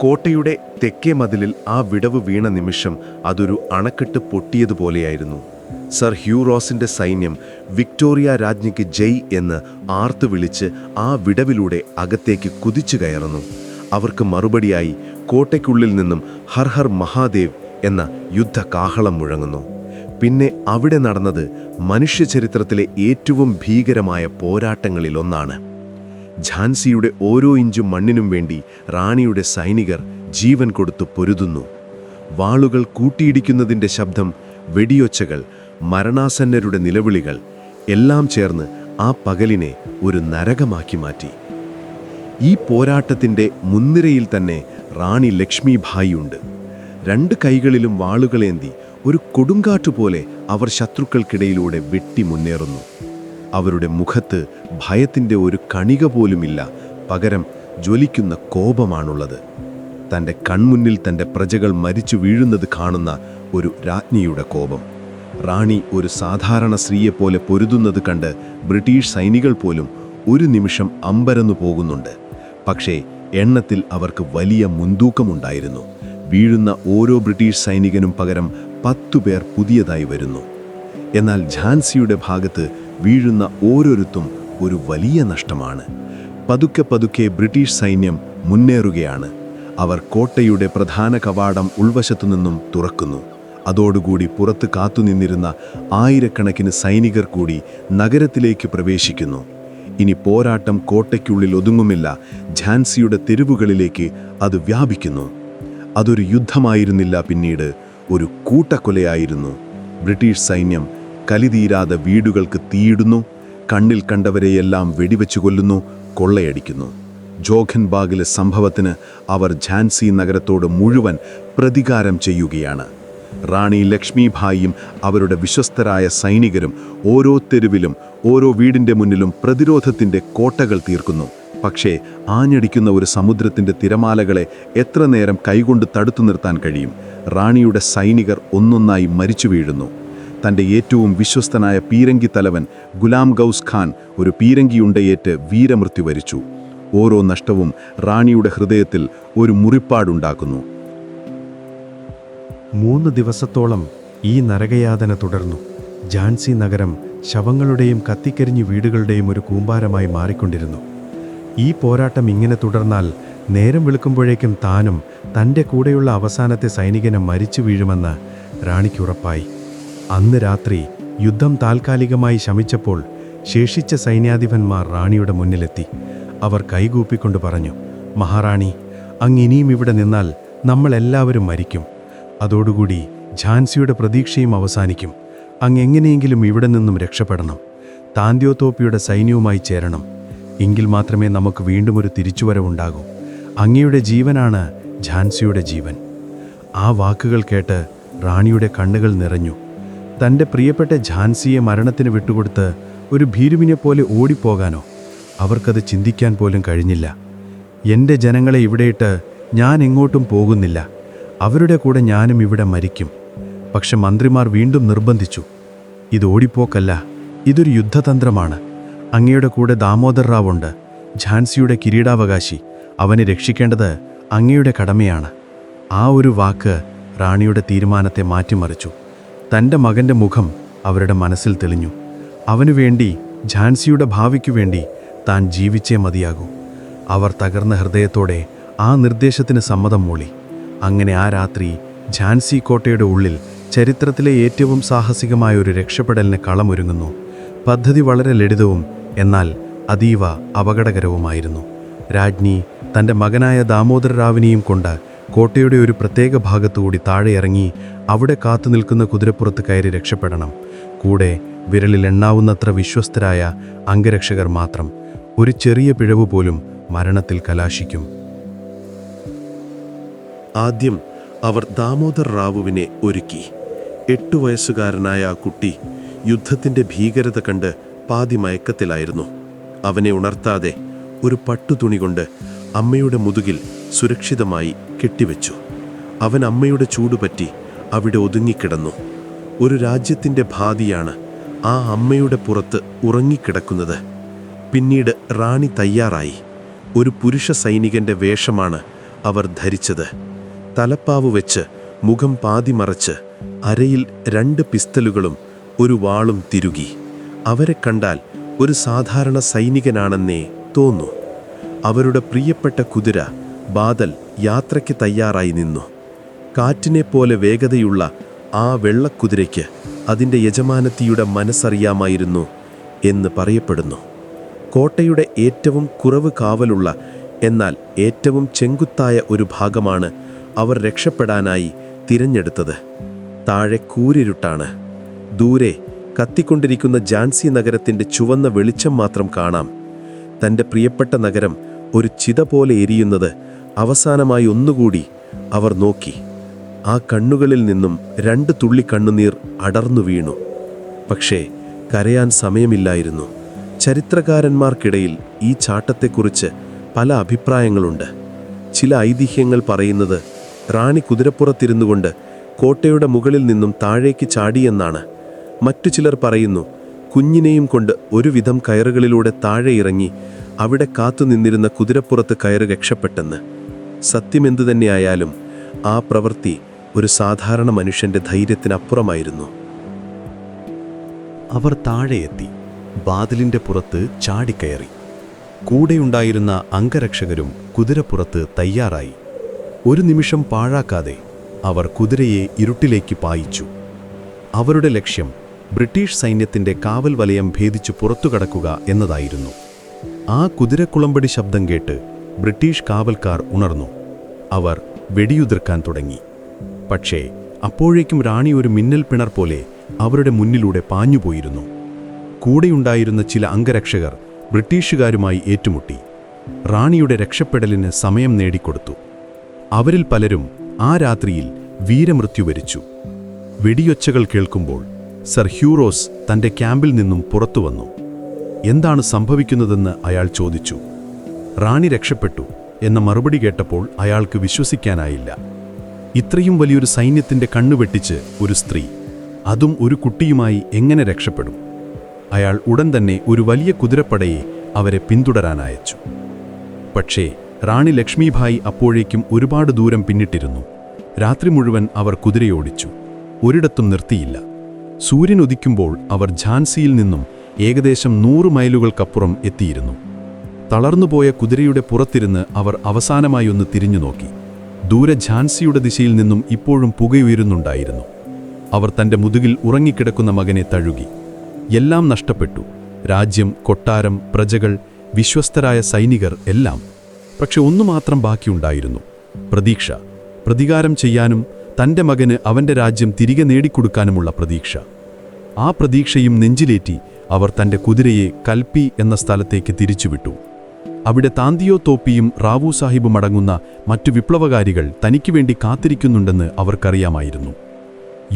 കോട്ടയുടെ തെക്കേ മതിലിൽ ആ വിടവ് വീണ നിമിഷം അതൊരു അണക്കെട്ട് പൊട്ടിയതുപോലെയായിരുന്നു. സർ ഹ്യൂ റോസിന്റെ സൈന്യം വിക്ടോറിയ രാജ്ഞിക്ക് ജയ് എന്ന് ആർത്തു വിളിച്ച് ആ വിടവിലൂടെ അകത്തേക്ക് കുതിച്ചു കയറുന്നു. അവർക്ക് മറുപടിയായി കോട്ടയ്ക്കുള്ളിൽ നിന്നും ഹർ ഹർ മഹാദേവ് എന്ന യുദ്ധകാഹളം മുഴങ്ങുന്നു. പിന്നെ അവിടെ നടന്നത് മനുഷ്യചരിത്രത്തിലെ ഏറ്റവും ഭീകരമായ പോരാട്ടങ്ങളിലൊന്നാണ്. ഝാൻസിയുടെ ഓരോ ഇഞ്ചും മണ്ണിനും വേണ്ടി റാണിയുടെ സൈനികർ ജീവൻ കൊടുത്തു പൊരുതുന്നു. വാളുകൾ കൂട്ടിയിടിക്കുന്നതിൻ്റെ ശബ്ദം, വെടിയൊച്ചകൾ, മരണാസന്നരുടെ നിലവിളികൾ എല്ലാം ചേർന്ന് ആ പകലിനെ ഒരു നരകമാക്കി മാറ്റി. ഈ പോരാട്ടത്തിൻ്റെ മുൻനിരയിൽ തന്നെ റാണി ലക്ഷ്മിഭായിയുണ്ട്. 2 കൈകളിലും വാളുകളേന്തി ഒരു കൊടുങ്കാറ്റുപോലെ അവർ ശത്രുക്കൾക്കിടയിലൂടെ വെട്ടി മുന്നേറുന്നു. അവരുടെ മുഖത്ത് ഭയത്തിൻ്റെ ഒരു കണിക പോലുമില്ല, പകരം ജ്വലിക്കുന്ന കോപമാണുള്ളത്. തൻ്റെ കൺമുന്നിൽ തൻ്റെ പ്രജകൾ മരിച്ചു വീഴുന്നത് കാണുന്ന ഒരു രാജ്ഞിയുടെ കോപം. റാണി ഒരു സാധാരണ സ്ത്രീയെപ്പോലെ പൊരുതുന്നത് കണ്ട് ബ്രിട്ടീഷ് സൈനികൾ പോലും ഒരു നിമിഷം അമ്പരന്നു പോകുന്നുണ്ട്. പക്ഷേ എണ്ണത്തിൽ അവർക്ക് വലിയ മുൻതൂക്കമുണ്ടായിരുന്നു. വീഴുന്ന ഓരോ ബ്രിട്ടീഷ് സൈനികനും പകരം 10 പേർ പുതിയതായി വരുന്നു. എന്നാൽ ഝാൻസിയുടെ ഭാഗത്ത് വീഴുന്ന ഓരോരുത്തും ഒരു വലിയ നഷ്ടമാണ്. പതുക്കെ പതുക്കെ ബ്രിട്ടീഷ് സൈന്യം മുന്നേറുകയാണ്. അവർ കോട്ടയുടെ പ്രധാന കവാടം ഉൾവശത്തുനിന്നും തുറക്കുന്നു. അതോടുകൂടി പുറത്ത് കാത്തുനിന്നിരുന്ന ആയിരക്കണക്കിന് സൈനികർ കൂടി നഗരത്തിലേക്ക് പ്രവേശിക്കുന്നു. ഇനി പോരാട്ടം കോട്ടയ്ക്കുള്ളിൽ ഒതുങ്ങുമില്ല. ഝാൻസിയുടെ തെരുവുകളിലേക്ക് അത് വ്യാപിക്കുന്നു. അതൊരു യുദ്ധമായിരുന്നില്ല, പിന്നീട് ഒരു കൂട്ടക്കൊലയായിരുന്നു. ബ്രിട്ടീഷ് സൈന്യം കലിതീരാതെ വീടുകൾക്ക് തീയിടുന്നു, കണ്ണിൽ കണ്ടവരെയെല്ലാം വെടിവെച്ചു കൊല്ലുന്നു, കൊള്ളയടിക്കുന്നു. ജോഖൻബാഗിലെ സംഭവത്തിന് അവർ ഝാൻസി നഗരത്തോട് മുഴുവൻ പ്രതികാരം ചെയ്യുകയാണ്. റാണി ലക്ഷ്മിഭായിയും അവരുടെ വിശ്വസ്തരായ സൈനികരും ഓരോ തെരുവിലും ഓരോ വീടിൻ്റെ മുന്നിലും പ്രതിരോധത്തിൻ്റെ കോട്ടകൾ തീർക്കുന്നു. പക്ഷേ ആഞ്ഞടിക്കുന്ന ഒരു സമുദ്രത്തിൻ്റെ തിരമാലകളെ എത്ര നേരം കൈകൊണ്ട് തടുത്തു നിർത്താൻ കഴിയും? റാണിയുടെ സൈനികർ ഒന്നൊന്നായി മരിച്ചു വീഴുന്നു. തൻ്റെ ഏറ്റവും വിശ്വസ്തനായ പീരങ്കി തലവൻ ഗുലാം ഗൗസ് ഖാൻ ഒരു പീരങ്കിയുണ്ടയേറ്റ് വീരമൃത്യു വരിച്ചു. ഓരോ നഷ്ടവും റാണിയുടെ ഹൃദയത്തിൽ ഒരു മുറിപ്പാടുണ്ടാക്കുന്നു. 3 ദിവസത്തോളം ഈ നരകയാതന തുടർന്നു. ഝാൻസി നഗരം ശവങ്ങളുടെയും കത്തിക്കരിഞ്ഞ വീടുകളുടെയും ഒരു കൂമ്പാരമായി മാറിക്കൊണ്ടിരുന്നു. ഈ പോരാട്ടം ഇങ്ങനെ തുടർന്നാൽ നേരം വെളുക്കുമ്പോഴേക്കും താനും തൻ്റെ കൂടെയുള്ള അവസാനത്തെ സൈനികനെ മരിച്ചു വീഴുമെന്ന് റാണിക്ക് ഉറപ്പായി. അന്ന് രാത്രി യുദ്ധം താൽക്കാലികമായി ശമിച്ചപ്പോൾ ശേഷിച്ച സൈന്യാധിപന്മാർ റാണിയുടെ മുന്നിലെത്തി. അവർ കൈകൂപ്പിക്കൊണ്ട് പറഞ്ഞു, മഹാറാണി, അങ്ങ് ഇനിയും ഇവിടെ നിന്നാൽ നമ്മളെല്ലാവരും മരിക്കും. അതോടുകൂടി ഝാൻസിയുടെ പ്രതീക്ഷയും അവസാനിക്കും. അങ്ങ് എങ്ങനെയെങ്കിലും ഇവിടെ നിന്നും രക്ഷപ്പെടണം. താന്ത്യോത്തോപ്പിയുടെ സൈന്യവുമായി ചേരണം. എങ്കിൽ മാത്രമേ നമുക്ക് വീണ്ടും ഒരു തിരിച്ചുവരവുണ്ടാകൂ. അങ്ങയുടെ ജീവനാണ് ഝാൻസിയുടെ ജീവൻ. ആ വാക്കുകൾ കേട്ട് റാണിയുടെ കണ്ണുകൾ നിറഞ്ഞു. തൻ്റെ പ്രിയപ്പെട്ട ഝാൻസിയെ മരണത്തിന് വിട്ടുകൊടുത്ത് ഒരു ഭീരുവിനെപ്പോലെ ഓടിപ്പോകാനോ? അവർക്കത് ചിന്തിക്കാൻ പോലും കഴിഞ്ഞില്ല. എൻ്റെ ജനങ്ങളെ ഇവിടെയിട്ട് ഞാൻ എങ്ങോട്ടും പോകുന്നില്ല. അവരുടെ കൂടെ ഞാനും ഇവിടെ മരിക്കും. പക്ഷെ മന്ത്രിമാർ വീണ്ടും നിർബന്ധിച്ചു. ഇത് ഓടിപ്പോക്കല്ല, ഇതൊരു യുദ്ധതന്ത്രമാണ്. അങ്ങയുടെ കൂടെ ദാമോദർ റാവുണ്ട്, ഝാൻസിയുടെ കിരീടാവകാശി. അവനെ രക്ഷിക്കേണ്ടത് അങ്ങയുടെ കടമയാണ്. ആ ഒരു വാക്ക് റാണിയുടെ തീരുമാനത്തെ മാറ്റിമറിച്ചു. തൻ്റെ മകൻ്റെ മുഖം അവരുടെ മനസ്സിൽ തെളിഞ്ഞു. അവനു വേണ്ടി, ഝാൻസിയുടെ ഭാവിക്കു വേണ്ടി താൻ ജീവിച്ചേ മതിയാകൂ. അവർ തകർന്ന ഹൃദയത്തോടെ ആ നിർദ്ദേശത്തിന് സമ്മതം മൂളി. അങ്ങനെ ആ രാത്രി ഝാൻസി കോട്ടയുടെ ഉള്ളിൽ ചരിത്രത്തിലെ ഏറ്റവും സാഹസികമായ ഒരു രക്ഷപ്പെടലിന് കളമൊരുങ്ങുന്നു. പദ്ധതി വളരെ ലളിതവും എന്നാൽ അതീവ അപകടകരവുമായിരുന്നു. രാജ്ഞി തൻ്റെ മകനായ ദാമോദർ റാവിനെയും കൊണ്ട് കോട്ടയുടെ ഒരു പ്രത്യേക ഭാഗത്തുകൂടി താഴെ ഇറങ്ങി അവിടെ കാത്തു നിൽക്കുന്ന കുതിരപ്പുറത്ത് കയറി രക്ഷപ്പെടണം. കൂടെ വിരലിൽ എണ്ണാവുന്നത്ര വിശ്വസ്തരായ അംഗരക്ഷകർ മാത്രം. ഒരു ചെറിയ പിഴവ് പോലും മരണത്തിൽ കലാശിക്കും. ആദ്യം അവർ ദാമോദർ റാവുവിനെ ഒരുക്കി. 8 വയസ്സുകാരനായ ആ കുട്ടി യുദ്ധത്തിൻ്റെ ഭീകരത കണ്ട് പാതി മയക്കത്തിലായിരുന്നു. അവനെ ഉണർത്താതെ ഒരു പട്ടുതുണി കൊണ്ട് അമ്മയുടെ മുതുകിൽ സുരക്ഷിതമായി കെട്ടിവെച്ചു. അവൻ അമ്മയുടെ ചൂടുപറ്റി അവിടെ ഒതുങ്ങിക്കിടന്നു. ഒരു രാജ്യത്തിൻ്റെ ഭാതിയാണ് ആ അമ്മയുടെ പുറത്ത് ഉറങ്ങിക്കിടക്കുന്നത്. പിന്നീട് റാണി തയ്യാറായി. ഒരു പുരുഷ സൈനികൻ്റെ വേഷമാണ് അവർ ധരിച്ചത്. തലപ്പാവ് വെച്ച് മുഖം പാതി മറച്ച് അരയിൽ 2 പിസ്റ്റലുകളും ഒരു വാളും തിരുകി. അവരെ കണ്ടാൽ ഒരു സാധാരണ സൈനികനാണെന്നേ തോന്നൂ. അവരുടെ പ്രിയപ്പെട്ട കുതിര ബാദൽ യാത്രയ്ക്ക് തയ്യാറായി നിന്നു. കാറ്റിനെപ്പോലെ വേഗതയുള്ള ആ വെള്ളക്കുതിരയ്ക്ക് അതിൻ്റെ യജമാനത്തിയുടെ മനസ്സറിയാമായിരുന്നു എന്ന് പറയപ്പെടുന്നു. കോട്ടയുടെ ഏറ്റവും കുറവ് കാവലുള്ള എന്നാൽ ഏറ്റവും ചെങ്കുത്തായ ഒരു ഭാഗമാണ് അവർ രക്ഷപ്പെടാനായി തിരഞ്ഞെടുത്തത്. താഴെ കൂരിരുട്ടാണ്. ദൂരെ കത്തിക്കൊണ്ടിരിക്കുന്ന ഝാൻസി നഗരത്തിൻ്റെ ചുവന്ന വെളിച്ചം മാത്രം കാണാം. തൻ്റെ പ്രിയപ്പെട്ട നഗരം ഒരു ചിത പോലെ എരിയുന്നത് അവസാനമായി ഒന്നുകൂടി അവർ നോക്കി. ആ കണ്ണുകളിൽ നിന്നും 2 തുള്ളി കണ്ണുനീർ അടർന്നു വീണു. പക്ഷേ കരയാൻ സമയമില്ലായിരുന്നു. ചരിത്രകാരന്മാർക്കിടയിൽ ഈ ചാട്ടത്തെക്കുറിച്ച് പല അഭിപ്രായങ്ങളുണ്ട്. ചില ഐതിഹ്യങ്ങൾ പറയുന്നത് റാണി കുതിരപ്പുറത്തിരുന്നുകൊണ്ട് കോട്ടയുടെ മുകളിൽ നിന്നും താഴേക്ക് ചാടിയെന്നാണ്. മറ്റു ചിലർ പറയുന്നു കുഞ്ഞിനെയും കൊണ്ട് ഒരുവിധം കയറുകളിലൂടെ താഴെ ഇറങ്ങി അവിടെ കാത്തുനിന്നിരുന്ന കുതിരപ്പുറത്ത് കയറി രക്ഷപ്പെട്ടെന്ന്. സത്യമെന്തു തന്നെയായാലും ആ പ്രവൃത്തി ഒരു സാധാരണ മനുഷ്യൻ്റെ ധൈര്യത്തിനപ്പുറമായിരുന്നു. അവർ താഴെയെത്തി. ബാദലിൻ്റെ പുറത്ത് ചാടിക്കയറി. കൂടെയുണ്ടായിരുന്ന അംഗരക്ഷകരും കുതിരപ്പുറത്ത് തയ്യാറായി. ഒരു നിമിഷം പാഴാക്കാതെ അവർ കുതിരയെ ഇരുട്ടിലേക്ക് പായിച്ചു. അവരുടെ ലക്ഷ്യം ബ്രിട്ടീഷ് സൈന്യത്തിൻ്റെ കാവൽ വലയം ഭേദിച്ചു പുറത്തുകടക്കുക എന്നതായിരുന്നു. ആ കുതിരക്കുളമ്പടി ശബ്ദം കേട്ട് ബ്രിട്ടീഷ് കാവൽക്കാർ ഉണർന്നു. അവർ വെടിയുതിർക്കാൻ തുടങ്ങി. പക്ഷേ അപ്പോഴേക്കും റാണി ഒരു മിന്നൽ പിണർ പോലെ അവരുടെ മുന്നിലൂടെ പാഞ്ഞുപോയിരുന്നു. കൂടെയുണ്ടായിരുന്ന ചില അംഗരക്ഷകർ ബ്രിട്ടീഷുകാരുമായി ഏറ്റുമുട്ടി. റാണിയുടെ രക്ഷപ്പെടലിന് സമയം നേടിക്കൊടുത്തു. അവരിൽ പലരും ആ രാത്രിയിൽ വീരമൃത്യു വരിച്ചു. വെടിയൊച്ചകൾ കേൾക്കുമ്പോൾ സർ ഹ്യൂറോസ് തൻ്റെ ക്യാമ്പിൽ നിന്നും പുറത്തുവന്നു. എന്താണ് സംഭവിക്കുന്നതെന്ന് അയാൾ ചോദിച്ചു. റാണി രക്ഷപ്പെട്ടു എന്ന മറുപടി കേട്ടപ്പോൾ അയാൾക്ക് വിശ്വസിക്കാനായില്ല. ഇത്രയും വലിയൊരു സൈന്യത്തിൻ്റെ കണ്ണുവെട്ടിച്ച് ഒരു സ്ത്രീ, അതും ഒരു കുട്ടിയുമായി എങ്ങനെ രക്ഷപ്പെടും? അയാൾ ഉടൻ തന്നെ ഒരു വലിയ കുതിരപ്പടയെ അവരെ പിന്തുടരാനയച്ചു. പക്ഷേ റാണി ലക്ഷ്മിഭായി അപ്പോഴേക്കും ഒരുപാട് ദൂരം പിന്നിട്ടിരുന്നു. രാത്രി മുഴുവൻ അവർ കുതിരയോടിച്ചു. ഒരിടത്തും നിർത്തിയില്ല. സൂര്യൻ ഉദിക്കുമ്പോൾ അവർ ഝാൻസിയിൽ നിന്നും ഏകദേശം 100 മൈലുകൾക്കപ്പുറം എത്തിയിരുന്നു. തളർന്നുപോയ കുതിരയുടെ പുറത്തിരുന്ന് അവർ അവസാനമായി ഒന്ന് തിരിഞ്ഞു നോക്കി. ദൂരെ ഝാൻസിയുടെ ദിശയിൽ നിന്നും ഇപ്പോഴും പുകയുയരുന്നുണ്ടായിരുന്നു. അവർ തൻ്റെ മുതുകിൽ ഉറങ്ങിക്കിടക്കുന്ന മകനെ തഴുകി. എല്ലാം നഷ്ടപ്പെട്ടു. രാജ്യം, കൊട്ടാരം, പ്രജകൾ, വിശ്വസ്തരായ സൈനികർ എല്ലാം. പക്ഷെ ഒന്നു മാത്രം ബാക്കിയുണ്ടായിരുന്നു: പ്രതീക്ഷ. പ്രതികാരം ചെയ്യാനും തൻ്റെ മകന് അവൻ്റെ രാജ്യം തിരികെ നേടിക്കൊടുക്കാനുമുള്ള പ്രതീക്ഷ. ആ പ്രതീക്ഷയും നെഞ്ചിലേറ്റി അവർ തൻ്റെ കുതിരയെ കൽപ്പി എന്ന സ്ഥലത്തേക്ക് തിരിച്ചുവിട്ടു. അവിടെ താന്തിയോ തോപ്പിയും റാവു സാഹിബും അടങ്ങുന്ന മറ്റു വിപ്ലവകാരികൾ തനിക്ക് വേണ്ടി കാത്തിരിക്കുന്നുണ്ടെന്ന് അവർക്കറിയാമായിരുന്നു.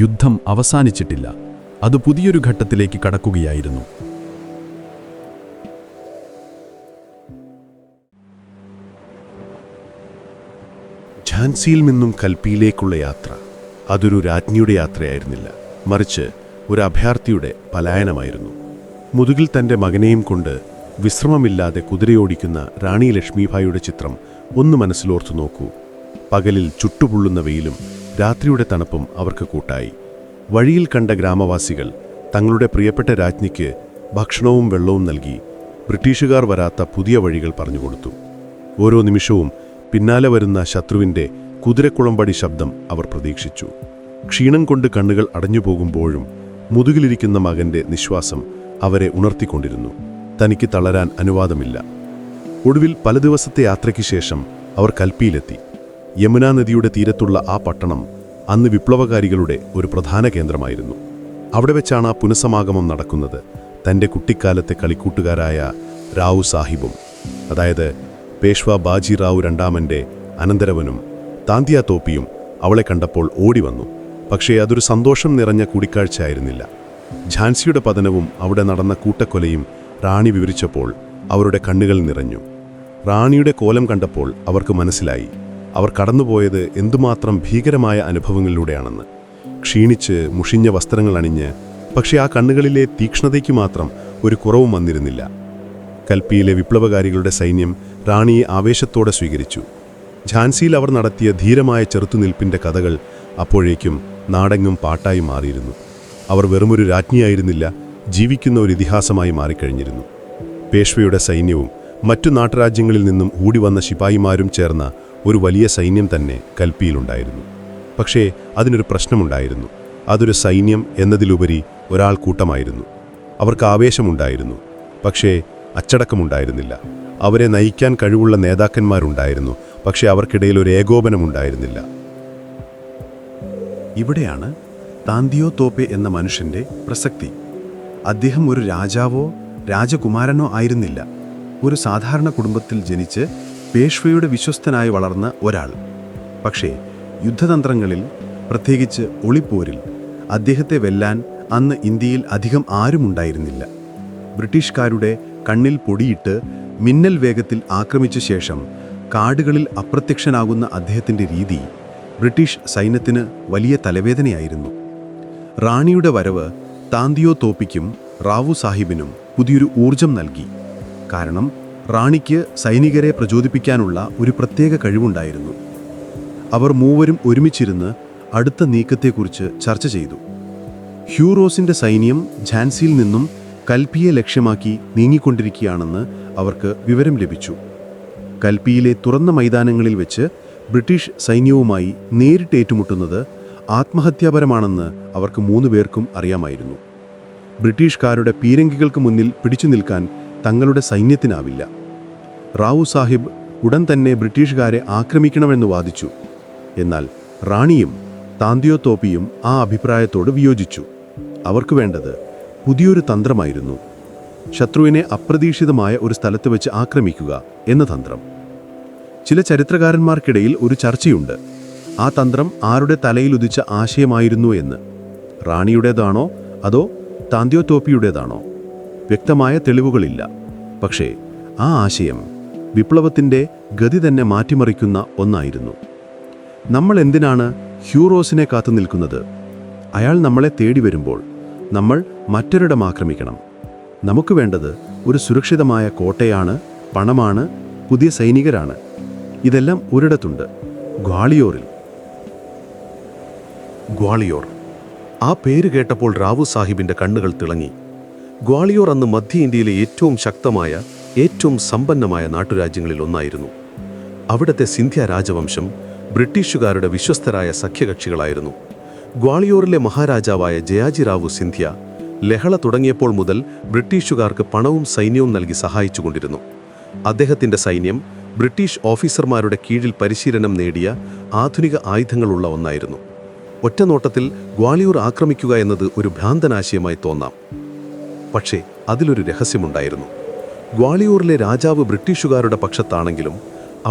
യുദ്ധം അവസാനിച്ചിട്ടില്ല. അത് പുതിയൊരു ഘട്ടത്തിലേക്ക് കടക്കുകയായിരുന്നു. ഝാൻസിയിൽ നിന്നും കൽപ്പിയിലേക്കുള്ള യാത്ര അതൊരു രാജ്ഞിയുടെ യാത്രയായിരുന്നില്ല, മറിച്ച് ഒരു അഭയാർത്ഥിയുടെ പലായനമായിരുന്നു. മുതുകിൽ തൻ്റെ മകനെയും കൊണ്ട് വിശ്രമമില്ലാതെ കുതിരയോടിക്കുന്ന റാണി ലക്ഷ്മിഭായിയുടെ ചിത്രം ഒന്ന് മനസ്സിലോർത്തു നോക്കൂ. പകലിൽ ചുട്ടുപൊള്ളുന്ന വെയിലും രാത്രിയുടെ തണുപ്പും അവർക്ക് കൂട്ടായി. വഴിയിൽ കണ്ട ഗ്രാമവാസികൾ തങ്ങളുടെ പ്രിയപ്പെട്ട രാജ്ഞിക്ക് ഭക്ഷണവും വെള്ളവും നൽകി ബ്രിട്ടീഷുകാർ വരാത്ത പുതിയ വഴികൾ പറഞ്ഞുകൊടുത്തു. ഓരോ നിമിഷവും പിന്നാലെ വരുന്ന ശത്രുവിൻ്റെ കുതിരക്കുളമ്പടി ശബ്ദം അവർ പ്രതീക്ഷിച്ചു. ക്ഷീണം കൊണ്ട് കണ്ണുകൾ അടഞ്ഞുപോകുമ്പോഴും മുതുകിലിരിക്കുന്ന മകൻ്റെ നിശ്വാസം അവരെ ഉണർത്തിക്കൊണ്ടിരുന്നു. തനിക്ക് തളരാൻ അനുവാദമില്ല. ഒടുവിൽ പല ദിവസത്തെ യാത്രയ്ക്ക് ശേഷം അവർ കൽപ്പിയിലെത്തി. യമുനാ നദിയുടെ തീരത്തുള്ള ആ പട്ടണം അന്ന് വിപ്ലവകാരികളുടെ ഒരു പ്രധാന കേന്ദ്രമായിരുന്നു. അവിടെ വെച്ചാണ് ആ പുനഃസമാഗമം നടക്കുന്നത്. തൻ്റെ കുട്ടിക്കാലത്തെ കളിക്കൂട്ടുകാരായ റാവു സാഹിബും, അതായത് പേഷ്വാ ബാജിറാവു രണ്ടാമൻ്റെ അനന്തരവനും താന്തിയ തോപ്പിയും അവളെ കണ്ടപ്പോൾ ഓടി വന്നു. പക്ഷേ അതൊരു സന്തോഷം നിറഞ്ഞ കൂടിക്കാഴ്ച ആയിരുന്നില്ല. ഝാൻസിയുടെ പതനവും അവിടെ നടന്ന കൂട്ടക്കൊലയും റാണി വിവരിച്ചപ്പോൾ അവരുടെ കണ്ണുകൾ നിറഞ്ഞു. റാണിയുടെ കോലം കണ്ടപ്പോൾ അവർക്ക് മനസ്സിലായി അവർ കടന്നുപോയത് എന്തുമാത്രം ഭീകരമായ അനുഭവങ്ങളിലൂടെയാണെന്ന്. ക്ഷീണിച്ച് മുഷിഞ്ഞ വസ്ത്രങ്ങൾ അണിഞ്ഞ്, പക്ഷേ ആ കണ്ണുകളിലെ തീക്ഷ്ണതയ്ക്ക് മാത്രം ഒരു കുറവും വന്നിരുന്നില്ല. കൽപ്പിയിലെ വിപ്ലവകാരികളുടെ സൈന്യം റാണിയെ ആവേശത്തോടെ സ്വീകരിച്ചു. ഝാൻസിയിൽ അവർ നടത്തിയ ധീരമായ ചെറുത്തുനിൽപ്പിൻ്റെ കഥകൾ അപ്പോഴേക്കും നാടെങ്ങും പാട്ടായി മാറിയിരുന്നു. അവർ വെറുമൊരു രാജ്ഞിയായിരുന്നില്ല, ജീവിക്കുന്ന ഒരു ഇതിഹാസമായി മാറിക്കഴിഞ്ഞിരുന്നു. പേഷ്വയുടെ സൈന്യവും മറ്റു നാട്ടുരാജ്യങ്ങളിൽ നിന്നും ഓടിവന്ന ശിപായിമാരും ചേർന്ന ഒരു വലിയ സൈന്യം തന്നെ കൽപ്പിയിലുണ്ടായിരുന്നു. പക്ഷേ അതിനൊരു പ്രശ്നമുണ്ടായിരുന്നു. അതൊരു സൈന്യം എന്നതിലുപരി ഒരാൾ കൂട്ടമായിരുന്നു. അവർക്ക് ആവേശമുണ്ടായിരുന്നു, പക്ഷേ അച്ചടക്കമുണ്ടായിരുന്നില്ല. അവരെ നയിക്കാൻ കഴിവുള്ള നേതാക്കന്മാരുണ്ടായിരുന്നു, പക്ഷേ അവർക്കിടയിൽ ഒരു ഏകോപനമുണ്ടായിരുന്നില്ല. ഇവിടെയാണ് താന്തിയോ തോപ്പെ എന്ന മനുഷ്യൻ്റെ പ്രസക്തി. അദ്ദേഹം ഒരു രാജാവോ രാജകുമാരനോ ആയിരുന്നില്ല. ഒരു സാധാരണ കുടുംബത്തിൽ ജനിച്ച് പേഷ്വയുടെ വിശ്വസ്തനായി വളർന്ന ഒരാൾ. പക്ഷേ യുദ്ധതന്ത്രങ്ങളിൽ, പ്രത്യേകിച്ച് ഒളിപ്പോരിൽ അദ്ദേഹത്തെ വെല്ലാൻ അന്ന് ഇന്ത്യയിൽ അധികം ആരുമുണ്ടായിരുന്നില്ല. ബ്രിട്ടീഷുകാരുടെ കണ്ണിൽ പൊടിയിട്ട് മിന്നൽ വേഗത്തിൽ ആക്രമിച്ച ശേഷം കാടുകളിൽ അപ്രത്യക്ഷനാകുന്ന അദ്ദേഹത്തിൻ്റെ രീതി ബ്രിട്ടീഷ് സൈന്യത്തിന് വലിയ തലവേദനയായിരുന്നു. റാണിയുടെ വരവ് താന്തിയോ തോപ്പിക്കും റാവു സാഹിബിനും പുതിയൊരു ഊർജം നൽകി. കാരണം റാണിക്ക് സൈനികരെ പ്രചോദിപ്പിക്കാനുള്ള ഒരു പ്രത്യേക കഴിവുണ്ടായിരുന്നു. അവർ മൂവരും ഒരുമിച്ചിരുന്ന് അടുത്ത നീക്കത്തെക്കുറിച്ച് ചർച്ച ചെയ്തു. ഹ്യൂറോസിൻ്റെ സൈന്യം ഝാൻസിയിൽ നിന്നും കൽപ്പിയെ ലക്ഷ്യമാക്കി നീങ്ങിക്കൊണ്ടിരിക്കുകയാണെന്ന് അവർക്ക് വിവരം ലഭിച്ചു. കൽപ്പിയിലെ തുറന്ന മൈതാനങ്ങളിൽ വെച്ച് ബ്രിട്ടീഷ് സൈന്യവുമായി നേരിട്ട് ഏറ്റുമുട്ടുന്നത് ആത്മഹത്യാപരമാണെന്ന് അവർക്ക് 3 പേർക്കും അറിയാമായിരുന്നു. ബ്രിട്ടീഷുകാരുടെ പീരങ്കികൾക്ക് മുന്നിൽ പിടിച്ചു നിൽക്കാൻ തങ്ങളുടെ സൈന്യത്തിനാവില്ല. റാവു സാഹിബ് ഉടൻ തന്നെ ബ്രിട്ടീഷുകാരെ ആക്രമിക്കണമെന്ന് വാദിച്ചു. എന്നാൽ റാണിയും താന്തിയോ തോപ്പിയും ആ അഭിപ്രായത്തോട് വിയോജിച്ചു. അവർക്ക് വേണ്ടത് പുതിയൊരു തന്ത്രമായിരുന്നു. ശത്രുവിനെ അപ്രതീക്ഷിതമായ ഒരു സ്ഥലത്ത് വെച്ച് ആക്രമിക്കുക എന്ന തന്ത്രം. ചില ചരിത്രകാരന്മാർക്കിടയിൽ ഒരു ചർച്ചയുണ്ട്. ആ തന്ത്രം ആരുടെ തലയിലുദിച്ച ആശയമായിരുന്നു എന്ന്. റാണിയുടേതാണോ അതോ താന്തിയോ തോപ്പിയുടേതാണോ? വ്യക്തമായ തെളിവുകളില്ല. പക്ഷേ ആ ആശയം വിപ്ലവത്തിൻ്റെ ഗതി തന്നെ മാറ്റിമറിക്കുന്ന ഒന്നായിരുന്നു. നമ്മൾ എന്തിനാണ് ഹ്യൂറോസിനെ കാത്തു നിൽക്കുന്നത്? അയാൾ നമ്മളെ തേടി വരുമ്പോൾ നമ്മൾ മറ്റൊരിടം ആക്രമിക്കണം. നമുക്ക് വേണ്ടത് ഒരു സുരക്ഷിതമായ കോട്ടയാണ്, പണമാണ്, പുതിയ സൈനികരാണ്. ഇതെല്ലാം ഒരിടത്തുണ്ട്, ഗ്വാളിയോറിൽ. ഗ്വാളിയോർ. ആ പേര് കേട്ടപ്പോൾ റാവു സാഹിബിൻ്റെ കണ്ണുകൾ തിളങ്ങി. ഗ്വാളിയോർ അന്ന് മധ്യ ഇന്ത്യയിലെ ഏറ്റവും ശക്തമായ, ഏറ്റവും സമ്പന്നമായ നാട്ടുരാജ്യങ്ങളിൽ ഒന്നായിരുന്നു. അവിടുത്തെ സിന്ധ്യ രാജവംശം ബ്രിട്ടീഷുകാരുടെ വിശ്വസ്തരായ സഖ്യകക്ഷികളായിരുന്നു. ഗ്വാളിയോറിലെ മഹാരാജാവായ ജയാജിറാവു സിന്ധ്യ ലഹള തുടങ്ങിയപ്പോൾ മുതൽ ബ്രിട്ടീഷുകാർക്ക് പണവും സൈന്യവും നൽകി സഹായിച്ചുകൊണ്ടിരുന്നു. അദ്ദേഹത്തിൻ്റെ സൈന്യം ബ്രിട്ടീഷ് ഓഫീസർമാരുടെ കീഴിൽ പരിശീലനം നേടിയ ആധുനിക ആയുധങ്ങളുള്ള ഒന്നായിരുന്നു. ഒറ്റനോട്ടത്തിൽ ഗ്വാളിയോർ ആക്രമിക്കുക എന്നത് ഒരു ഭ്രാന്തനാശയമായി തോന്നാം. പക്ഷേ അതിലൊരു രഹസ്യമുണ്ടായിരുന്നു. ഗ്വാളിയോറിലെ രാജാവ് ബ്രിട്ടീഷുകാരുടെ പക്ഷത്താണെങ്കിലും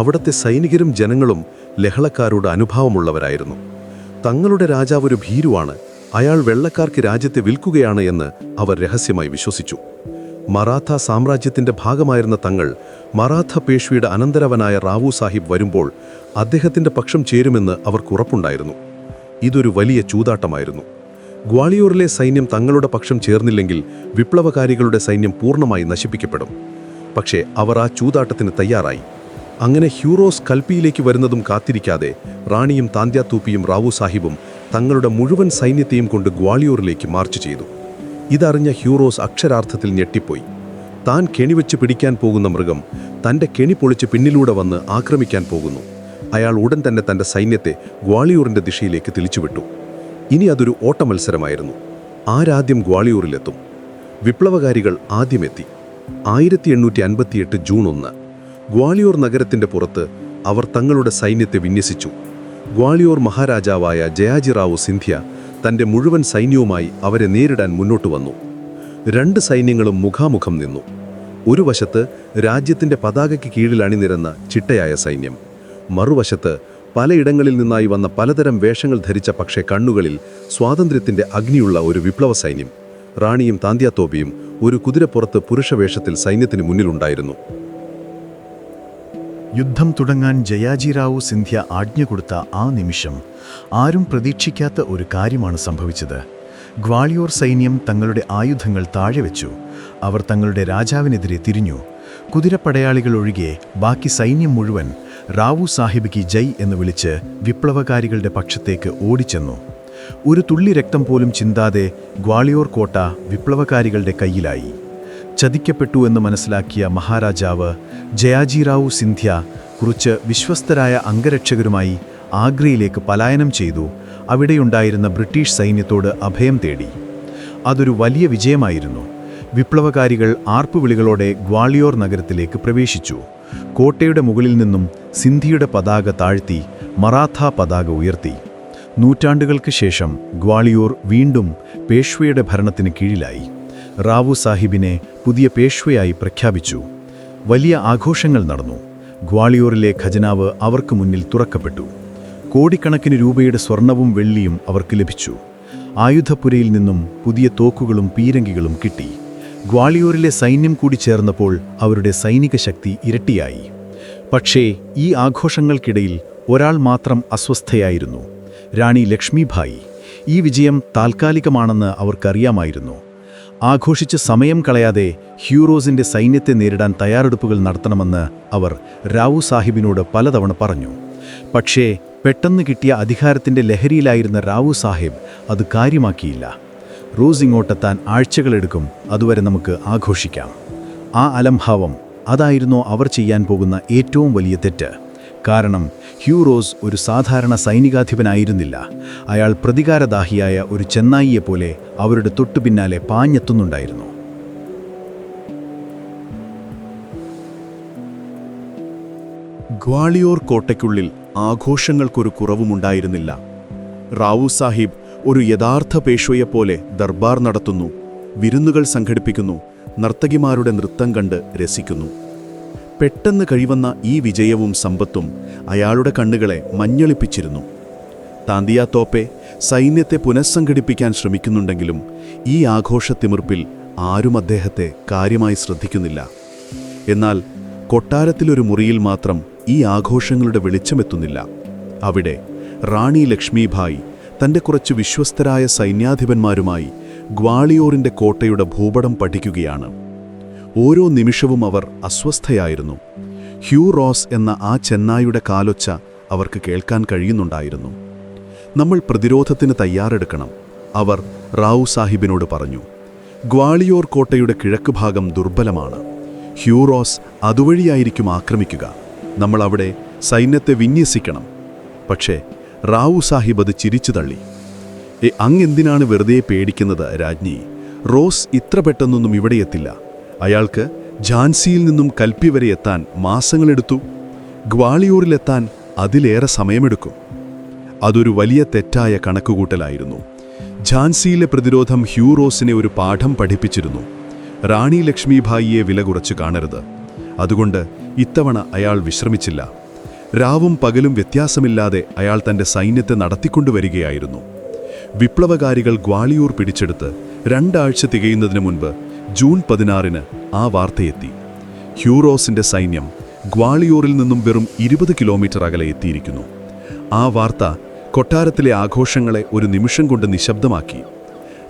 അവിടുത്തെ സൈനികരും ജനങ്ങളും ലഹളക്കാരോട് അനുഭാവമുള്ളവരായിരുന്നു. തങ്ങളുടെ രാജാവ് ഒരു ഭീരുവാണ്, അയാൾ വെള്ളക്കാർക്ക് രാജ്യത്തെ വിൽക്കുകയാണ് എന്ന് അവർ രഹസ്യമായി വിശ്വസിച്ചു. മറാത്ത സാമ്രാജ്യത്തിൻ്റെ ഭാഗമായിരുന്ന തങ്ങൾ മറാത്ത പേഷ്വയുടെ അനന്തരവനായ റാവു സാഹിബ് വരുമ്പോൾ അദ്ദേഹത്തിൻ്റെ പക്ഷം ചേരുമെന്ന് അവർക്ക് ഉറപ്പുണ്ടായിരുന്നു. ഇതൊരു വലിയ ചൂതാട്ടമായിരുന്നു. ഗ്വാളിയോറിലെ സൈന്യം തങ്ങളുടെ പക്ഷം ചേർന്നില്ലെങ്കിൽ വിപ്ലവകാരികളുടെ സൈന്യം പൂർണ്ണമായി നശിപ്പിക്കപ്പെടും. പക്ഷേ അവർ ആ ചൂതാട്ടത്തിന് തയ്യാറായി. അങ്ങനെ ഹ്യൂറോസ് കൽപ്പിയിലേക്ക് വരുന്നതും കാത്തിരിക്കാതെ റാണിയും താന്ത്യാത്തൂപ്പിയും റാവു സാഹിബും തങ്ങളുടെ മുഴുവൻ സൈന്യത്തെയും കൊണ്ട് ഗ്വാളിയോറിലേക്ക് മാർച്ച് ചെയ്തു. ഇതറിഞ്ഞ ഹ്യൂറോസ് അക്ഷരാർത്ഥത്തിൽ ഞെട്ടിപ്പോയി. താൻ കെണിവെച്ച് പിടിക്കാൻ പോകുന്ന മൃഗം തൻ്റെ കെണി പൊളിച്ച് പിന്നിലൂടെ വന്ന് ആക്രമിക്കാൻ പോകുന്നു. അയാൾ ഉടൻ തന്നെ തൻ്റെ സൈന്യത്തെ ഗ്വാളിയോറിൻ്റെ ദിശയിലേക്ക് തിരിച്ചുവിട്ടു. ഇനി അതൊരു ഓട്ടമത്സരമായിരുന്നു. ആരാദ്യം ഗ്വാളിയോറിലെത്തും? വിപ്ലവകാരികൾ ആദ്യമെത്തി. 1858 ജൂൺ 1 ഗ്വാളിയോർ നഗരത്തിൻ്റെ പുറത്ത് അവർ തങ്ങളുടെ സൈന്യത്തെ വിന്യസിച്ചു. ഗ്വാളിയോർ മഹാരാജാവായ ജയാജിറാവു സിന്ധ്യ തൻ്റെ മുഴുവൻ സൈന്യവുമായി അവരെ നേരിടാൻ മുന്നോട്ട് വന്നു. 2 സൈന്യങ്ങളും മുഖാമുഖം നിന്നു. ഒരു വശത്ത് രാജ്യത്തിൻ്റെ പതാകയ്ക്ക് കീഴിൽ അണിനിരന്ന ചിട്ടയായ സൈന്യം, മറുവശത്ത് പലയിടങ്ങളിൽ നിന്നായി വന്ന പലതരം വേഷങ്ങൾ ധരിച്ച പക്ഷേ കണ്ണുകളിൽ സ്വാതന്ത്ര്യത്തിൻ്റെ അഗ്നിയുള്ള ഒരു വിപ്ലവ സൈന്യം. റാണിയും താന്ത്യാത്തോപ്പിയും ഒരു കുതിരപ്പുറത്ത് പുരുഷവേഷത്തിൽ സൈന്യത്തിന് മുന്നിലുണ്ടായിരുന്നു. യുദ്ധം തുടങ്ങാൻ ജയാജിറാവു സിന്ധ്യ ആജ്ഞ കൊടുത്ത ആ നിമിഷം ആരും പ്രതീക്ഷിക്കാത്ത ഒരു കാര്യമാണ് സംഭവിച്ചത്. ഗ്വാളിയോർ സൈന്യം തങ്ങളുടെ ആയുധങ്ങൾ താഴെ വെച്ചു. അവർ തങ്ങളുടെ രാജാവിനെതിരെ തിരിഞ്ഞു. കുതിരപ്പടയാളികൾ ഒഴികെ ബാക്കി സൈന്യം മുഴുവൻ റാവു സാഹിബ് കി ജയ് എന്ന് വിളിച്ച് വിപ്ലവകാരികളുടെ പക്ഷത്തേക്ക് ഓടിച്ചെന്നു. ഒരു തുള്ളി രക്തം പോലും ചിന്താതെ ഗ്വാളിയോർ കോട്ട വിപ്ലവകാരികളുടെ കയ്യിലായി. ചതിക്കപ്പെട്ടു എന്ന് മനസ്സിലാക്കിയ മഹാരാജാവ് ജയാജിറാവു സിന്ധ്യ കുറച്ച് വിശ്വസ്തരായ അംഗരക്ഷകരുമായി ആഗ്രയിലേക്ക് പലായനം ചെയ്തു. അവിടെയുണ്ടായിരുന്ന ബ്രിട്ടീഷ് സൈന്യത്തോട് അഭയം തേടി. അതൊരു വലിയ വിജയമായിരുന്നു. വിപ്ലവകാരികൾ ആർപ്പുവിളികളോടെ ഗ്വാളിയോർ നഗരത്തിലേക്ക് പ്രവേശിച്ചു. കോട്ടയുടെ മുകളിൽ നിന്നും സിന്ധിയുടെ പതാക താഴ്ത്തി മറാഠ പതാക ഉയർത്തി. നൂറ്റാണ്ടുകൾക്ക് ശേഷം ഗ്വാളിയോർ വീണ്ടും പേഷ്വയുടെ ഭരണത്തിന് കീഴിലായി. റാവു സാഹിബിനെ പുതിയ പേഷ്വയായി പ്രഖ്യാപിച്ചു. വലിയ ആഘോഷങ്ങൾ നടന്നു. ഗ്വാളിയോറിലെ ഖജനാവ് അവർക്ക് മുന്നിൽ തുറക്കപ്പെട്ടു. കോടിക്കണക്കിന് രൂപയുടെ സ്വർണവും വെള്ളിയും അവർക്ക് ലഭിച്ചു. ആയുധപ്പുരയിൽ നിന്നും പുതിയ തോക്കുകളും പീരങ്കികളും കിട്ടി. ഗ്വാളിയോറിലെ സൈന്യം കൂടി ചേർന്നപ്പോൾ അവരുടെ സൈനിക ശക്തി ഇരട്ടിയായി. പക്ഷേ ഈ ആഘോഷങ്ങൾക്കിടയിൽ ഒരാൾ മാത്രം അസ്വസ്ഥയായിരുന്നു: റാണി ലക്ഷ്മിഭായി. ഈ വിജയം താൽക്കാലികമാണെന്ന് അവർക്കറിയാമായിരുന്നു. ആഘോഷിച്ച് സമയം കളയാതെ ഹ്യൂറോസിന്റെ സൈന്യത്തെ നേരിടാൻ തയ്യാറെടുപ്പുകൾ നടത്തണമെന്ന് അവർ റാവു സാഹിബിനോട് പലതവണ പറഞ്ഞു. പക്ഷേ പെട്ടെന്ന് കിട്ടിയ അധികാരത്തിൻ്റെ ലഹരിയിലായിരുന്ന റാവു സാഹിബ് അത് കാര്യമാക്കിയില്ല. റോസ് ഇങ്ങോട്ടെത്താൻ ആഴ്ചകളെടുക്കും, അതുവരെ നമുക്ക് ആഘോഷിക്കാം. ആ അലംഭാവം, അതായിരുന്നോ അവർ ചെയ്യാൻ പോകുന്ന ഏറ്റവും വലിയ തെറ്റ്. കാരണം ഹ്യൂറോസ് ഒരു സാധാരണ സൈനികാധിപനായിരുന്നില്ല. അയാൾ പ്രതികാരദാഹിയായ ഒരു ചെന്നായിയെപ്പോലെ അവരുടെ തൊട്ടുപിന്നാലെ പാഞ്ഞെത്തുന്നുണ്ടായിരുന്നു. ഗ്വാളിയോർ കോട്ടയ്ക്കുള്ളിൽ ആഘോഷങ്ങൾക്കൊരു കുറവുമുണ്ടായിരുന്നില്ല. റാവു സാഹിബ് ഒരു യഥാർത്ഥ പേഷ്വയെപ്പോലെ ദർബാർ നടത്തുന്നു, വിരുന്നുകൾ സംഘടിപ്പിക്കുന്നു, നർത്തകിമാരുടെ നൃത്തം കണ്ട് രസിക്കുന്നു. പെട്ടെന്ന് കഴിവന്ന ഈ വിജയവും സമ്പത്തും അയാളുടെ കണ്ണുകളെ മഞ്ഞളിപ്പിച്ചിരുന്നു. താന്തിയാത്തോപ്പെ സൈന്യത്തെ പുനഃസംഘടിപ്പിക്കാൻ ശ്രമിക്കുന്നുണ്ടെങ്കിലും ഈ ആഘോഷത്തിമിർപ്പിൽ ആരും അദ്ദേഹത്തെ കാര്യമായി ശ്രദ്ധിക്കുന്നില്ല. എന്നാൽ കൊട്ടാരത്തിലൊരു മുറിയിൽ മാത്രം ഈ ആഘോഷങ്ങളുടെ വെളിച്ചമെത്തുന്നില്ല. അവിടെ റാണി ലക്ഷ്മിഭായി തൻ്റെ കുറച്ച് വിശ്വസ്തരായ സൈന്യാധിപന്മാരുമായി ഗ്വാളിയോറിൻ്റെ കോട്ടയുടെ ഭൂപടം പഠിക്കുകയാണ്. ഓരോ നിമിഷവും അവർ അസ്വസ്ഥയായിരുന്നു. ഹ്യൂറോസ് എന്ന ആ ചെന്നായുടെ കാലൊച്ച അവർക്ക് കേൾക്കാൻ കഴിയുന്നുണ്ടായിരുന്നു. നമ്മൾ പ്രതിരോധത്തിന് തയ്യാറെടുക്കണം, അവർ റാവു സാഹിബിനോട് പറഞ്ഞു. ഗ്വാളിയോർ കോട്ടയുടെ കിഴക്ക് ഭാഗം ദുർബലമാണ്. ഹ്യൂറോസ് അതുവഴിയായിരിക്കും ആക്രമിക്കുക. നമ്മൾ അവിടെ സൈന്യത്തെ വിന്യസിക്കണം. പക്ഷേ റാവു സാഹിബ് അത് ചിരിച്ചു തള്ളി. അങ്ങെന്തിനാണ് വെറുതെ പേടിക്കുന്നത് രാജ്ഞി? റോസ് ഇത്ര പെട്ടെന്നൊന്നും ഇവിടെ എത്തില്ല. അയാൾക്ക് ഝാൻസിയിൽ നിന്നും കൽപ്പി വരെ എത്താൻ മാസങ്ങളെടുത്തു. ഗ്വാളിയോറിലെത്താൻ അതിലേറെ സമയമെടുക്കും. അതൊരു വലിയ തെറ്റായ കണക്കുകൂട്ടലായിരുന്നു. ഝാൻസിയിലെ പ്രതിരോധം ഹ്യൂറോസിനെ ഒരു പാഠം പഠിപ്പിച്ചിരുന്നു. റാണി ലക്ഷ്മിഭായിയെ വില കുറച്ച് കാണരുത്. അതുകൊണ്ട് ഇത്തവണ അയാൾ വിശ്രമിച്ചില്ല. രാവും പകലും വ്യത്യാസമില്ലാതെ അയാൾ തൻ്റെ സൈന്യത്തെ നടത്തിക്കൊണ്ടുവരികയായിരുന്നു. വിപ്ലവകാരികൾ ഗ്വാളിയോർ പിടിച്ചെടുത്ത് 2 ആഴ്ച തികയുന്നതിന് മുൻപ് ജൂൺ 16-ന് ആ വാർത്തയെത്തി. ഹ്യൂറോസിൻ്റെ സൈന്യം ഗ്വാളിയോറിൽ നിന്നും വെറും 20 കിലോമീറ്റർ അകലെ എത്തിയിരിക്കുന്നു. ആ വാർത്ത കൊട്ടാരത്തിലെ ആഘോഷങ്ങളെ ഒരു നിമിഷം കൊണ്ട് നിശബ്ദമാക്കി.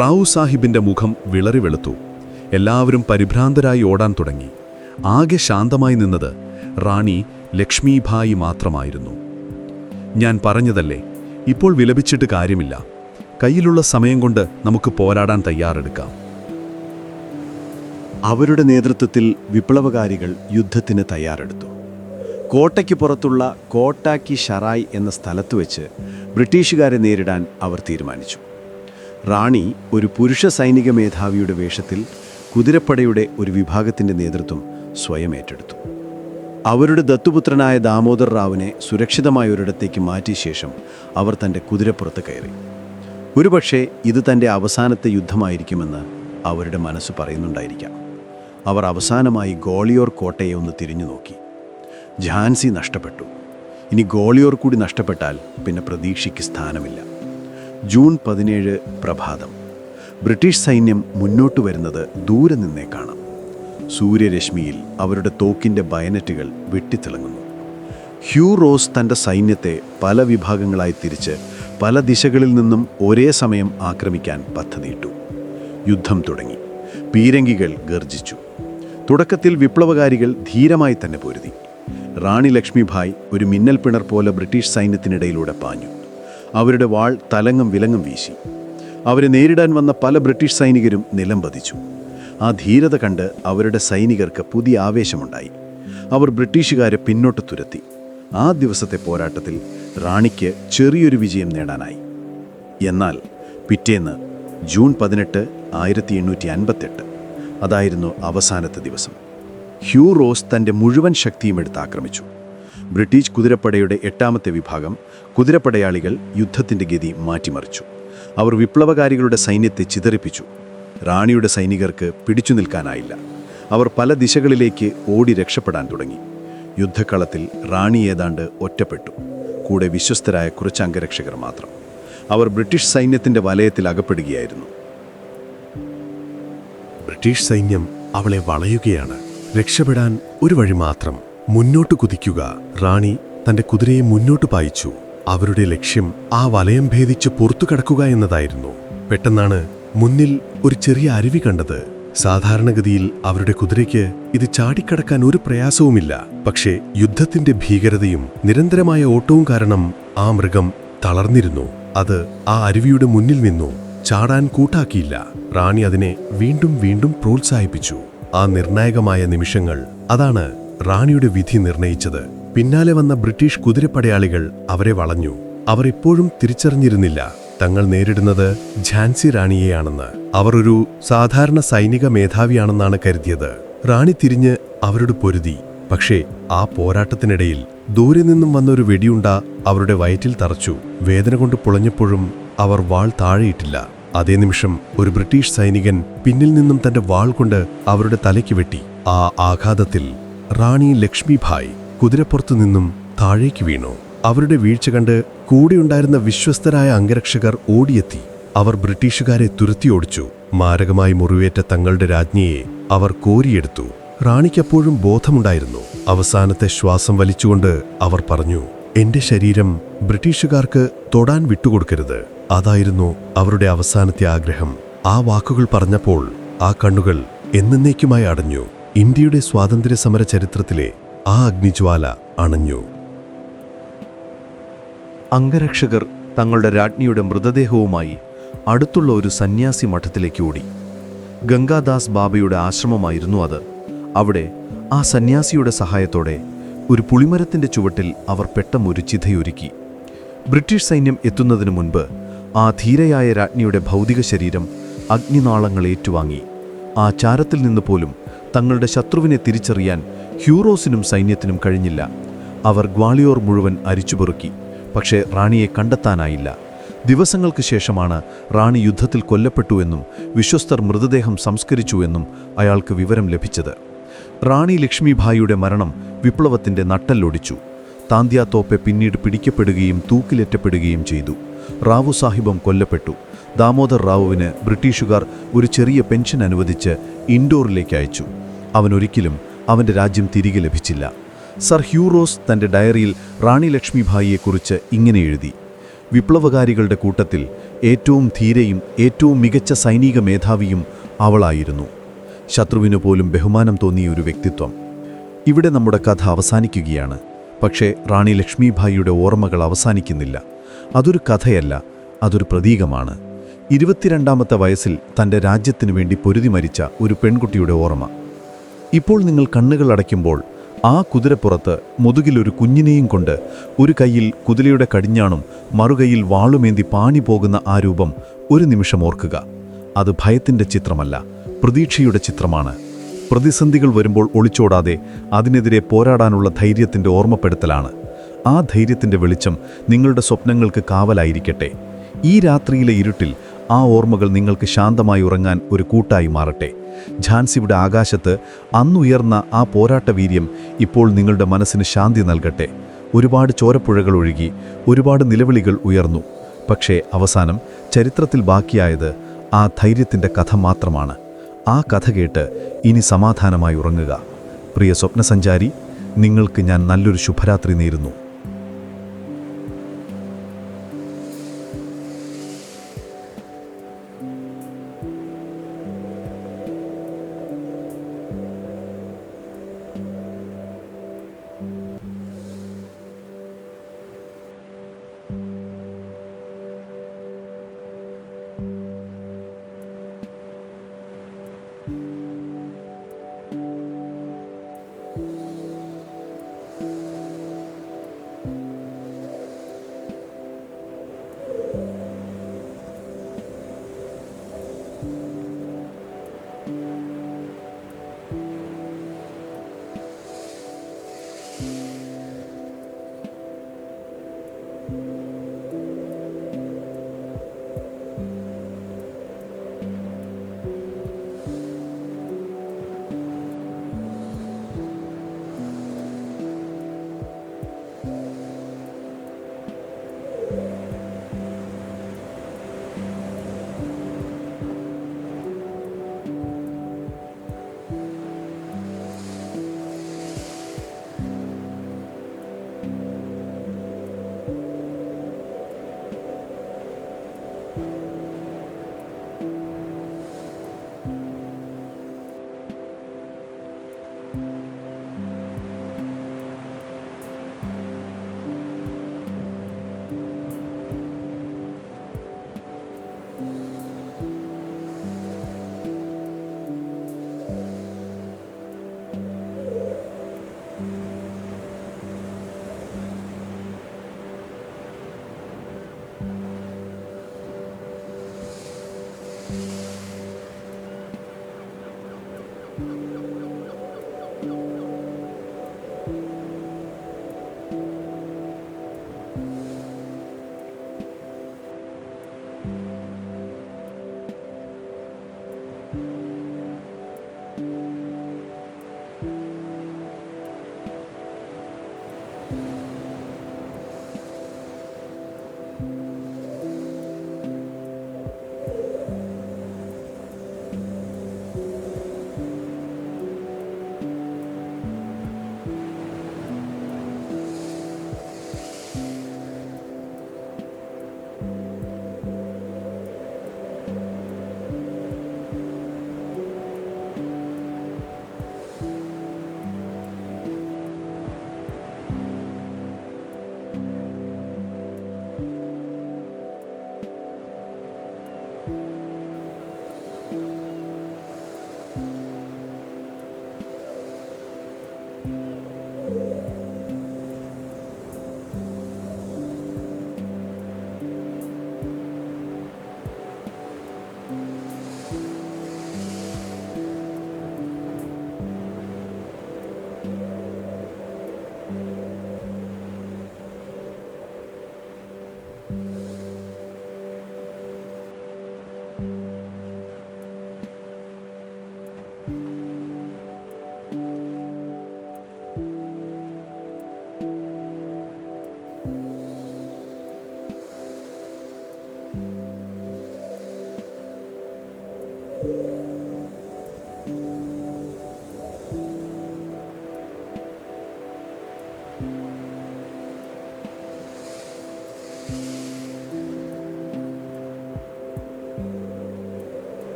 റാവു സാഹിബിൻ്റെ മുഖം വിളറി വെളുത്തു. എല്ലാവരും പരിഭ്രാന്തരായി ഓടാൻ തുടങ്ങി. ആകെ ശാന്തമായി നിന്നത് റാണി ലക്ഷ്മിഭായി മാത്രമായിരുന്നു. ഞാൻ പറഞ്ഞതല്ലേ, ഇപ്പോൾ വിലപിച്ചിട്ട് കാര്യമില്ല. കയ്യിലുള്ള സമയം കൊണ്ട് നമുക്ക് പോരാടാൻ തയ്യാറെടുക്കാം. അവരുടെ നേതൃത്വത്തിൽ വിപ്ലവകാരികൾ യുദ്ധത്തിന് തയ്യാറെടുത്തു. കോട്ടയ്ക്ക് പുറത്തുള്ള കോട്ട കി ഷറായ് എന്ന സ്ഥലത്ത് വെച്ച് ബ്രിട്ടീഷുകാരെ നേരിടാൻ അവർ തീരുമാനിച്ചു. റാണി ഒരു പുരുഷ സൈനിക മേധാവിയുടെ വേഷത്തിൽ കുതിരപ്പടയുടെ ഒരു വിഭാഗത്തിൻ്റെ നേതൃത്വം സ്വയം ഏറ്റെടുത്തു. അവരുടെ ദത്തുപുത്രനായ ദാമോദർ റാവുവിനെ സുരക്ഷിതമായ ഒരിടത്തേക്ക് മാറ്റിയ ശേഷം അവർ തൻ്റെ കുതിരപ്പുറത്ത് കയറി. ഒരുപക്ഷെ ഇത് തൻ്റെ അവസാനത്തെ യുദ്ധമായിരിക്കുമെന്ന് അവരുടെ മനസ്സ് പറയുന്നുണ്ടായിരിക്കാം. അവർ അവസാനമായി ഗ്വാളിയോർ കോട്ടയെ ഒന്ന് തിരിഞ്ഞു നോക്കി. ഝാൻസി നഷ്ടപ്പെട്ടു. ഇനി ഗ്വാളിയോർ കൂടി നഷ്ടപ്പെട്ടാൽ പിന്നെ പ്രതീക്ഷയ്ക്ക് സ്ഥാനമില്ല. ജൂൺ 17 പ്രഭാതം. ബ്രിട്ടീഷ് സൈന്യം മുന്നോട്ട് വരുന്നത് ദൂരെ നിന്നേ കാണാം. സൂര്യരശ്മിയിൽ അവരുടെ തോക്കിൻ്റെ ബയനറ്റുകൾ വെട്ടിത്തിളങ്ങുന്നു. ഹ്യൂ റോസ് തൻ്റെ സൈന്യത്തെ പല വിഭാഗങ്ങളായി തിരിച്ച് പല ദിശകളിൽ നിന്നും ഒരേ സമയം ആക്രമിക്കാൻ പദ്ധതിയിട്ടു. യുദ്ധം തുടങ്ങി. പീരങ്കികൾ ഗർജിച്ചു. തുടക്കത്തിൽ വിപ്ലവകാരികൾ ധീരമായി തന്നെ പൊരുതി. റാണി ലക്ഷ്മിഭായ് ഒരു മിന്നൽ പിണർ പോലെ ബ്രിട്ടീഷ് സൈന്യത്തിനിടയിലൂടെ പാഞ്ഞു. അവരുടെ വാൾ തലങ്ങും വിലങ്ങും വീശി. അവരെ നേരിടാൻ വന്ന പല ബ്രിട്ടീഷ് സൈനികരും നിലം പതിച്ചു. ആ ധീരത കണ്ട് അവരുടെ സൈനികർക്ക് പുതിയ ആവേശമുണ്ടായി. അവർ ബ്രിട്ടീഷുകാരെ പിന്നോട്ട് തുരത്തി. ആ ദിവസത്തെ പോരാട്ടത്തിൽ റാണിക്ക് ചെറിയൊരു വിജയം നേടാനായി. എന്നാൽ പിറ്റേന്ന് ജൂൺ 18, 1858 അതായിരുന്നു അവസാനത്തെ ദിവസം. ഹ്യൂ റോസ് തൻ്റെ മുഴുവൻ ശക്തിയും എടുത്ത് ആക്രമിച്ചു. ബ്രിട്ടീഷ് കുതിരപ്പടയുടെ 8ാമത്തെ വിഭാഗം കുതിരപ്പടയാളികൾ യുദ്ധത്തിൻ്റെ ഗതി മാറ്റിമറിച്ചു. അവർ വിപ്ലവകാരികളുടെ സൈന്യത്തെ ചിതറിപ്പിച്ചു. റാണിയുടെ സൈനികർക്ക് പിടിച്ചു നിൽക്കാനായില്ല. അവർ പല ദിശകളിലേക്ക് ഓടി രക്ഷപ്പെടാൻ തുടങ്ങി. യുദ്ധക്കളത്തിൽ റാണി ഏതാണ്ട് ഒറ്റപ്പെട്ടു. കൂടെ വിശ്വസ്തരായ കുറച്ച് അംഗരക്ഷകർ മാത്രം. അവർ ബ്രിട്ടീഷ് സൈന്യത്തിൻ്റെ വലയത്തിൽ അകപ്പെടുകയായിരുന്നു. ബ്രിട്ടീഷ് സൈന്യം അവളെ വളയുകയാണ്. രക്ഷപ്പെടാൻ ഒരു വഴി മാത്രം, മുന്നോട്ട് കുതിക്കുക. റാണി തന്റെ കുതിരയെ മുന്നോട്ട് പായിച്ചു. അവരുടെ ലക്ഷ്യം ആ വലയം ഭേദിച്ച് പുറത്തു കടക്കുക എന്നതായിരുന്നു. പെട്ടെന്നാണ് മുന്നിൽ ഒരു ചെറിയ അരുവി കണ്ടത്. സാധാരണഗതിയിൽ അവരുടെ കുതിരയ്ക്ക് ഇത് ചാടിക്കടക്കാൻ ഒരു പ്രയാസവുമില്ല. പക്ഷേ യുദ്ധത്തിന്റെ ഭീകരതയും നിരന്തരമായ ഓട്ടവും കാരണം ആ മൃഗം തളർന്നിരുന്നു. അത് ആ അരുവിയുടെ മുന്നിൽ നിന്നു ചാടാൻ കൂട്ടാക്കിയില്ല. റാണി അതിനെ വീണ്ടും വീണ്ടും പ്രോത്സാഹിപ്പിച്ചു. ആ നിർണായകമായ നിമിഷങ്ങൾ, അതാണ് റാണിയുടെ വിധി നിർണയിച്ചത്. പിന്നാലെ വന്ന ബ്രിട്ടീഷ് കുതിരപ്പടയാളികൾ അവരെ വളഞ്ഞു. അവർ ഇപ്പോഴും തിരിച്ചറിഞ്ഞിരുന്നില്ല തങ്ങൾ നേരിടുന്നത് ഝാൻസി റാണിയെയാണെന്ന്. അവർ ഒരു സാധാരണ സൈനിക മേധാവിയാണെന്നാണ് കരുതിയത്. റാണി തിരിഞ്ഞ് അവരോട് പൊരുതി. പക്ഷേ ആ പോരാട്ടത്തിനിടയിൽ ദൂരെ നിന്നും വന്നൊരു വെടിയുണ്ട അവരുടെ വയറ്റിൽ തറച്ചു. വേദന കൊണ്ട് പുളഞ്ഞപ്പോഴും അവർ വാൾ താഴെയിട്ടില്ല. അതേ നിമിഷം ഒരു ബ്രിട്ടീഷ് സൈനികൻ പിന്നിൽ നിന്നും തന്റെ വാൾ കൊണ്ട് അവരുടെ തലയ്ക്ക് വെട്ടി. ആ ആഘാതത്തിൽ റാണി ലക്ഷ്മിഭായ് കുതിരപ്പുറത്തു നിന്നും താഴേക്ക് വീണു. അവരുടെ വീഴ്ച കണ്ട് കൂടെയുണ്ടായിരുന്ന വിശ്വസ്തരായ അംഗരക്ഷകർ ഓടിയെത്തി. അവർ ബ്രിട്ടീഷുകാരെ തുരത്തിയോടിച്ചു. മാരകമായി മുറിവേറ്റ തങ്ങളുടെ രാജ്ഞിയെ അവർ കോരിയെടുത്തു. റാണിക്കപ്പോഴും ബോധമുണ്ടായിരുന്നു. അവസാനത്തെ ശ്വാസം വലിച്ചുകൊണ്ട് അവർ പറഞ്ഞു, "എന്റെ ശരീരം ബ്രിട്ടീഷുകാർക്ക് തൊടാൻ വിട്ടുകൊടുക്കരുത്." അതായിരുന്നു അവരുടെ അവസാനത്തെ ആഗ്രഹം. ആ വാക്കുകൾ പറഞ്ഞപ്പോൾ ആ കണ്ണുകൾ എന്നേക്കുമായി അടഞ്ഞു. ഇന്ത്യയുടെ സ്വാതന്ത്ര്യ സമര ചരിത്രത്തിലെ ആ അഗ്നിജ്വാല അണഞ്ഞു. അംഗരക്ഷകർ തങ്ങളുടെ രാജ്ഞിയുടെ മൃതദേഹവുമായി അടുത്തുള്ള ഒരു സന്യാസി മഠത്തിലേക്ക് ഓടി. ഗംഗാദാസ് ബാബയുടെ ആശ്രമമായിരുന്നു അത്. അവിടെ ആ സന്യാസിയുടെ സഹായത്തോടെ ഒരു പുളിമരത്തിൻ്റെ ചുവട്ടിൽ അവർ പെട്ടെന്നൊരു ചിതയൊരുക്കി. ബ്രിട്ടീഷ് സൈന്യം എത്തുന്നതിനു മുൻപ് ആ ധീരയായ രാജ്ഞിയുടെ ഭൗതിക ശരീരം അഗ്നിനാളങ്ങൾ ഏറ്റുവാങ്ങി. ആ ചാരത്തിൽ നിന്ന് പോലും തങ്ങളുടെ ശത്രുവിനെ തിരിച്ചറിയാൻ ഹ്യൂറോസിനും സൈന്യത്തിനും കഴിഞ്ഞില്ല. അവർ ഗ്വാളിയോർ മുഴുവൻ അരിച്ചുപെറുക്കി. പക്ഷേ റാണിയെ കണ്ടെത്താനായില്ല. ദിവസങ്ങൾക്ക് ശേഷമാണ് റാണി യുദ്ധത്തിൽ കൊല്ലപ്പെട്ടുവെന്നും വിശ്വസ്തർ മൃതദേഹം സംസ്കരിച്ചുവെന്നും അയാൾക്ക് വിവരം ലഭിച്ചത്. റാണി ലക്ഷ്മിഭായിയുടെ മരണം വിപ്ലവത്തിൻ്റെ നട്ടെല്ലൊടിച്ചു. താന്ത്യാ തോപ്പെ പിന്നീട് പിടിക്കപ്പെടുകയും തൂക്കിലേറ്റപ്പെടുകയും ചെയ്തു. റാവു സാഹിബും കൊല്ലപ്പെട്ടു. ദാമോദർ റാവുവിന് ബ്രിട്ടീഷുകാർ ഒരു ചെറിയ പെൻഷൻ അനുവദിച്ച് ഇൻഡോറിലേക്ക് അയച്ചു. അവനൊരിക്കലും അവൻ്റെ രാജ്യം തിരികെ ലഭിച്ചില്ല. സർ ഹ്യൂറോസ് തൻ്റെ ഡയറിയിൽ റാണി ലക്ഷ്മിഭായിയെക്കുറിച്ച് ഇങ്ങനെ എഴുതി: വിപ്ലവകാരികളുടെ കൂട്ടത്തിൽ ഏറ്റവും ധീരയും ഏറ്റവും മികച്ച സൈനിക മേധാവിയും അവളായിരുന്നു. ശത്രുവിനു പോലും ബഹുമാനം തോന്നിയ ഒരു വ്യക്തിത്വം. ഇവിടെ നമ്മുടെ കഥ അവസാനിക്കുകയാണ്. പക്ഷേ റാണി ലക്ഷ്മിഭായിയുടെ ഓർമ്മകൾ അവസാനിക്കുന്നില്ല. അതൊരു കഥയല്ല, അതൊരു പ്രതീകമാണ്. 22ാമത്തെ വയസ്സിൽ തൻ്റെ രാജ്യത്തിനു വേണ്ടി പൊരുതി മരിച്ച ഒരു പെൺകുട്ടിയുടെ ഓർമ്മ. ഇപ്പോൾ നിങ്ങൾ കണ്ണുകൾ അടയ്ക്കുമ്പോൾ ആ കുതിരപ്പുറത്ത് മുതുകിലൊരു കുഞ്ഞിനെയും കൊണ്ട് ഒരു കൈയിൽ കുതിരയുടെ കടിഞ്ഞാണും മറുകൈയിൽ വാളുമേന്തി പാഞ്ഞു പോകുന്ന ആ രൂപം ഒരു നിമിഷം ഓർക്കുക. അത് ഭയത്തിൻ്റെ ചിത്രമല്ല, പ്രതീക്ഷയുടെ ചിത്രമാണ്. പ്രതിസന്ധികൾ വരുമ്പോൾ ഒളിച്ചോടാതെ അതിനെതിരെ പോരാടാനുള്ള ധൈര്യത്തിൻ്റെ ഓർമ്മപ്പെടുത്തലാണ്. ആ ധൈര്യത്തിൻ്റെ വെളിച്ചം നിങ്ങളുടെ സ്വപ്നങ്ങൾക്ക് കാവലായിരിക്കട്ടെ. ഈ രാത്രിയിലെ ഇരുട്ടിൽ ആ ഓർമ്മകൾ നിങ്ങൾക്ക് ശാന്തമായി ഉറങ്ങാൻ ഒരു കൂട്ടായി മാറട്ടെ. ഝാൻസിയുടെ ആകാശത്ത് അന്നുയർന്ന ആ പോരാട്ടവീര്യം ഇപ്പോൾ നിങ്ങളുടെ മനസ്സിന് ശാന്തി നൽകട്ടെ. ഒരുപാട് ചോരപ്പുഴകൾ ഒഴുകി, ഒരുപാട് നിലവിളികൾ ഉയർന്നു. പക്ഷേ അവസാനം ചരിത്രത്തിൽ ബാക്കിയായത് ആ ധൈര്യത്തിൻ്റെ കഥ മാത്രമാണ്. ആ കഥ കേട്ട് ഇനി സമാധാനമായി ഉറങ്ങുക. പ്രിയ സ്വപ്നസഞ്ചാരി, നിങ്ങൾക്ക് ഞാൻ നല്ലൊരു ശുഭരാത്രി നേരുന്നു.